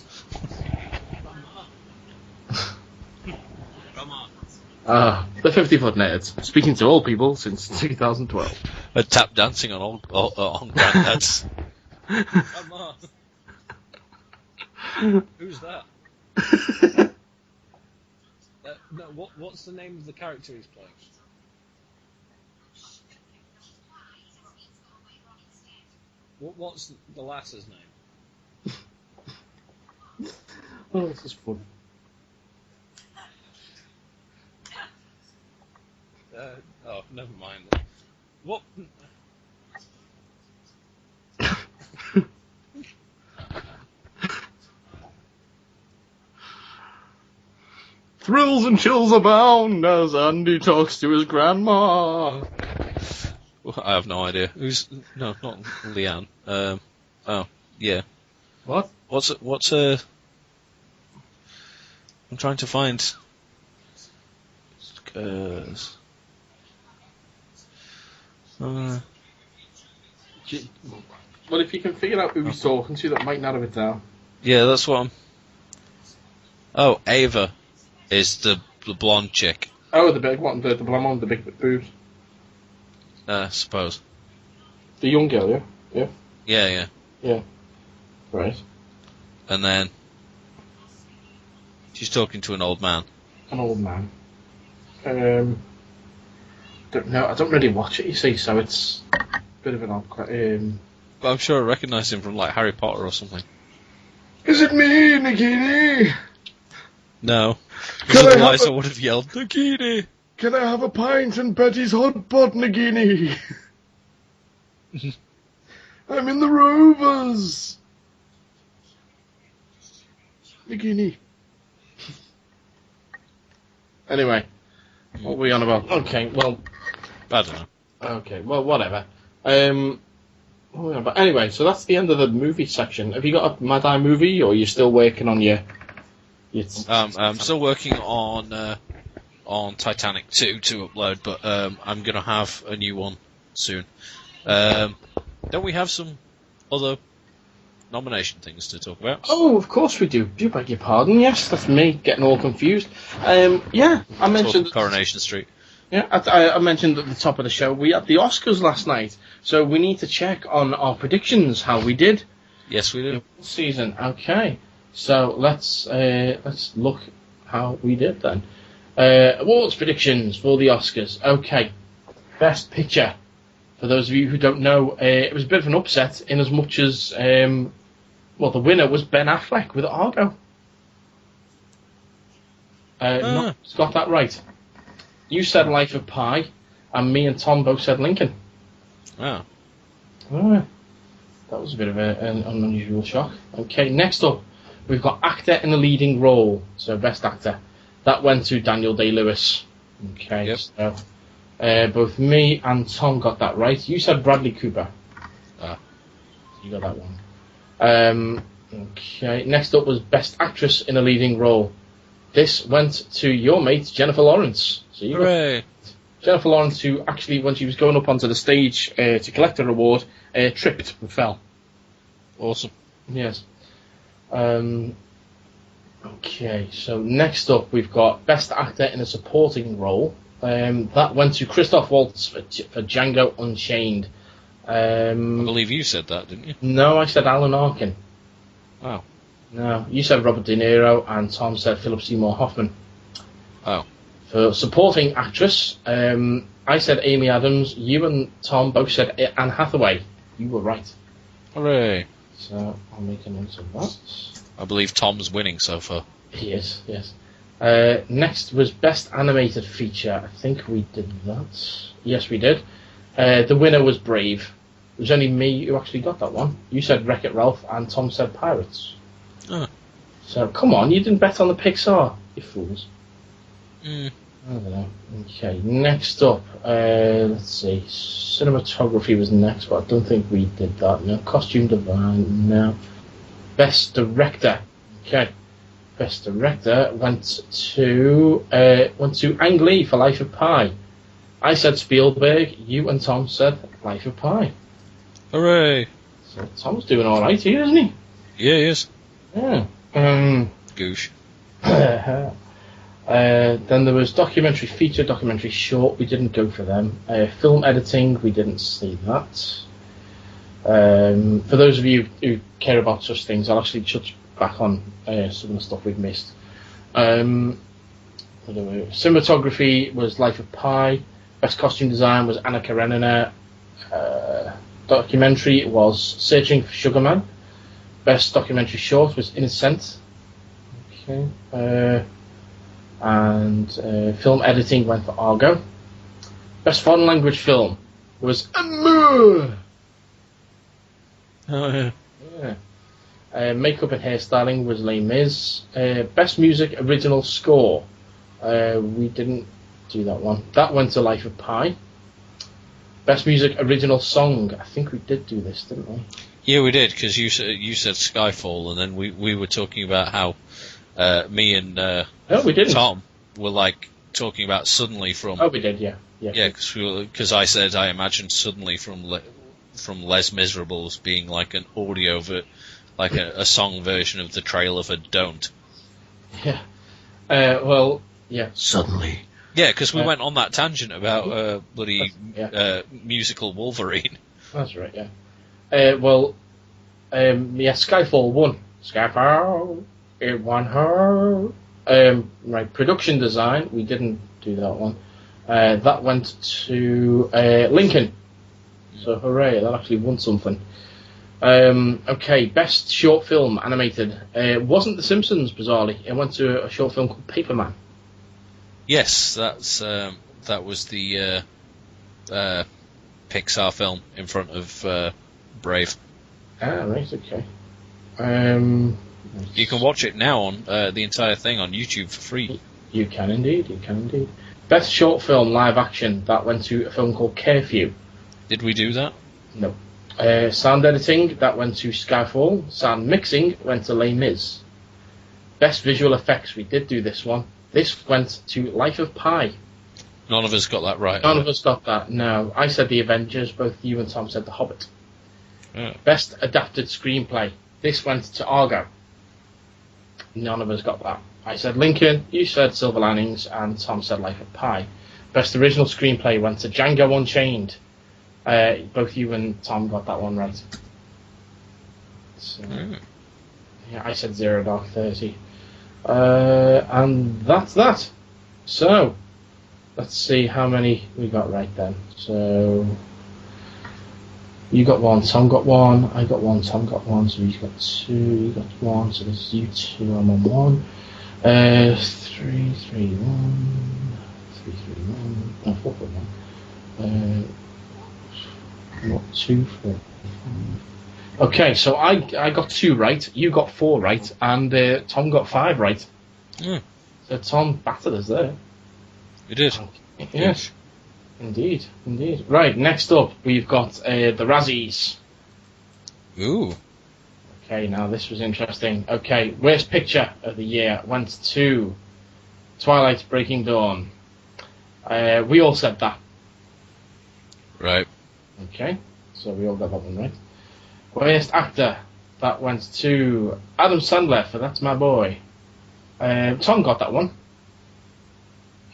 The 50-foot nerds. Speaking to all people since 2012. A tap dancing on granddads. Who's that? No, what's the name of the character he's playing? What's the lass's name? Oh, this is fun. Never mind. What? Thrills and chills abound as Andy talks to his grandma. Well, I have no idea. No, not Leanne. Oh, yeah. What? What's I'm trying to find. Well, if you can figure out who he's talking to, that might narrow it down. Yeah, that's what I'm. Oh, Ava is the blonde chick. Oh, the big one, the blonde one, the big boobs. Suppose. The young girl, yeah? Yeah. Yeah. Right. And then she's talking to an old man. An old man. Don't know. I don't really watch it, you see, so it's a bit of an odd. But I'm sure I recognise him from like Harry Potter or something. Is it me, Nagini? No. Can Otherwise I would have yelled, Nagini! Can I have a pint in Betty's hot pot, Nagini? I'm in the Rovers. Nagini. Anyway, what were we on about? Okay, well, I don't know. okay, well, whatever. But anyway, so that's the end of the movie section. Have you got a Mad Eye movie, or are you still working on your I'm still working on Titanic 2 to upload, but I'm going to have a new one soon. Don't we have some other nomination things to talk about? Oh, of course we do. Do beg your pardon. Yes, that's me getting all confused. Yeah, I mentioned Coronation Street. Yeah, I mentioned at the top of the show we had the Oscars last night, so we need to check on our predictions, how we did Yes, we do. this season. Okay, so let's look how we did then. Awards predictions for the Oscars. Okay, Best Picture. For those of you who don't know, it was a bit of an upset in as much as the winner was Ben Affleck with Argo. Got that right. You said Life of Pi, and me and Tom both said Lincoln. Oh. That was a bit of an unusual shock. Okay, next up, we've got Actor in a Leading Role. So, Best Actor. That went to Daniel Day-Lewis. Okay, Yep. so both me and Tom got that right. You said Bradley Cooper. You got that one. Okay, next up was Best Actress in a Leading Role. This went to your mate, Jennifer Lawrence. So you Hooray! Jennifer Lawrence, who actually, when she was going up onto the stage to collect her award, tripped and fell. Awesome. Yes. Okay, so next up we've got Best Actor in a Supporting Role. That went to Christoph Waltz for Django Unchained. I believe you said that, didn't you? No, I said Alan Arkin. Oh. No, you said Robert De Niro, and Tom said Philip Seymour Hoffman. Oh. For Supporting Actress, I said Amy Adams. You and Tom both said Anne Hathaway. You were right. Hooray! So I'll make a note of that. I believe Tom's winning so far. He is, yes. Next was Best Animated Feature. I think we did that. Yes, we did. The winner was Brave. It was only me who actually got that one. You said Wreck-It Ralph, and Tom said Pirates. Oh. So, come on, you didn't bet on the Pixar, you fools. Mm. I don't know. Okay, next up, let's see. Cinematography was next, but I don't think we did that. No. Costume design, no. Best Director. Okay. Best Director went to Ang Lee for Life of Pi. I said Spielberg. You and Tom said Life of Pi. Hooray! So Tom's doing all right here, isn't he? Yeah, he is. Yeah. Goosh. Then there was documentary feature, documentary short. We didn't go for them. Film editing. We didn't see that. For those of you who care about such things, I'll actually touch back on some of the stuff we've missed. Cinematography was Life of Pi. Best costume design was Anna Karenina. Documentary was Searching for Sugar Man. Best documentary short was Innocent. Okay. And film editing went for Argo. Best foreign language film was Amour. Oh, yeah. Yeah. Makeup and hairstyling was Les Mis. Best music original score. We didn't do that one. That went to Life of Pi. Best music original song. I think we did do this, didn't we? Yeah, we did, because you said Skyfall, and then we were talking about how me and No, we didn't. Tom were like talking about Suddenly from. Oh, we did. Yeah. Yeah, because I said I imagined Suddenly from Les Miserables being like an audio like a song version of the Trail of a Don't. Yeah. Well, yeah. Suddenly. Yeah, because we went on that tangent about bloody Yeah. musical Wolverine. That's right, yeah. Skyfall won. Skyfall, it won her. Right, production design, we didn't do that one. That went to Lincoln. So hooray, that actually won something. Okay, best short film animated. Wasn't The Simpsons, bizarrely. It went to a short film called Paperman. Yes, that was the Pixar film in front of Brave. Ah, right, okay. You can watch it now on the entire thing on YouTube for free. You can indeed. Best short film live action, that went to a film called Curfew. Did we do that? No. Sound editing, that went to Skyfall. Sound mixing went to Les Mis. Best visual effects, we did do this one. This went to Life of Pi. None of us got that right. None of us got that, no. I said The Avengers, both you and Tom said The Hobbit. Yeah. Best adapted screenplay, this went to Argo. None of us got that. I said Lincoln, you said Silver Linings, and Tom said Life of Pi. Best original screenplay went to Django Unchained. Both you and Tom got that one right. So, yeah, I said Zero Dark 30. And that's that. So, let's see how many we got right then. So, you got one, Tom got one, I got one, Tom got one, so he's got two, you got one, so this is you two, I'm on one. 3, 3, 1, 3, 3, 1, no, 4, 4, 1. What, 2, 4, 5. Okay, so I got 2 right, you got 4 right, and Tom got 5 right. Mm. So Tom battered us there. You did. Yes, indeed. Right, next up we've got the Razzies. Ooh. Okay, now this was interesting. Okay, worst picture of the year went to Twilight Breaking Dawn. We all said that. Right. Okay, so we all got that one right. Worst actor, that went to Adam Sandler for That's My Boy. Tom got that one.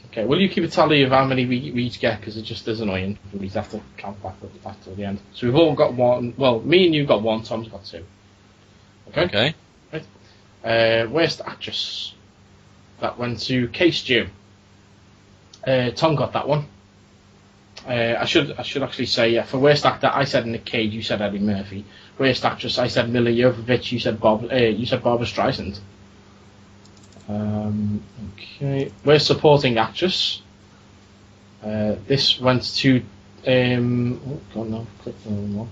Okay, will you keep a tally of how many we each get, because it just is annoying. We have to count back to the end. So we've all got one. Well, me and you got 1, Tom's got 2. Okay? Right. Worst actress, that went to Kay Stew. Tom got that one. I should actually say, for worst actor, I said Nick Cage, you said Eddie Murphy. Worst actress, I said Mila Jovovich, you said Barbara Streisand. Okay. Worst supporting actress. This went to click on one.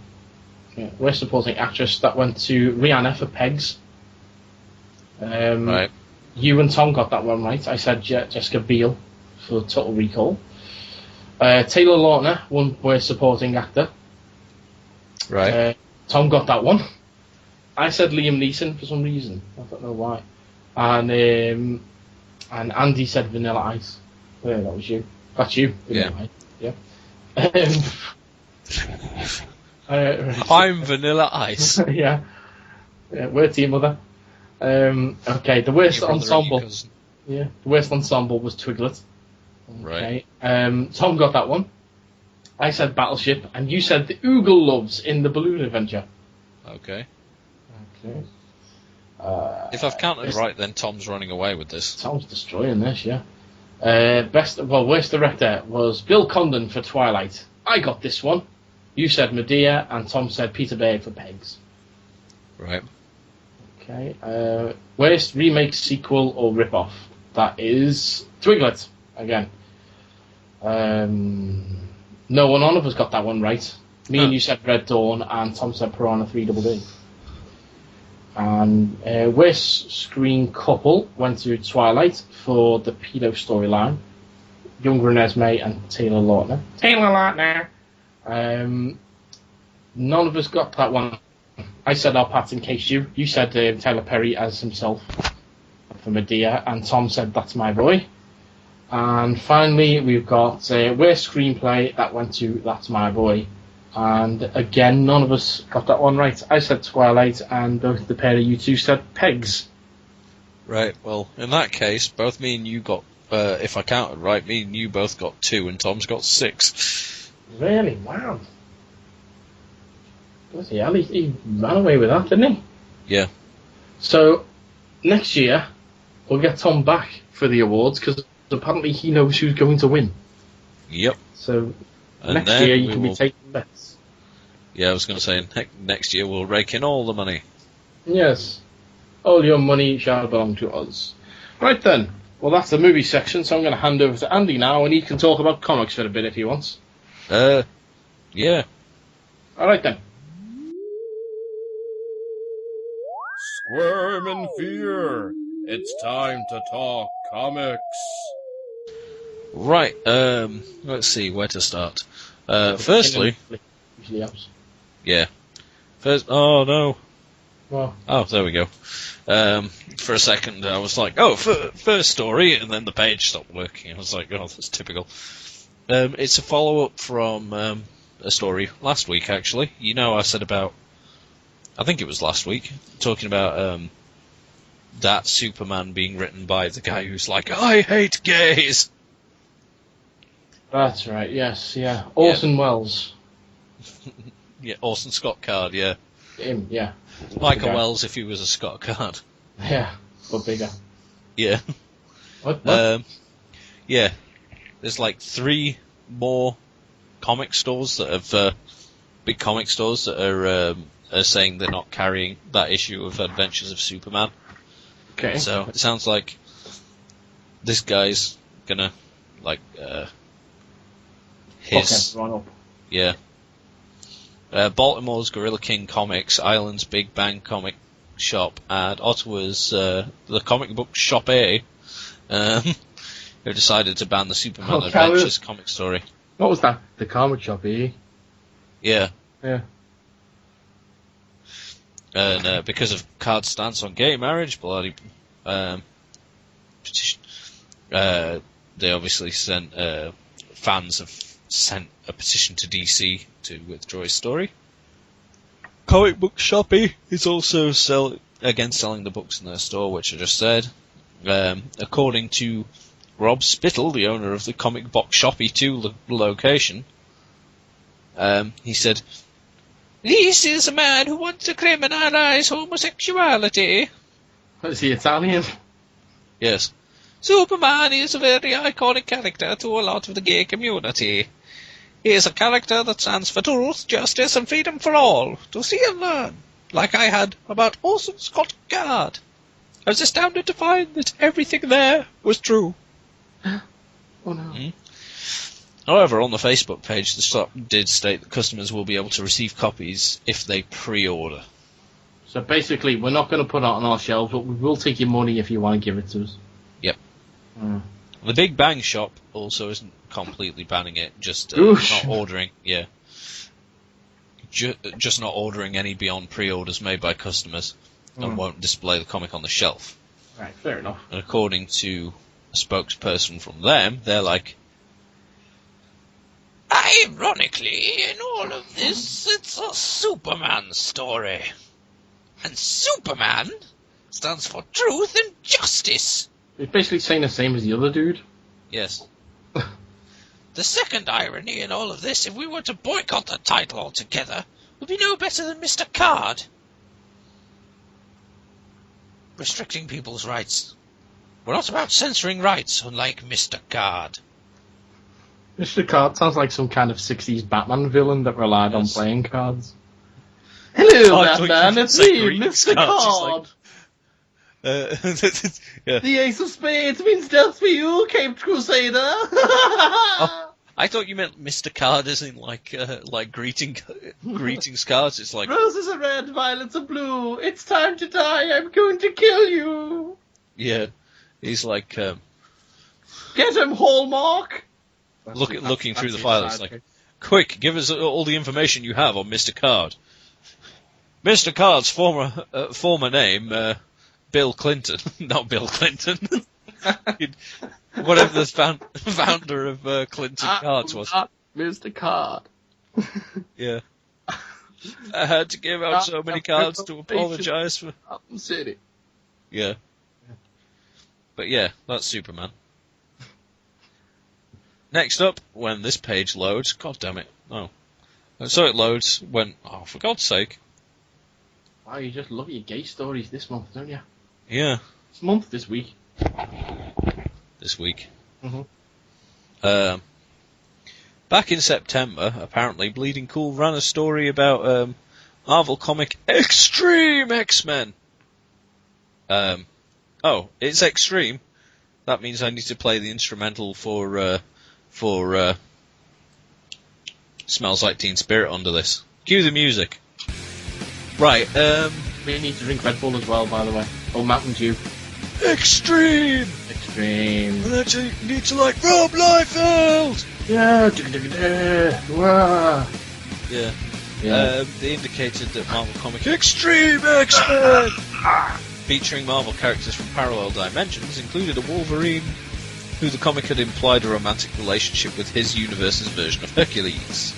Yeah, worst supporting actress, that went to Rihanna for Pegs. Right. You and Tom got that one right. I said Jessica Biel for Total Recall. Taylor Lautner won worst supporting actor. Right. Tom got that one. I said Liam Neeson for some reason. I don't know why. And Andy said Vanilla Ice. Yeah, that was you. That's you. Vanilla Ice. Yeah. I'm Vanilla Ice. yeah. Word to your mother. Okay, the worst Your brother and your ensemble. cousin. Yeah, the worst ensemble was Twiglet. Right. Okay. Tom got that one. I said Battleship, and you said the Oogle Loves in the Balloon Adventure. Okay. Okay. If I've counted right, then Tom's running away with this. Tom's destroying this, yeah. Worst director was Bill Condon for Twilight. I got this one. You said Medea, and Tom said Peter Berg for Pegs. Right. Okay. Worst remake, sequel, or rip-off? That is Twiglet, again. None of us got that one right. Me and you said Red Dawn, and Tom said Piranha 3DD. And worst screen couple went to Twilight for the pedo storyline. Young Renesmee and Taylor Lautner. None of us got that one. I said our Pat in Case You said Tyler Perry as himself for Medea, and Tom said That's My Boy. And finally, we've got worst screenplay, that went to That's My Boy. And again, none of us got that one right. I said Twilight, and both the pair of you two said Pegs. Right, well, in that case, both me and you got, if I counted right, me and you both got 2 and Tom's got 6. Really? Wow. Bloody hell, he ran away with that, didn't he? Yeah. So, next year, we'll get Tom back for the awards, because apparently he knows who's going to win. Yep. So, And next then year you we can will- be taking bets. Yeah, I was going to say, next year we'll rake in all the money. Yes. All your money shall belong to us. Right then. Well, that's the movie section, so I'm going to hand over to Andy now, and he can talk about comics for a bit if he wants. Yeah. Alright then. Squirm in fear. It's time to talk comics. Right, let's see where to start. Firstly, Usually helps. Yeah. First, oh no. Well, Oh, there we go. For a second, I was like, oh, first story, and then the page stopped working. I was like, oh, that's typical. It's a follow-up from a story last week, actually. You know, I said about, I think it was last week, talking about that Superman being written by the guy who's like, I hate gays! that's right. Yes, yeah. Orson Welles. Yeah, Orson Scott Card, yeah. Him, yeah. Michael Okay. Wells if he was a Scott Card. Yeah, but bigger. Yeah. What? Yeah. There's like 3 more comic stores that have, big comic stores that are saying they're not carrying that issue of Adventures of Superman. Okay. So it sounds like this guy's gonna, like, Fuck his, everyone up. yeah. Baltimore's Gorilla King Comics, Ireland's Big Bang Comic Shop, and Ottawa's The Comic Book Shop A have decided to ban the Superman Oh, Adventures comic story. What was that? The comic shop, eh? Yeah, Yeah. and because of Card's stance on gay marriage, bloody petition, they obviously sent fans have sent a petition to DC to withdraw his story. Comic Book Shoppy is also against selling the books in their store, which I just said. According to Rob Spittle, the owner of the Comic Book Shoppy 2 location, he said, "This is a man who wants to criminalize homosexuality." Is he Italian? Yes. Superman is a very iconic character to a lot of the gay community. He is a character that stands for truth, justice, and freedom for all, to see and learn, like I had about Orson Scott Card. I was astounded to find that everything there was true. Oh no. However, on the Facebook page, the shop did state that customers will be able to receive copies if they pre-order. So basically, we're not going to put it on our shelves, but we will take your money if you want to give it to us. Yep. Mm. The Big Bang Shop also isn't completely banning it, just Oosh. not ordering. Yeah, just not ordering any beyond pre-orders made by customers, and won't display the comic on the shelf. Right, fair enough. And according to a spokesperson from them, they're like, ironically, in all of this, it's a Superman story, and Superman stands for truth and justice. It's basically saying the same as the other dude. Yes. The second irony in all of this, if we were to boycott the title altogether, would be no better than Mr. Card. Restricting people's rights. We're not about censoring rights, unlike Mr. Card. Mr. Card sounds like some kind of 60s Batman villain that relied on Yes. playing cards. Hello, I thought you Batman, were it's saying me, green Mr. cards, it's Card. Yeah. The Ace of Spades means death for you, Caped Crusader. I thought you meant Mr. Card as in like greetings cards. It's like, Roses are red, violets are blue. It's time to die. I'm going to kill you. yeah, he's like Get him, Hallmark. looking through the file. It's like, quick, give us all the information you have on Mr. Card. Mr. Card's former name, Bill Clinton, not Bill Clinton. Whatever the founder of Clinton Cards was. Mr. Card. Yeah. I had to give out so many cards to apologise for. Gotham City. Yeah. But yeah, that's Superman. Next up, when this page loads, god damn it, oh. So it loads when, oh, for God's sake. Wow, you just love your gay stories this month, don't you? Yeah, This week. this week. Mhm. Back in September, apparently, Bleeding Cool ran a story about Marvel comic Extreme X-Men. Oh, it's Extreme. That means I need to play the instrumental for Smells Like Teen Spirit under this. Cue the music. Right, We need to drink Red Bull as well, by the way. Oh, Mountain Dew. Extreme! Extreme. And actually, you need to like Rob Liefeld! Yeah. Wah. Yeah. Yeah. They indicated that Marvel Comic Extreme X-Men, featuring Marvel characters from parallel dimensions, included a Wolverine who the comic had implied a romantic relationship with his universe's version of Hercules.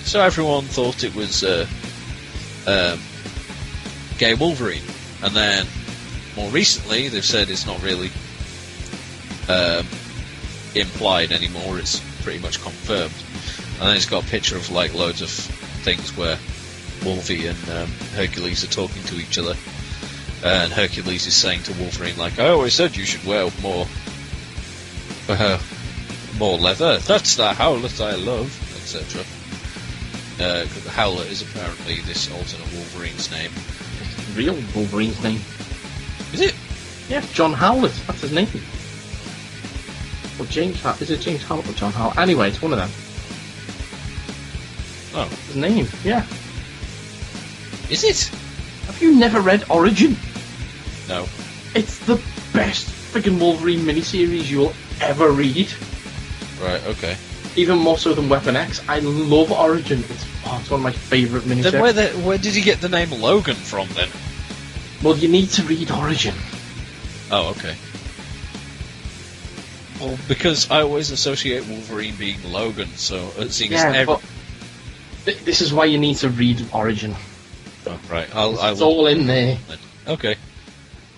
So everyone thought it was gay Wolverine. And then, more recently, they've said it's not really implied anymore, it's pretty much confirmed. And then it's got a picture of like loads of things where Wolvie and Hercules are talking to each other. And Hercules is saying to Wolverine, like, I always said you should wear more leather. That's the Howlet I love, etc. Howlet is apparently this alternate Wolverine's name. It's the real Wolverine's name. Is it? Yeah, John Howlett. That's his name. Or is it James Howlett or John Howlett? Anyway, it's one of them. Oh. His name, yeah. Is it? Have you never read Origin? No. It's the best freaking Wolverine miniseries you'll ever read. Right, okay. Even more so than Weapon X. I love Origin. It's one of my favourite miniseries. Then where did he get the name Logan from then? Well, you need to read Origin. Oh, okay. Well, because I always associate Wolverine being Logan, so it seems but this is why you need to read Origin. Oh, right, It's all in there. Okay.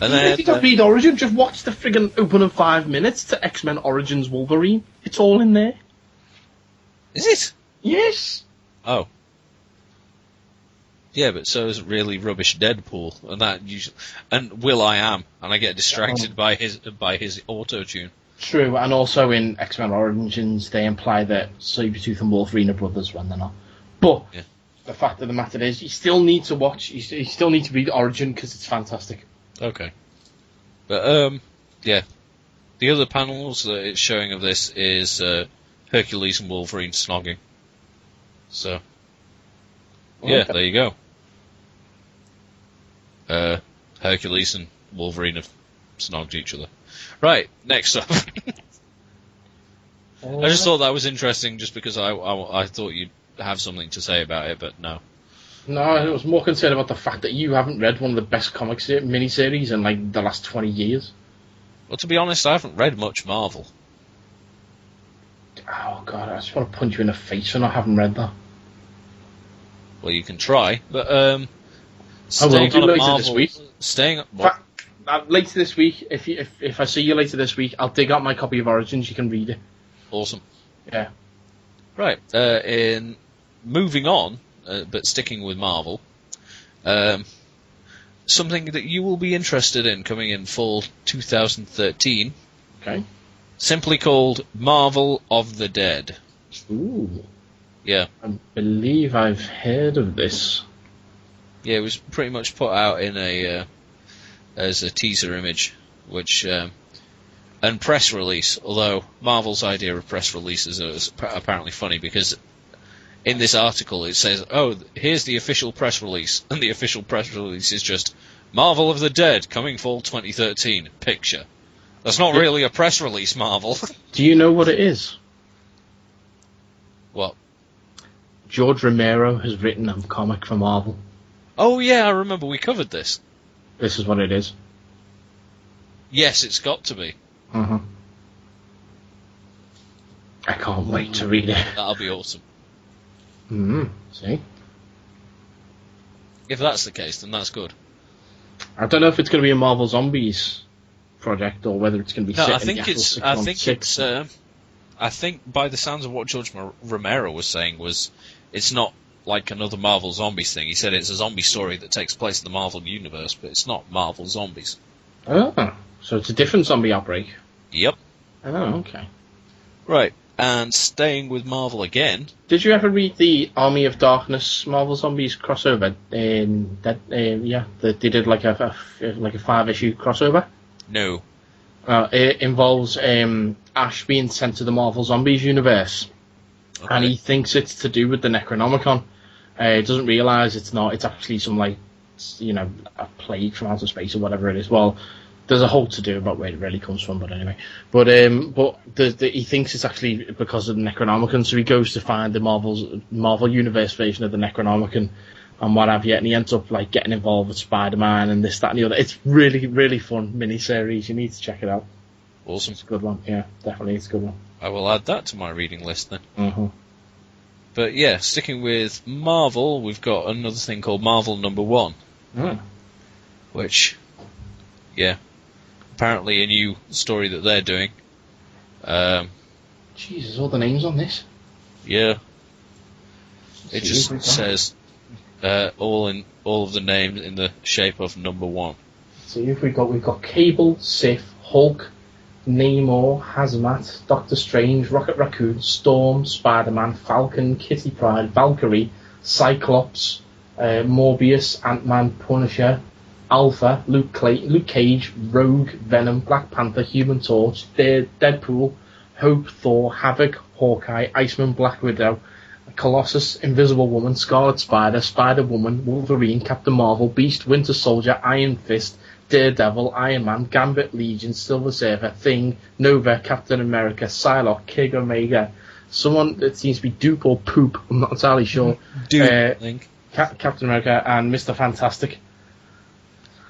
And Even then if you don't read Origin, just watch the friggin' opening 5 minutes to X-Men Origins Wolverine. It's all in there. is it? Yes. Oh. Yeah, but so is really rubbish Deadpool, and that usually, and Will.i.am, and I get distracted by his auto tune. True, and also in X-Men Origins, they imply that Sabretooth and Wolverine are brothers when they're not. But Yeah. the fact of the matter is, you still need to watch. You still need to read Origin because it's fantastic. Okay. But yeah, the other panels that it's showing of this is Hercules and Wolverine snogging. So yeah, Okay. there you go. Hercules and Wolverine have snogged each other. Right, next up. I just thought that was interesting just because I thought you'd have something to say about it, but no. No, I was more concerned about the fact that you haven't read one of the best comics miniseries in like the last 20 years. Well, to be honest, I haven't read much Marvel. Oh god, I just want to punch you in the face for not having read that. Well, you can try, but I will staying do on a later Marvel, this week. Staying what? Later this week, if I see you later this week, I'll dig out my copy of Origins. You can read it. Awesome. Yeah. Right. In moving on, but sticking with Marvel, something that you will be interested in coming in fall 2013, Okay. simply called Marvel of the Dead. Ooh. Yeah. I believe I've heard of this. Yeah, it was pretty much put out in as a teaser image, which and press release. Although Marvel's idea of press releases is apparently funny because in this article it says, "Oh, here's the official press release," and the official press release is just Marvel of the Dead coming fall 2013 picture. That's not really a press release, Marvel. Do you know what it is? What? George Romero has written a comic for Marvel. Oh yeah, I remember we covered this. This is what it is. Yes, it's got to be. Mm-hmm. I can't wait to read it. That'll be awesome. See? If that's the case, then that's good. I don't know if it's going to be a Marvel Zombies project or whether it's going to be No, set I in the think actual it's. 616. I think by the sounds of what George Romero was saying was, it's not like another Marvel Zombies thing. He said it's a zombie story that takes place in the Marvel universe, but it's not Marvel Zombies. Oh, so it's a different zombie outbreak. Yep. Oh, okay. Right, and staying with Marvel again. Did you ever read the Army of Darkness Marvel Zombies crossover? That they did like a 5-issue crossover. No. It involves Ash being sent to the Marvel Zombies universe, Okay. and he thinks it's to do with the Necronomicon. He doesn't realise it's not. It's actually some a plague from outer space or whatever it is. Well, There's a whole to-do about where it really comes from, but anyway. But he thinks it's actually because of the Necronomicon, so he goes to find the Marvel Universe version of the Necronomicon and what have you, and he ends up like getting involved with Spider-Man and this, that, and the other. It's really, really fun mini-series. You need to check it out. Awesome. It's a good one. Yeah, definitely, it's a good one. I will add that to my reading list then. Mm-hmm. But yeah, sticking with Marvel, we've got another thing called Marvel Number 1. Which, yeah, apparently a new story that they're doing. Jesus, all the names on this. Yeah. It just says all of the names in the shape of number 1. See if we've got Cable, Sif, Hulk, Namor, Hazmat, Doctor Strange, Rocket Raccoon, Storm, Spider-Man, Falcon, Kitty Pryde, Valkyrie, Cyclops, Morbius, Ant-Man, Punisher, Alpha, Luke Cage, Rogue, Venom, Black Panther, Human Torch, Deadpool, Hope, Thor, Havoc, Hawkeye, Iceman, Black Widow, Colossus, Invisible Woman, Scarlet Spider, Spider-Woman, Wolverine, Captain Marvel, Beast, Winter Soldier, Iron Fist, Daredevil, Iron Man, Gambit, Legion, Silver Surfer, Thing, Nova, Captain America, Psylocke, King Omega, someone that seems to be Duke or Poop, I'm not entirely sure. Duke, I think. Captain America and Mr. Fantastic.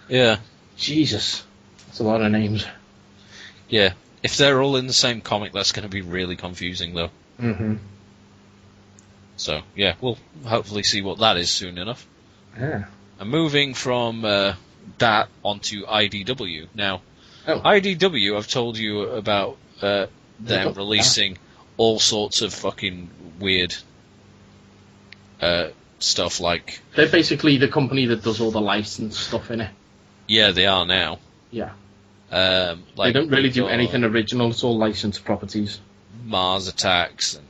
Yeah. Jesus. That's a lot of names. Yeah. If they're all in the same comic, that's going to be really confusing, though. Mm-hmm. So, yeah, we'll hopefully see what that is soon enough. Yeah. And moving from that onto IDW. Now, Oh. IDW, I've told you about them releasing all sorts of fucking weird stuff like... They're basically the company that does all the licensed stuff, innit? Yeah, they are now. Yeah. Like they don't really do anything original, it's all licensed properties. Mars Attacks, and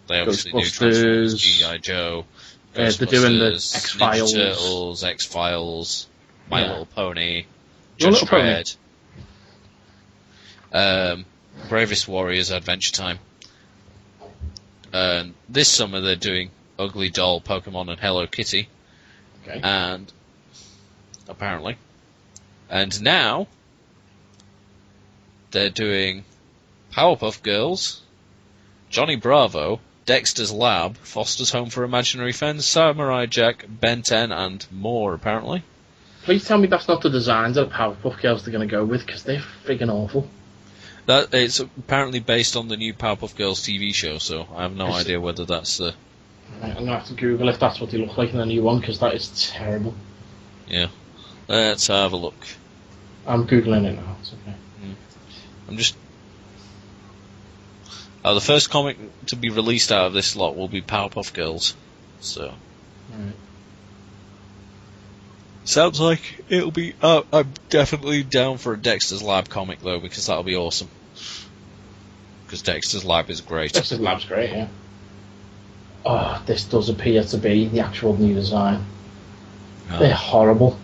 they obviously do Ghostbusters, Transformers, G.I. Joe, they're doing the Ghostbusters, X-Files. Ninja Turtles, X-Files, My Yeah. Little Pony, Your Judge Little Pony. Dredd, Bravest Warriors Adventure Time. And this summer they're doing Ugly Doll, Pokemon, and Hello Kitty. Okay. And apparently. And now they're doing Powerpuff Girls, Johnny Bravo, Dexter's Lab, Foster's Home for Imaginary Friends, Samurai Jack, Ben 10, and more, apparently. Please tell me that's not the designs of the Powerpuff Girls they're going to go with, because they're friggin' awful. That it's apparently based on the new Powerpuff Girls TV show, so I have no idea whether that's the... Right, I'm going to have to Google if that's what they look like in the new one, because that is terrible. Yeah. Let's have a look. I'm Googling it now, it's okay. I'm just... Oh, the first comic to be released out of this lot will be Powerpuff Girls. So... Right. Sounds like it'll be... I'm definitely down for a Dexter's Lab comic, though, because that'll be awesome. Because Dexter's Lab is great. Dexter's Lab's great, yeah. Oh, this does appear to be the actual new design. Oh. They're horrible.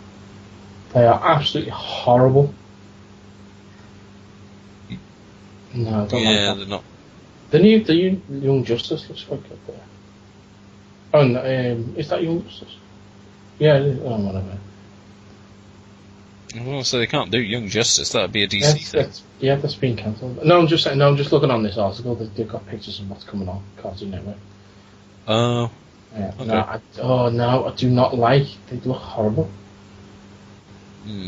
They are absolutely horrible. No, I don't Yeah, like they're that. not... The new Young Justice looks quite good there. Oh, no, is that Young Justice? Yeah, it is. Oh, whatever. Well, so they can't do Young Justice. That'd be a DC thing. That's been cancelled. No, I'm just saying. No, I'm just looking on this article. They've got pictures of what's coming on Cartoon Network. Oh. Yeah. Okay. No, I do not like. They look horrible. Hmm.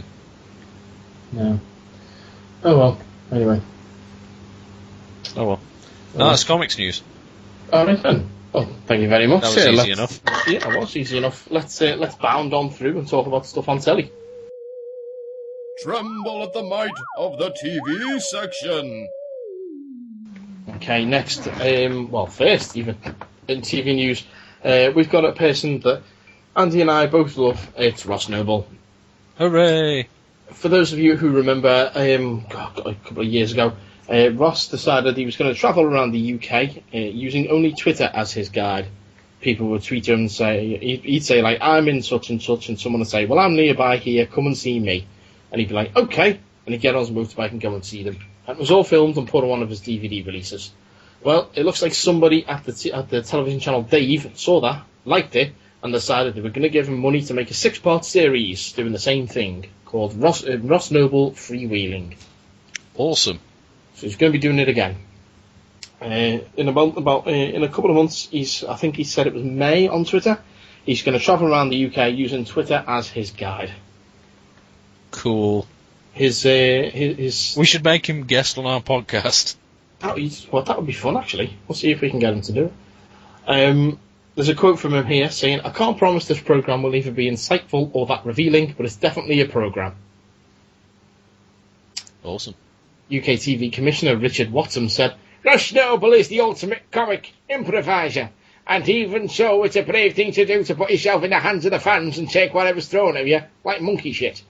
No. Oh well. Anyway. Oh well. No, that's comics news. All right then. Well, thank you very much. That was easy enough. Yeah, it was easy enough. Let's bound on through and talk about stuff on telly. Tremble at the might of the TV section. Okay, next. First, even in TV news, we've got a person that Andy and I both love. It's Ross Noble. Hooray! For those of you who remember, a couple of years ago, Ross decided he was going to travel around the UK using only Twitter as his guide. People would tweet him and say, he'd say like, I'm in such and such, and someone would say, well, I'm nearby here, come and see me. And he'd be like, okay, and he'd get on his motorbike and go and see them. And it was all filmed and put on one of his DVD releases. Well, it looks like somebody at the television channel Dave saw that, liked it, and decided they were going to give him money to make a 6-part series doing the same thing called Ross Noble Freewheeling. Awesome. So he's going to be doing it again. In a couple of months, I think he said it was May on Twitter. He's going to travel around the UK using Twitter as his guide. Cool. We should make him guest on our podcast. That would be fun, actually. We'll see if we can get him to do it. There's a quote from him here saying, "I can't promise this programme will either be insightful or that revealing, but it's definitely a programme." Awesome. UK TV Commissioner Richard Watson said, "Ross Noble is the ultimate comic improviser, and even so, it's a brave thing to do to put yourself in the hands of the fans and take whatever's thrown at you, like monkey shit.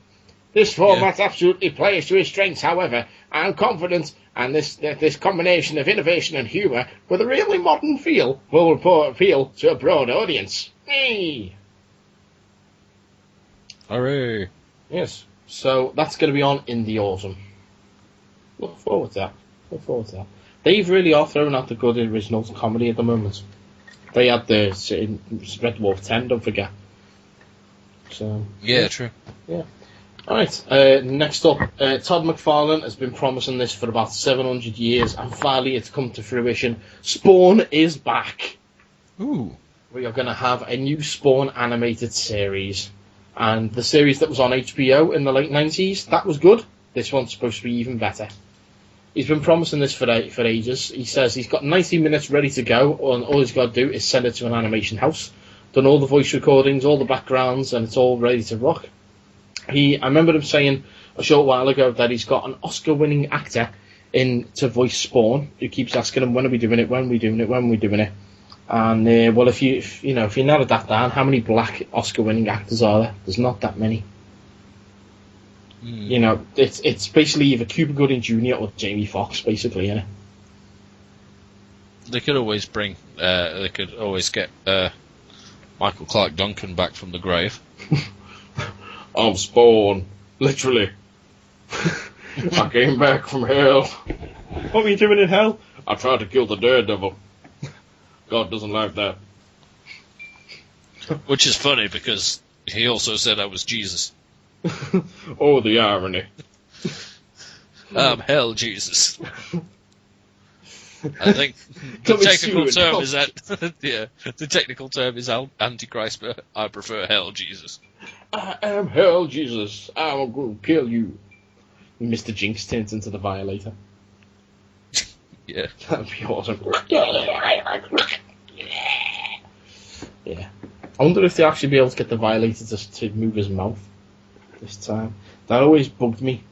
This format absolutely plays to his strengths, however. I'm confident, and this combination of innovation and humour with a really modern feel will appeal to a broad audience." Hey. Hooray. Yes, so that's going to be on in the autumn. Look forward to that. They really are throwing out the good original comedy at the moment. They had the Red Dwarf 10, don't forget. So Yeah, true. Yeah. Alright, next up, Todd McFarlane has been promising this for about 700 years, and finally it's come to fruition. Spawn is back. Ooh. We are going to have a new Spawn animated series. And the series that was on HBO in the late 90s, that was good. This one's supposed to be even better. He's been promising this for ages. He says he's got 90 minutes ready to go, and all he's got to do is send it to an animation house. Done all the voice recordings, all the backgrounds, and it's all ready to rock. I remember him saying a short while ago that he's got an Oscar-winning actor in to voice Spawn, who keeps asking him, when are we doing it, when are we doing it, when are we doing it? And, well, if you narrowed that down, how many black Oscar-winning actors are there? There's not that many. You know, it's basically either Cuba Gooding Jr. or Jamie Foxx, basically, isn't it? They could always get Michael Clarke Duncan back from the grave. I'm Spawn, literally. I came back from hell. What were you doing in hell? I tried to kill the daredevil. God doesn't like that. Which is funny, because he also said I was Jesus. Oh, the irony. Hell, Jesus. I think the technical term is that. Yeah, the technical term is Antichrist, but I prefer Hell, Jesus. I am Hell, Jesus. I will go kill you. Mr. Jinx turns into the Violator. Yeah, that'd be awesome. Yeah, I wonder if they'll actually be able to get the Violator to move his mouth this time. That always bugged me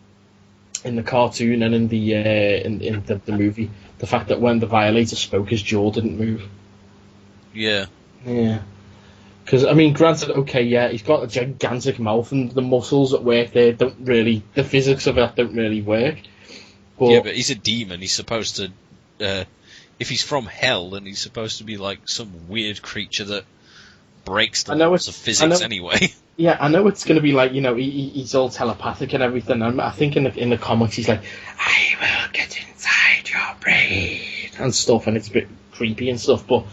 in the cartoon and in the movie. The fact that when the Violator spoke, his jaw didn't move. Yeah. Yeah. Because, I mean, granted, okay, yeah, he's got a gigantic mouth and the muscles at work there don't really... The physics of that don't really work. But, yeah, but he's a demon. He's supposed to... if he's from hell, then he's supposed to be like some weird creature that breaks the laws of physics anyway. Yeah, I know it's going to be like, you know, he's all telepathic and everything. And I think in the comics he's like, I will get inside your brain and stuff, and it's a bit creepy and stuff, but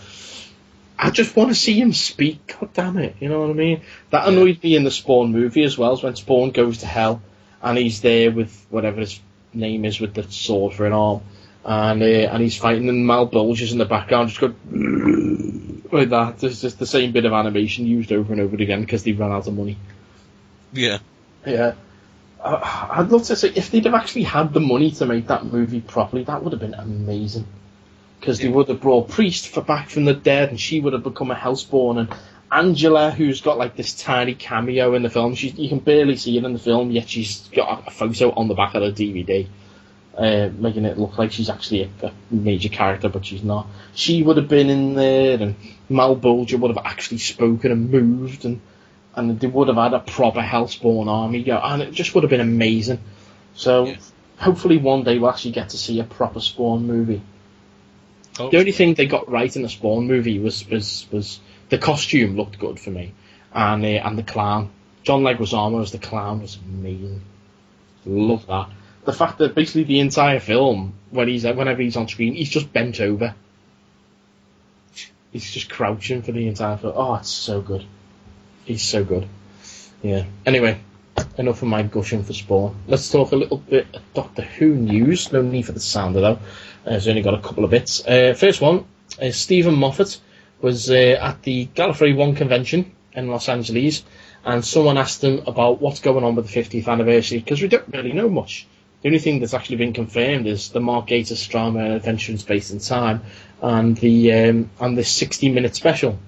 I just want to see him speak, god damn it, you know what I mean? That annoyed me in the Spawn movie as well, when Spawn goes to hell and he's there with whatever his name is with the sword for an arm, and he's fighting and Mal Bulger's in the background just going like that. There's just the same bit of animation used over and over again because they ran out of money. Yeah. Yeah. I'd love to say, if they'd have actually had the money to make that movie properly, that would have been amazing. Because they would have brought Priest back from the dead, and she would have become a Hellspawn, and Angela, who's got like this tiny cameo in the film, you can barely see it in the film, yet she's got a photo on the back of the DVD, making it look like she's actually a major character, but she's not. She would have been in there, and Mal Bulger would have actually spoken and moved, and they would have had a proper Hellspawn army, and it just would have been amazing. So, hopefully one day we'll actually get to see a proper Spawn movie. The only thing they got right in the Spawn movie was the costume looked good for me, and the clown. John Leguizamo as the clown was amazing. Love that. The fact that basically the entire film, whenever he's on screen, he's just bent over. He's just crouching for the entire film. Oh, it's so good. He's so good. Yeah. Anyway, enough of my gushing for Spawn. Let's talk a little bit of Doctor Who news. No need for the sounder, though. It's only got a couple of bits. First one, Stephen Moffat was at the Gallifrey 1 convention in Los Angeles, and someone asked him about what's going on with the 50th anniversary, because we don't really know much. The only thing that's actually been confirmed is the Mark Gatiss drama and Adventure in Space and Time, and the 60-minute special.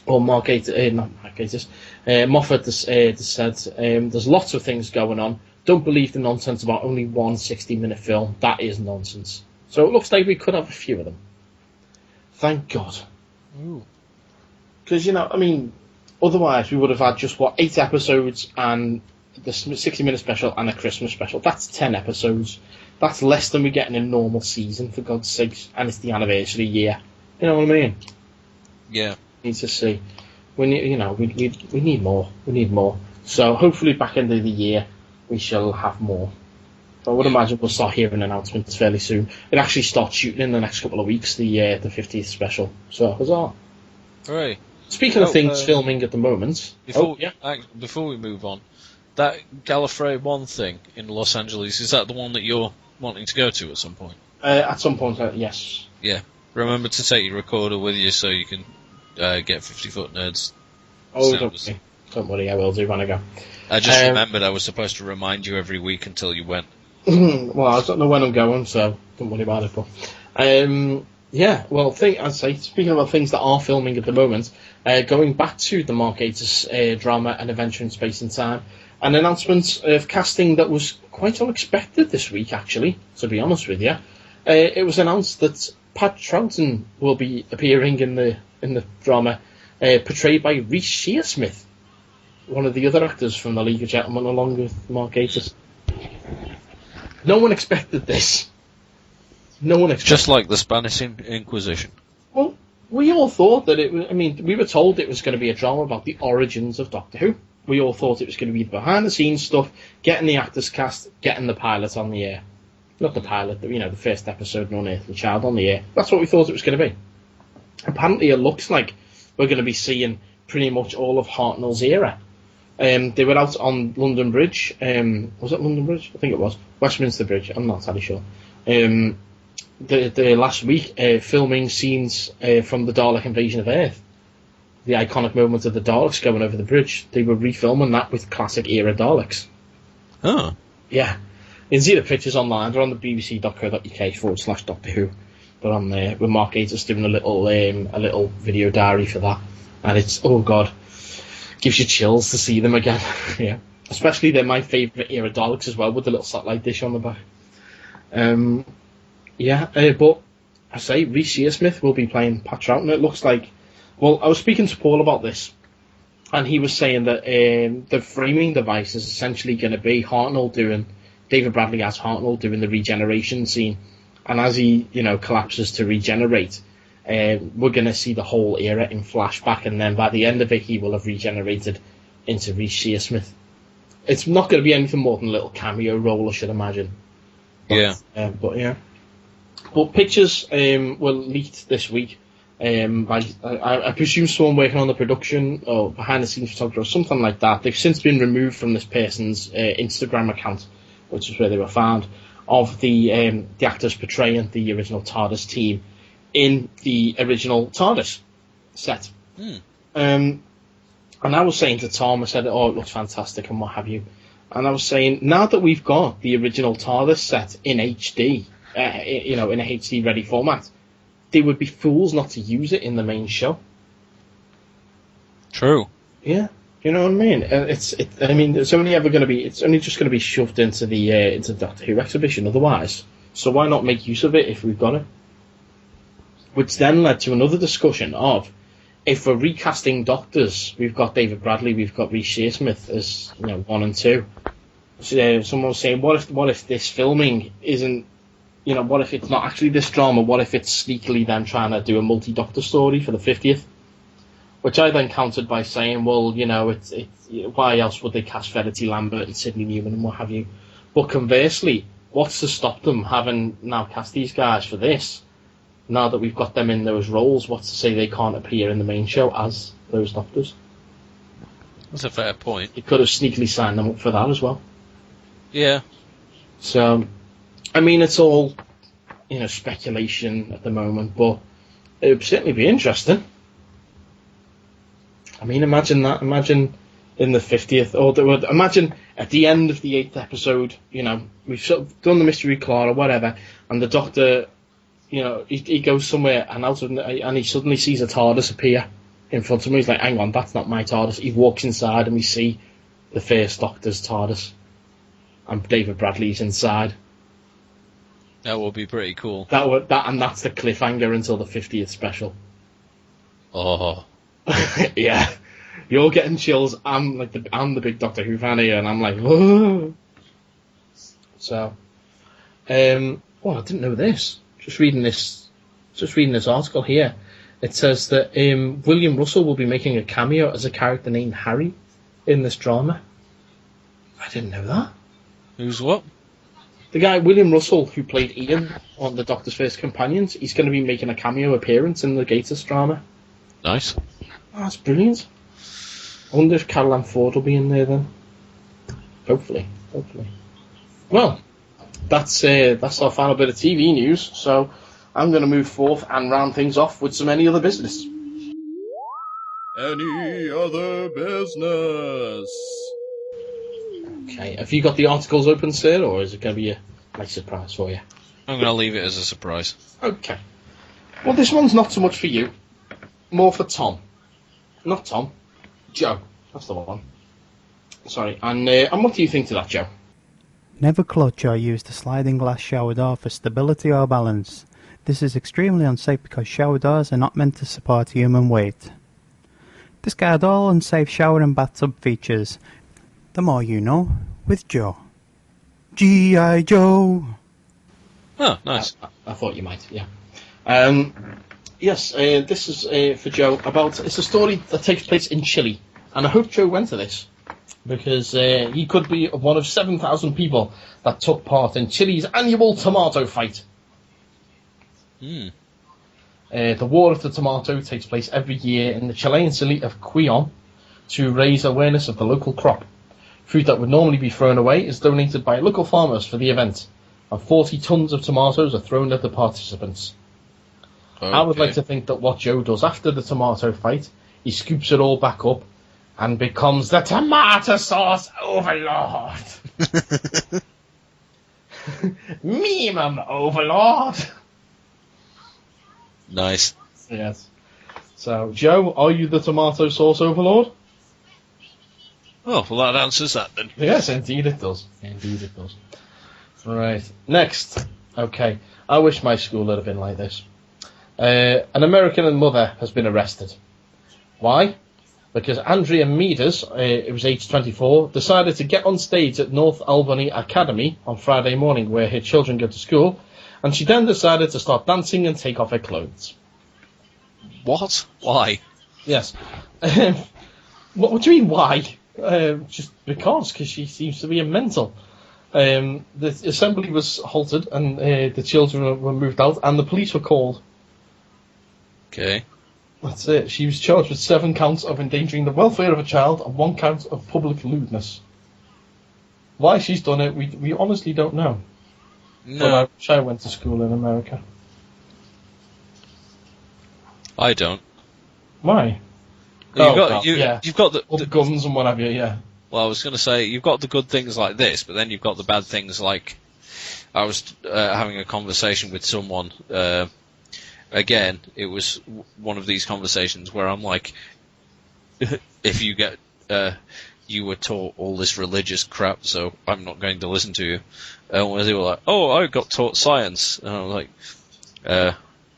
Or Mark Gatiss, not Mark Gatiss. Moffat has said there's lots of things going on. Don't believe the nonsense about only one 60-minute film. That is nonsense. So it looks like we could have a few of them. Thank God. Because, otherwise we would have had just, 8 episodes and the 60-minute special and a Christmas special. That's 10 episodes. That's less than we get in a normal season, for God's sakes. And it's the anniversary year. You know what I mean? Yeah. Need to see. We need more. We need more. So hopefully back end of the year we shall have more. I would imagine we'll start hearing announcements fairly soon. It actually starts shooting in the next couple of weeks, the 50th special. So huzzah! Hooray! Speaking of things filming at the moment. Before we move on, that Gallifrey 1 thing in Los Angeles, is that the one that you're wanting to go to at some point? At some point, yes. Yeah. Remember to take your recorder with you so you can get 50-foot nerds. Oh, don't worry, I will do when I go. I just remembered I was supposed to remind you every week until you went. Well, I don't know when I'm going, so don't worry about it. But speaking about things that are filming at the moment, going back to the Mark Gatiss drama and Adventure in Space and Time, an announcement of casting that was quite unexpected this week, actually, to be honest with you. It was announced that Pat Troughton will be appearing in the drama, portrayed by Reece Shearsmith, one of the other actors from The League of Gentlemen, along with Mark Gatiss. No one expected this. Just like the Spanish Inquisition. Well, we all thought that it was... we were told it was going to be a drama about the origins of Doctor Who. We all thought it was going to be behind-the-scenes stuff, getting the actors cast, getting the pilot on the air. Not the pilot, the first episode, No Unearthly Child on the air. That's what we thought it was going to be. Apparently it looks like we're going to be seeing pretty much all of Hartnell's era. They were out on London Bridge. Was it London Bridge? I think it was. Westminster Bridge. I'm not entirely sure. The last week, filming scenes from the Dalek invasion of Earth. The iconic moment of the Daleks going over the bridge. They were refilming that with classic era Daleks. Oh. Yeah. You can see the pictures online. They're on the bbc.co.uk/Doctor Who. They're on there with Mark Gatiss doing a little video diary for that. And it's, oh God, gives you chills to see them again. Yeah. Especially they're my favourite era Daleks as well, with the little satellite dish on the back. But I say Reece Shearsmith will be playing Pat Troughton. It looks like... Well, I was speaking to Paul about this, and he was saying that the framing device is essentially going to be David Bradley as Hartnell doing the regeneration scene, and as he collapses to regenerate, we're going to see the whole era in flashback, and then by the end of it he will have regenerated into Reece Shearsmith. It's not going to be anything more than a little cameo role, I should imagine. But pictures were leaked this week by I presume someone working on the production or behind the scenes photographer or something like that. They've since been removed from this person's Instagram account, which is where they were found, of the actors portraying the original TARDIS team in the original TARDIS set. And I was saying to Tom, I said, oh, it looks fantastic and what have you. And I was saying, now that we've got the original TARDIS set in HD, in a HD ready format, they would be fools not to use it in the main show. True. Yeah, you know what I mean. It's only just going to be shoved into the Doctor Who exhibition otherwise. So why not make use of it if we've got it? Which then led to another discussion of, if we're recasting Doctors, we've got David Bradley, we've got Reece Shearsmith as 1 and 2. So, someone was saying, what if this filming isn't? What if it's not actually this drama? What if it's sneakily them trying to do a multi-Doctor story for the 50th? Which I then countered by saying, well, it's why else would they cast Verity Lambert and Sidney Newman and what have you? But conversely, what's to stop them having now cast these guys for this, now that we've got them in those roles, what's to say they can't appear in the main show as those doctors? That's a fair point. You could have sneakily signed them up for that as well. Yeah. So, I mean, it's all, speculation at the moment, but it would certainly be interesting. I mean, imagine that. Imagine in the 50th, imagine at the end of the 8th episode, we've sort of done the mystery claw or whatever, and the Doctor, he goes somewhere and he suddenly sees a TARDIS appear in front of him. He's like, hang on, that's not my TARDIS. He walks inside and we see the first Doctor's TARDIS, and David Bradley's inside. That would be pretty cool. And that's the cliffhanger until the 50th special. Oh. Yeah. You're getting chills. I'm the big Doctor Who fan here, and I'm like, whoa. So, I didn't know this. Just reading this article here. It says that William Russell will be making a cameo as a character named Harry in this drama. I didn't know that. Who's what? The guy, William Russell, who played Ian on the Doctor's First Companions, he's going to be making a cameo appearance in the Gators drama. Nice. Oh, that's brilliant. I wonder if Carol Ann Ford will be in there then. Hopefully. Well, that's our final bit of TV news, so I'm going to move forth and round things off with some any other business. Any other business? Okay, have you got the articles open, sir, or is it going to be a nice surprise for you? I'm going to leave it as a surprise. Okay. Well, this one's not so much for you. More for Tom. Not Tom. Joe. That's the one. Sorry. And what do you think to that, Joe? Never clutch or use the sliding glass shower door for stability or balance. This is extremely unsafe because shower doors are not meant to support human weight. Discard all unsafe shower and bathtub features. The more you know, with Joe. G.I. Joe! Oh, nice. I thought you might, yeah. Yes, this is for Joe it's a story that takes place in Chile, and I hope Joe went to this, because he could be one of 7,000 people that took part in Chile's annual tomato fight. The War of the Tomato takes place every year in the Chilean city of Quillon to raise awareness of the local crop. Food that would normally be thrown away is donated by local farmers for the event, and 40 tons of tomatoes are thrown at the participants. Okay. I would like to think that what Joe does after the tomato fight, he scoops it all back up and becomes the tomato sauce overlord. Meme overlord. Nice. Yes. So, Joe, are you the tomato sauce overlord? Oh, well, that answers that then. Yes, indeed it does. Indeed it does. Right. Next. Okay. I wish my school had been like this. An American mother has been arrested. Why? Because Andrea Meaders, who was aged 24, decided to get on stage at North Albany Academy on Friday morning, where her children go to school, and she then decided to start dancing and take off her clothes. What? Why? Yes. What do you mean, why? Just because she seems to be a mental. The assembly was halted, and the children were moved out, and the police were called. Okay. That's it. She was charged with 7 counts of endangering the welfare of a child and 1 count of public lewdness. Why she's done it, we honestly don't know. No. But I wish I went to school in America. I don't. Why? You've got all the guns and what have you, yeah. Well, I was going to say, you've got the good things like this, but then you've got the bad things like... I was having a conversation with someone... Again, it was one of these conversations where I'm like, if you get, you were taught all this religious crap, so I'm not going to listen to you. And they were like, oh, I got taught science. And I was like,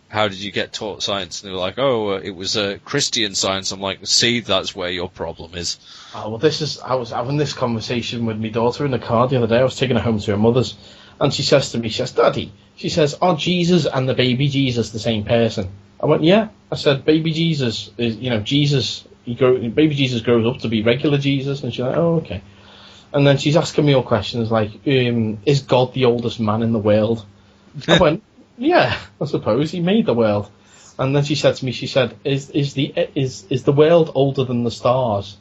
how did you get taught science? And they were like, oh, it was Christian science. I'm like, see, that's where your problem is. Oh, well, I was having this conversation with my daughter in the car the other day. I was taking her home to her mother's. And she says to me, Daddy, she says, are Jesus and the baby Jesus the same person? I went, yeah. I said, baby Jesus is, Jesus, baby Jesus grows up to be regular Jesus. And she's like, oh, okay. And then she's asking me all questions like, is God the oldest man in the world? I went, Yeah, I suppose he made the world. And then she said to me, she said, "Is the world older than the stars?"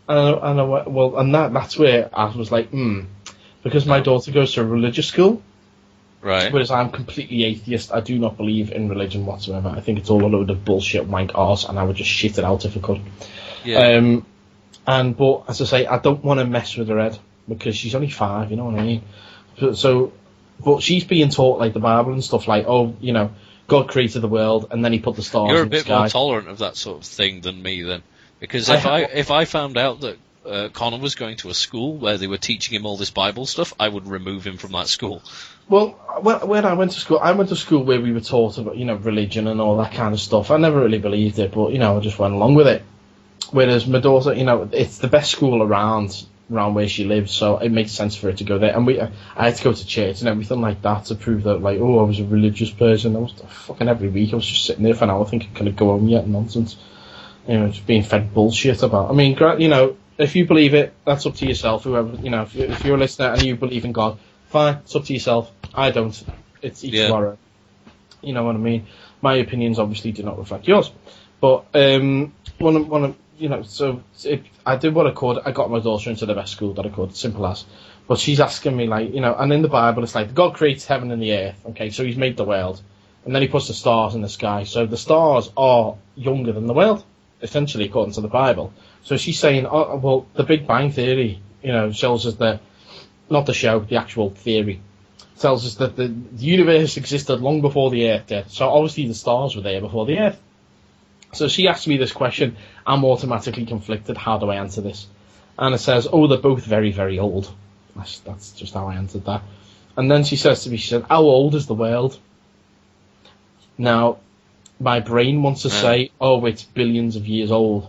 And I went, well, and that's where I was like, because my daughter goes to a religious school, Right. whereas I'm completely atheist. I do not believe in religion whatsoever. I think it's all a load of bullshit, wank arse, and I would just shit it out if I could. Yeah. But as I say, I don't want to mess with her head because she's only 5. You know what I mean? But she's being taught like the Bible and stuff, like, oh, you know, God created the world and then he put the stars You're a in the bit sky. more tolerant of that sort of thing than me, then, because if I found out that Connor was going to a school where they were teaching him all this Bible stuff, I would remove him from that school. Well, when I went to school where we were taught about, you know, religion and all that kind of stuff. I never really believed it, but, you know, I just went along with it. Whereas my daughter, you know, it's the best school around where she lives, so it makes sense for her to go there. And I had to go to church and everything like that to prove that, like, oh, I was a religious person. I was fucking every week. I was just sitting there for an hour thinking, can I go home yet? Nonsense. You know, just being fed bullshit about. I mean, you know, if you believe it, that's up to yourself. Whoever, you know, if you're a listener and you believe in God, fine, it's up to yourself. I don't. It's each to our own. You know what I mean? My opinions obviously do not reflect yours. But one of you know, so I did what I could. I got my daughter into the best school that I could, simple as. But she's asking me, like, you know, and in the Bible it's like God creates heaven and the earth. Okay, so He's made the world, and then He puts the stars in the sky. So the stars are younger than the world, essentially, according to the Bible. So she's saying, oh, well, the Big Bang Theory, you know, shows us not the show, the actual theory, tells us that the universe existed long before the Earth did. So obviously the stars were there before the Earth. So she asked me this question. I'm automatically conflicted. How do I answer this? And it says, oh, they're both very, very old. That's just how I answered that. And then she says to me, she said, how old is the world? Now, my brain wants to say, oh, it's billions of years old.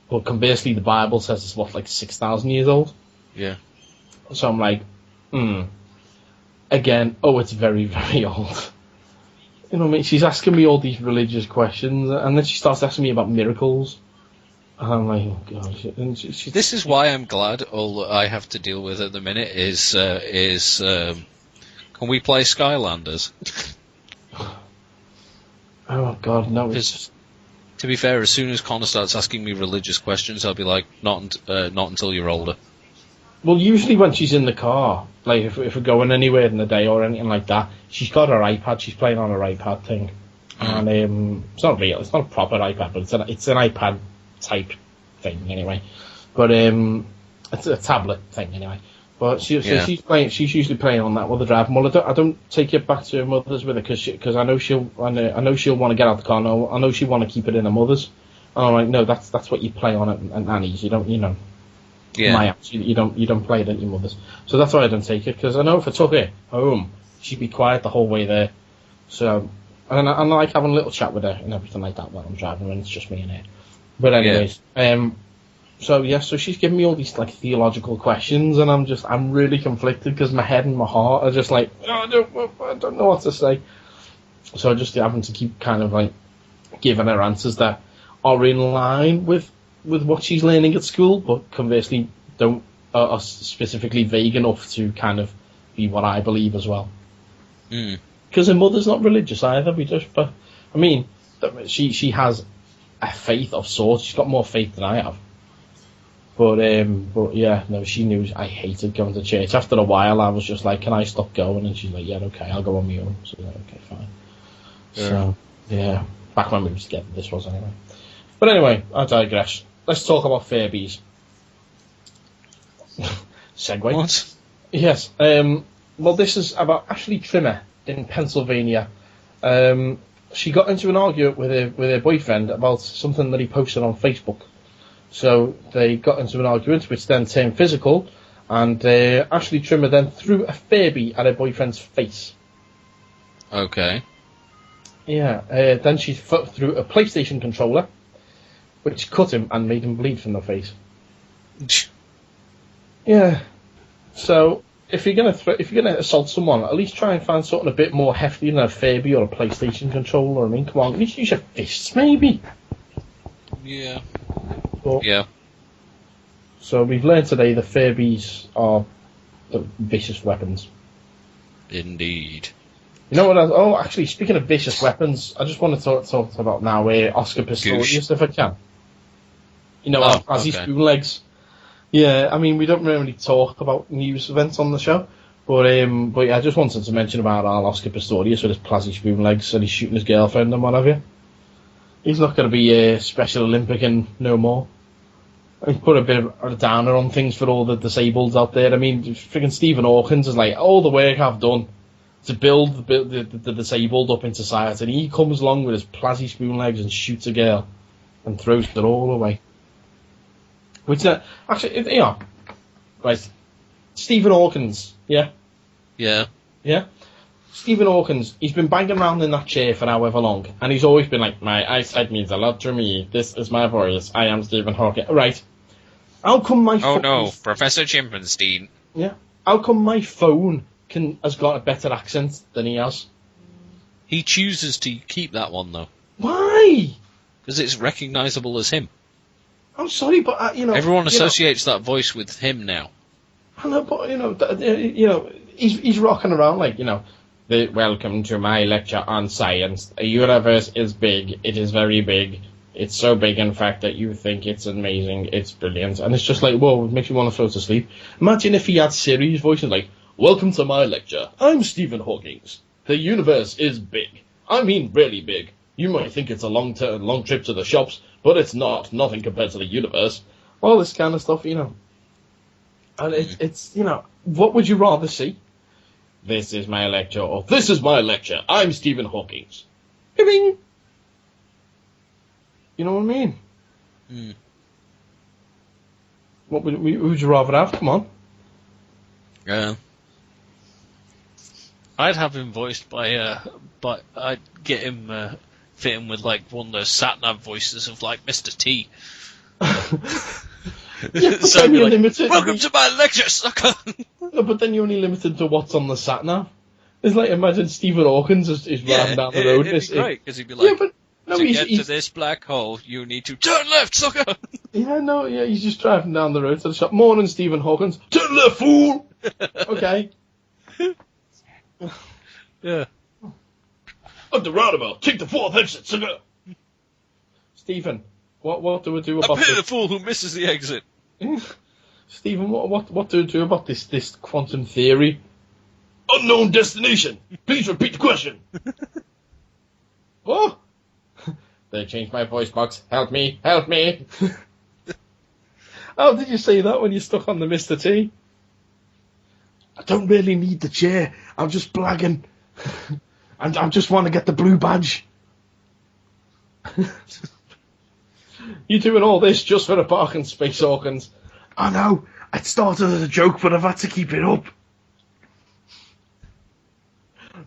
But conversely, the Bible says it's, what, like 6,000 years old? Yeah. So I'm like, Again, oh, it's very, very old. You know what I mean? She's asking me all these religious questions, and then she starts asking me about miracles. And I'm like, oh, God. And This is why I'm glad all I have to deal with at the minute is can we play Skylanders? Oh, God, no. Because, to be fair, as soon as Connor starts asking me religious questions, I'll be like, not until you're older. Well, usually when she's in the car, like if we're going anywhere in the day or anything like that, she's got her iPad. She's playing on her iPad thing, and it's not real. It's not a proper iPad, but it's an iPad type thing anyway. But it's a tablet thing anyway. But she's playing. She's usually playing on that while they're driving. Well, I don't take it back to her mother's with her because I know she'll want to get out the car. I know she'll want to keep it in her mother's. And I'm like, no, that's what you play on at Annie's. You don't, you know. Yeah. My apps, you don't play it at your mother's. So that's why I don't take it, because I know if I took it home, she'd be quiet the whole way there. So, and I like having a little chat with her and everything like that while I'm driving when it's just me and her. But anyways, so she's giving me all these like theological questions, and I'm really conflicted because my head and my heart are just like, I don't know what to say. So I'm just having to keep kind of like giving her answers that are in line with what she's learning at school, but conversely are specifically vague enough to kind of be what I believe as well. Because her mother's not religious either. But I mean, she has a faith of sorts. She's got more faith than I have. But yeah, no, she knew I hated going to church. After a while, I was just like, "Can I stop going?" And she's like, "Yeah, okay, I'll go on my own." So yeah, okay, fine. Yeah. So yeah, back when we were together, this was anyway. But anyway, I digress. Let's talk about Furbies. Segue. What? Yes. Well, this is about Ashley Trimmer in Pennsylvania. She got into an argument with her boyfriend about something that he posted on Facebook. So they got into an argument, which then turned physical, and Ashley Trimmer then threw a Furby at her boyfriend's face. Okay. Yeah. Then she threw a PlayStation controller, which cut him and made him bleed from the face. Yeah. So if you're gonna assault someone, at least try and find something a bit more hefty than a Furby or a PlayStation controller. I mean, come on, at least use your fists, maybe. Yeah. But, yeah. So we've learned today the Furbies are vicious weapons. Indeed. You know what? Actually, speaking of vicious weapons, I just want to talk about now Oscar Pistorius, if I can. You know, Ozzy Spoon Legs. Yeah, I mean, we don't really talk about news events on the show, but yeah, I just wanted to mention about our Oscar Pistorius with his Plazzy Spoon Legs and he's shooting his girlfriend and what have you. He's not going to be a Special Olympic and no more. He's put a bit of a downer on things for all the disabled out there. I mean, freaking Stephen Hawkins is like, all the work I've done to build the disabled up in society, and he comes along with his Plazzy Spoon Legs and shoots a girl and throws it all away. Which, actually, you know, right, Stephen Hawkins, yeah? Yeah. Yeah? Stephen Hawkins, he's been banging around in that chair for however long, and he's always been like, my eyesight means a lot to me, this is my voice, I am Stephen Hawking. Right. How come my phone... Oh no, Professor Chimpanzee. Yeah. How come my phone has got a better accent than he has? He chooses to keep that one, though. Why? Because it's recognisable as him. I'm sorry, but, you know... Everyone associates that voice with him now. I know, but, you know, he's rocking around like, you know, welcome to my lecture on science. A universe is big. It is very big. It's so big, in fact, that you think it's amazing. It's brilliant. And it's just like, whoa, it makes you want to float to sleep. Imagine if he had Siri's voice and like, welcome to my lecture. I'm Stephen Hawking. The universe is big. I mean, really big. You might think it's a long trip to the shops, but it's not. Nothing compared to the universe. All this kind of stuff, you know. And it's you know, what would you rather see? This is my lecture, or this is my lecture. I'm Stephen Hawking. Bing! You know what I mean? Mm. What would you rather have? Come on. I'd have him voiced by I'd get him, fit him with like one of those sat-nav voices of like Mr. T. Yeah, but So then be you're like, limited. welcome to my lecture, sucker! No, but then you're only limited to what's on the sat nav. It's like, imagine Stephen Hawkins is riding down the road. It'd be great, because he'd be like, yeah, but no, to he's get to this black hole, you need to turn left, sucker! yeah, he's just driving down the road to the shop. Morning, Stephen Hawkins. Turn left, fool. Okay. Yeah. At the roundabout, take the fourth exit, sucker. Stephen, what do we do about I pity this? the fool who misses the exit. Stephen, what do we do about this quantum theory? Unknown destination. Please repeat the question. What? They changed my voice box. Help me, help me. How did you say that when you're stuck on the Mr. T? I don't really need the chair. I'm just blagging. And I just want to get the blue badge. You're doing all this just for a parking space, Hawkins. I know. It started as a joke, but I've had to keep it up.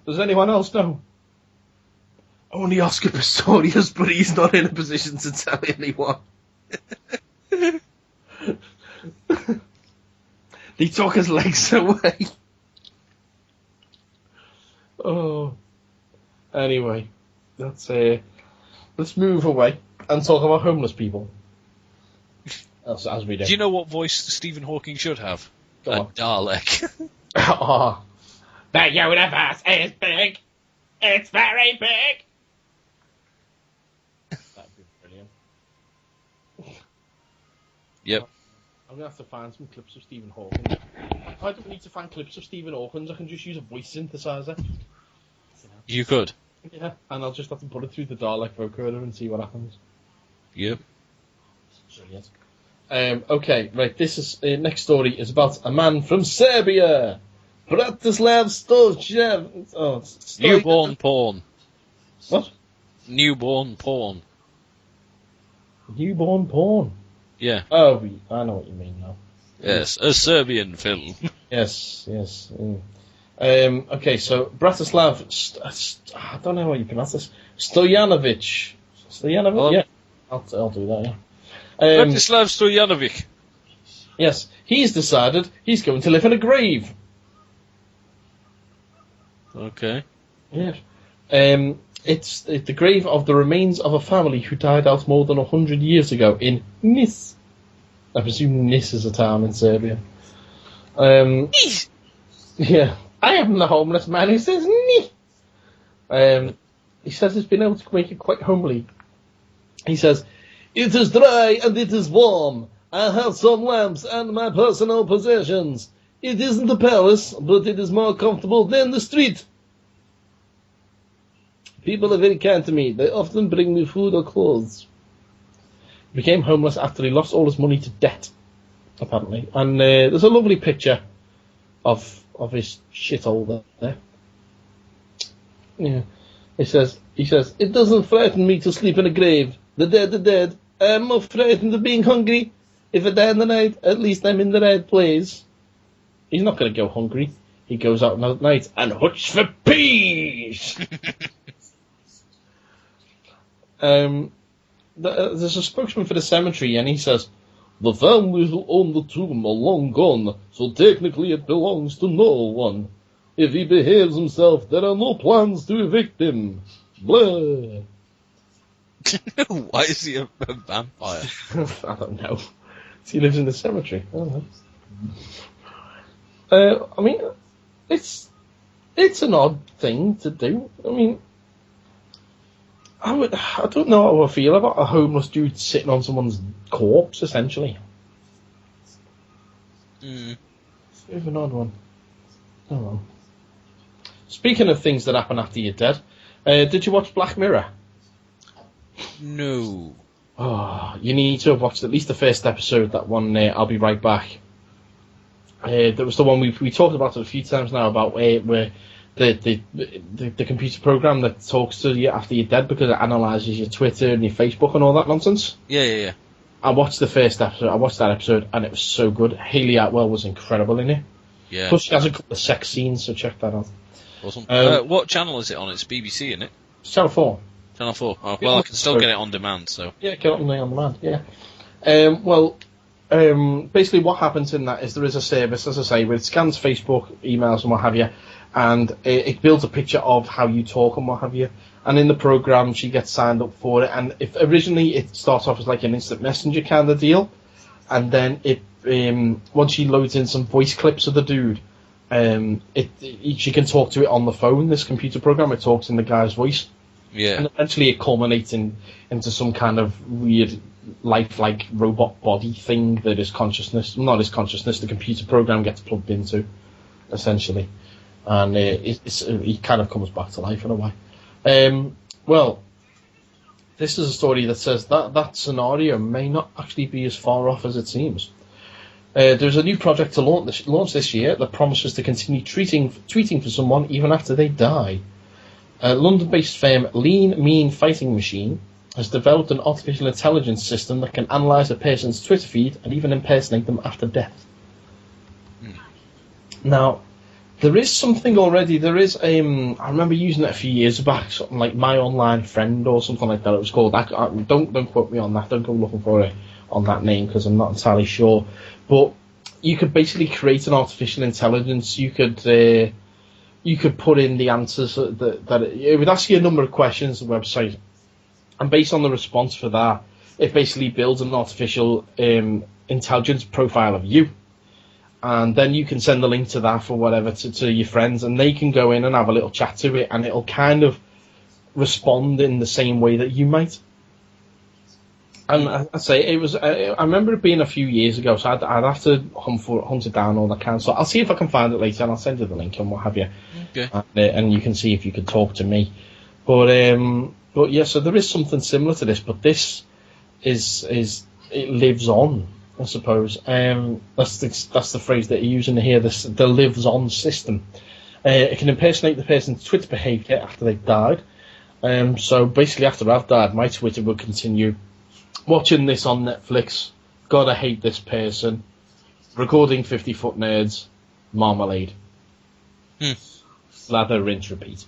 Does anyone else know? Only Oscar Pistorius, but he's not in a position to tell anyone. He took his legs away. Oh. Anyway, let's move away and talk about homeless people. As we do. Do you know what voice Stephen Hawking should have? Go A on. Dalek. Oh. The universe is big. It's very big. That'd be brilliant. Yep. I'm going to have to find some clips of Stephen Hawking. I don't need to find clips of Stephen Hawking. I can just use a voice synthesizer. You could. Yeah, and I'll just have to put it through the Dalek vocoder and see what happens. Yep. Brilliant. Okay, right, this is next story is about a man from Serbia. Bratislav Stojev. Newborn porn. What? Newborn porn. Newborn porn. Yeah. Oh, I know what you mean now. Yes, a Serbian film. Yes. Okay, so Bratislav, I don't know how you pronounce this. Stojanovic. Yeah. I'll do that, yeah. Bratislav Stojanovic. Yes, he's decided he's going to live in a grave. Okay. Yeah. It's the grave of the remains of a family who died out more than 100 years ago in Nis. I presume Nis is a town in Serbia. Yeah. I am the homeless man who says Nis. He says he's been able to make it quite homely. He says, "It is dry and it is warm. I have some lamps and my personal possessions. It isn't a palace, but it is more comfortable than the street. People are very kind to me. They often bring me food or clothes." He became homeless after he lost all his money to debt, apparently. And there's a lovely picture of his shithole there. Yeah. He says, "It doesn't frighten me to sleep in a grave. The dead are dead. I am more frightened of being hungry. If I die in the night, at least I'm in the right place." He's not going to go hungry. He goes out at night and hoots for peace. There's a spokesman for the cemetery, and he says, "The families who own the tomb are long gone, so technically it belongs to no one. If he behaves himself, there are no plans to evict him. Blah." Why is he a vampire? I don't know. He lives in the cemetery. I don't know. I mean, it's an odd thing to do. I mean, I don't know how I feel about a homeless dude sitting on someone's corpse, essentially. It's a bit of an odd one. I don't know. Speaking of things that happen after you're dead, did you watch Black Mirror? No. Oh, you need to have watched at least the first episode. That one, I'll Be Right Back. That was the one we talked about it a few times now, about where the computer program that talks to you after you're dead because it analyses your Twitter and your Facebook and all that nonsense. Yeah. I watched the first episode. I watched that episode and it was so good. Hayley Atwell was incredible in it. Yeah. Plus, she has a couple of sex scenes, so check that out. Awesome. What channel is it on? It's BBC, isn't it? Channel 4. Channel 4. Oh, well, I can still get it on demand, so. Yeah, get it on demand, yeah. Basically what happens in that is there is a service, as I say, where it scans Facebook, emails and what have you, and it builds a picture of how you talk and what have you. And in the program, she gets signed up for it. And if originally it starts off as like an instant messenger kind of deal, and then it once she loads in some voice clips of the dude, she can talk to it on the phone. This computer program, it talks in the guy's voice. Yeah. And eventually it culminates into some kind of weird lifelike robot body thing that is consciousness. Not his consciousness, the computer program gets plugged into, essentially. And he kind of comes back to life in a way. Well, this is a story that says that scenario may not actually be as far off as it seems. There's a new project to launch this year that promises to continue tweeting for someone even after they die. London-based firm Lean Mean Fighting Machine has developed an artificial intelligence system that can analyse a person's Twitter feed and even impersonate them after death. Now, there is something already. There is I remember using it a few years back, something like My Online Friend or something like that. It was called. Don't quote me on that. Don't go looking for it on that name because I'm not entirely sure. But you could basically create an artificial intelligence. You could put in the answers that it would ask you a number of questions on the website, and based on the response for that, it basically builds an artificial intelligence profile of you. And then you can send the link to that for whatever to your friends, and they can go in and have a little chat to it, and it'll kind of respond in the same way that you might. And I say it was. I remember it being a few years ago, so I'd have to hunt it down all I can. So I'll see if I can find it later, and I'll send you the link and what have you. Okay. And you can see if you can talk to me. But yeah, so there is something similar to this, but this is it lives on. I suppose that's the phrase that you're using here. The lives on system. It can impersonate the person's Twitter behaviour after they've died. So basically, after I've died, my Twitter will continue. Watching this on Netflix. Gotta hate this person. Recording 50-foot nerds. Marmalade. Lather, rinse, repeat.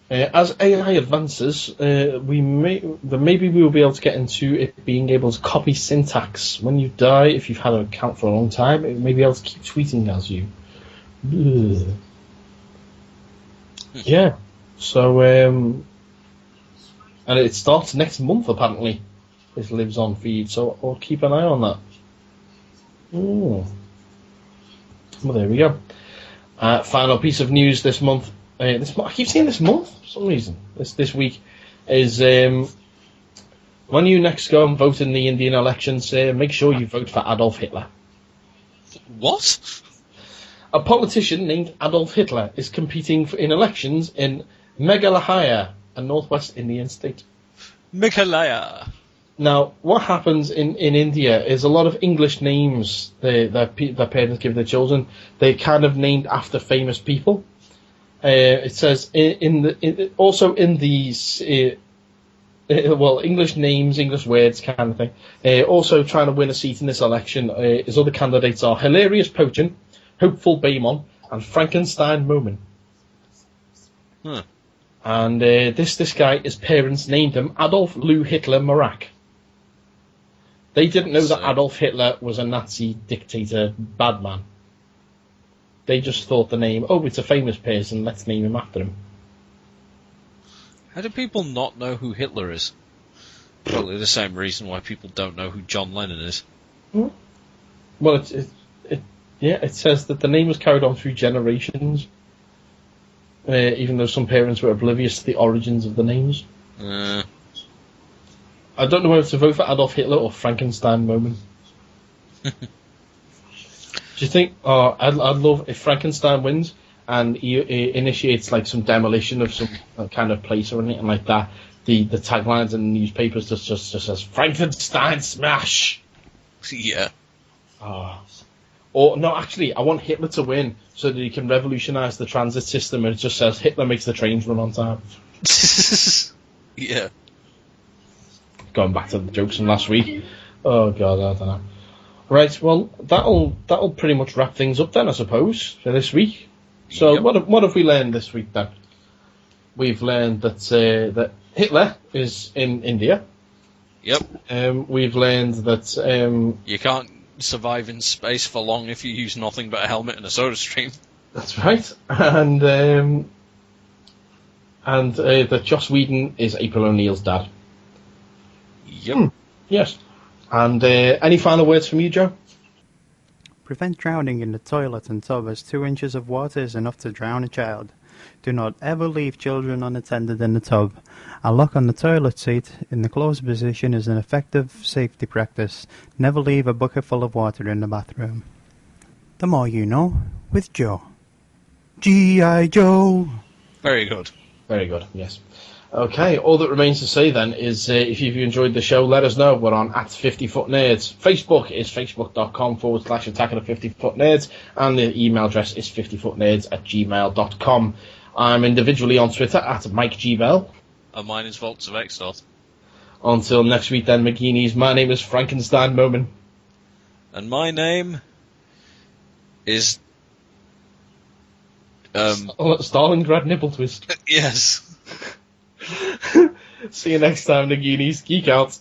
As AI advances, maybe we will be able to get into it being able to copy syntax. When you die, if you've had an account for a long time, it may be able to keep tweeting as you. Ugh. Yeah. So, and it starts next month, apparently. This lives on feed, so I'll keep an eye on that. Ooh. Well, there we go. Final piece of news this month. I keep saying this month for some reason. This week is when you next go and vote in the Indian elections, make sure you vote for Adolf Hitler. What? A politician named Adolf Hitler is competing in elections in Meghalaya, a northwest Indian state. Meghalaya. Now, what happens in India is a lot of English names their parents give their children, they're kind of named after famous people. It says also in these English names, English words kind of thing. Also trying to win a seat in this election, his other candidates are Hilarious Pochin, Hopeful Baymon, and Frankenstein Momin. Huh. And this guy, his parents named him Adolf Lou Hitler Marak. They didn't know that Adolf Hitler was a Nazi dictator bad man. They just thought the name, it's a famous person, let's name him after him. How do people not know who Hitler is? Probably the same reason why people don't know who John Lennon is. Well, it says that the name was carried on through generations, even though some parents were oblivious to the origins of the names. I don't know whether to vote for Adolf Hitler or Frankenstein Moment. Do you think? I'd love if Frankenstein wins and he initiates like some demolition of some kind of place or anything like that. The taglines in the newspapers just says Frankenstein smash. Yeah. Or no, actually, I want Hitler to win so that he can revolutionise the transit system. And it just says Hitler makes the trains run on time. Yeah. Going back to the jokes from last week. Oh god, I don't know. Right, well, that'll pretty much wrap things up then, I suppose, for this week. So Yep. what have we learned this week then? We've learned that Hitler is in India. Yep. We've learned that You can't survive in space for long if you use nothing but a helmet and a soda stream. that's right, and that Joss Whedon is April O'Neil's dad. Yep. Yes. And any final words from you, Joe? Prevent drowning in the toilet and tub, as 2 inches of water is enough to drown a child. Do not ever leave children unattended in the tub. A lock on the toilet seat in the closed position is an effective safety practice. Never leave a bucket full of water in the bathroom. The More You Know with Joe. G.I. Joe! Very good. Very good, yes. Okay, all that remains to say then is if you've enjoyed the show, let us know. We're on at 50foot Nerds. Facebook is facebook.com/Attack of the 50foot Nerds, and the email address is 50footnerds@gmail.com. I'm individually on Twitter at Mike G. Bell. And mine is Vaults of Extot. Until next week then, McGeanies, my name is Frankenstein Momin. And my name is... Stalingrad Nipple Twist. Yes. See you next time, Nagini's Geek Out.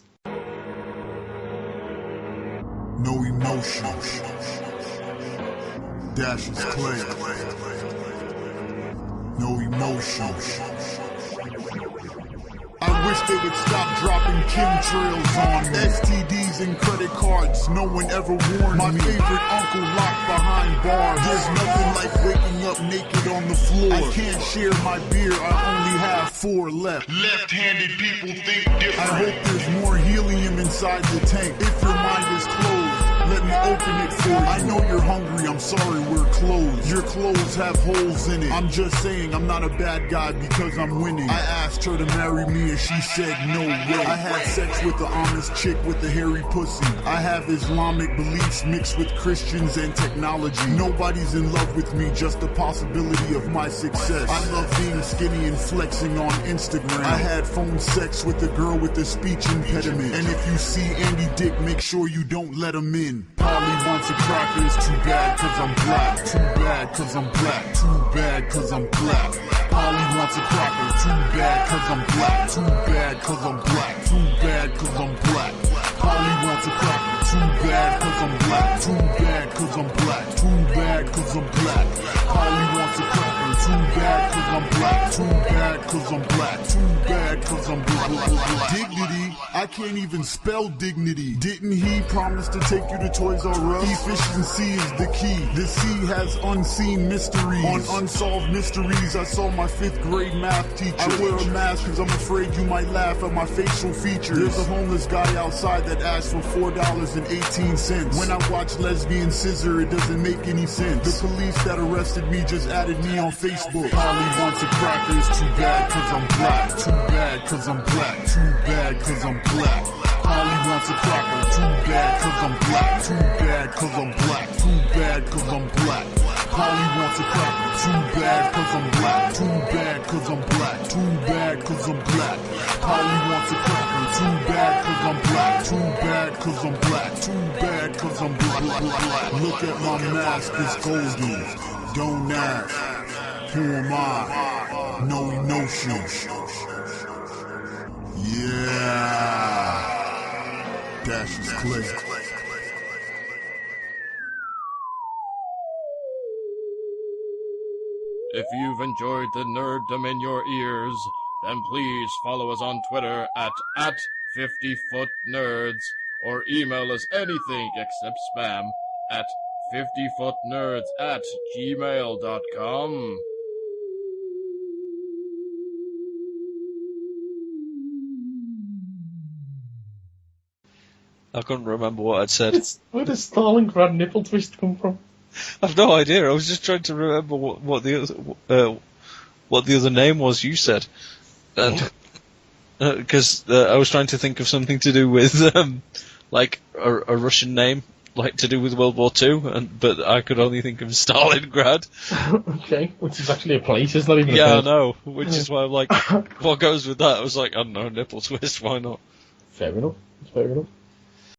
No emotion. Dash is clay. No emotion. I wish they would stop dropping chemtrails on me. STDs and credit cards, no one ever warned my me. My favorite uncle locked behind bars. There's nothing like waking up naked on the floor. I can't share my beer, I only have 4 left. Left-handed people think different. I hope there's more helium inside the tank. If your mind is closed, let me open it for you. I know you're hungry, I'm sorry we're closed. Your clothes have holes in it. I'm just saying I'm not a bad guy because I'm winning. I asked her to marry me and she said no way. I had sex with the honest chick with the hairy pussy. I have Islamic beliefs mixed with Christians and technology. Nobody's in love with me, just the possibility of my success. I love being skinny and flexing on Instagram. I had phone sex with a girl with a speech impediment. And if you see Andy Dick, make sure you don't let him in. Polly wants a cracker, it's too bad cause I'm black. Too bad cause I'm black. Too bad cause I'm black. Polly wants a cracker, too bad cause I'm black. Too bad cause I'm black. Too bad cause I'm black. Polly wants a cracker, too bad cause I'm black. Too bad cause I'm black. Too bad cause I'm black. Polly wants a cracker, too bad cause cause I'm black. Too bad cause I'm black. Too bad cause I'm black. Dignity, I can't even spell dignity. Didn't he promise to take you to Toys R Us? Efficiency is the key. The sea has unseen mysteries. On unsolved mysteries, I saw my 5th grade math teacher. I wear a mask cause I'm afraid you might laugh at my facial features. There's a homeless guy outside that asked for $4.18. When I watch lesbian scissor, it doesn't make any sense. The police that arrested me just added me on Facebook. Polly wants a cracker, it's too bad cause I'm black. Too bad cause I'm black. Too bad cause I'm black. Polly wants a cracker, too bad cause I'm black. Too bad cause I'm black. Too bad cause I'm black. Polly wants a cracker, too bad cause I'm black. Too bad cause I'm black. Too bad cause I'm black. Polly wants a cracker, too bad cause I'm black. Too bad cause I'm black. Too bad cause I'm black. Look at my mask, it's golden. Don't ask, who am I? No emotions. Yeah. Dash is clear. If you've enjoyed the nerddom in your ears, then please follow us on Twitter at 50footnerds, or email us anything except spam at 50footnerds@gmail.com. I couldn't remember what I'd said. Where does Stalingrad nipple twist come from? I've no idea. I was just trying to remember what the other name was you said, because I was trying to think of something to do with like a Russian name, like to do with World War II, but I could only think of Stalingrad. Okay, which is actually a place. It's not even. Yeah, a I know. Which is why I'm like, what goes with that? I was like, I don't know, nipple twist. Why not? Fair enough. Fair enough.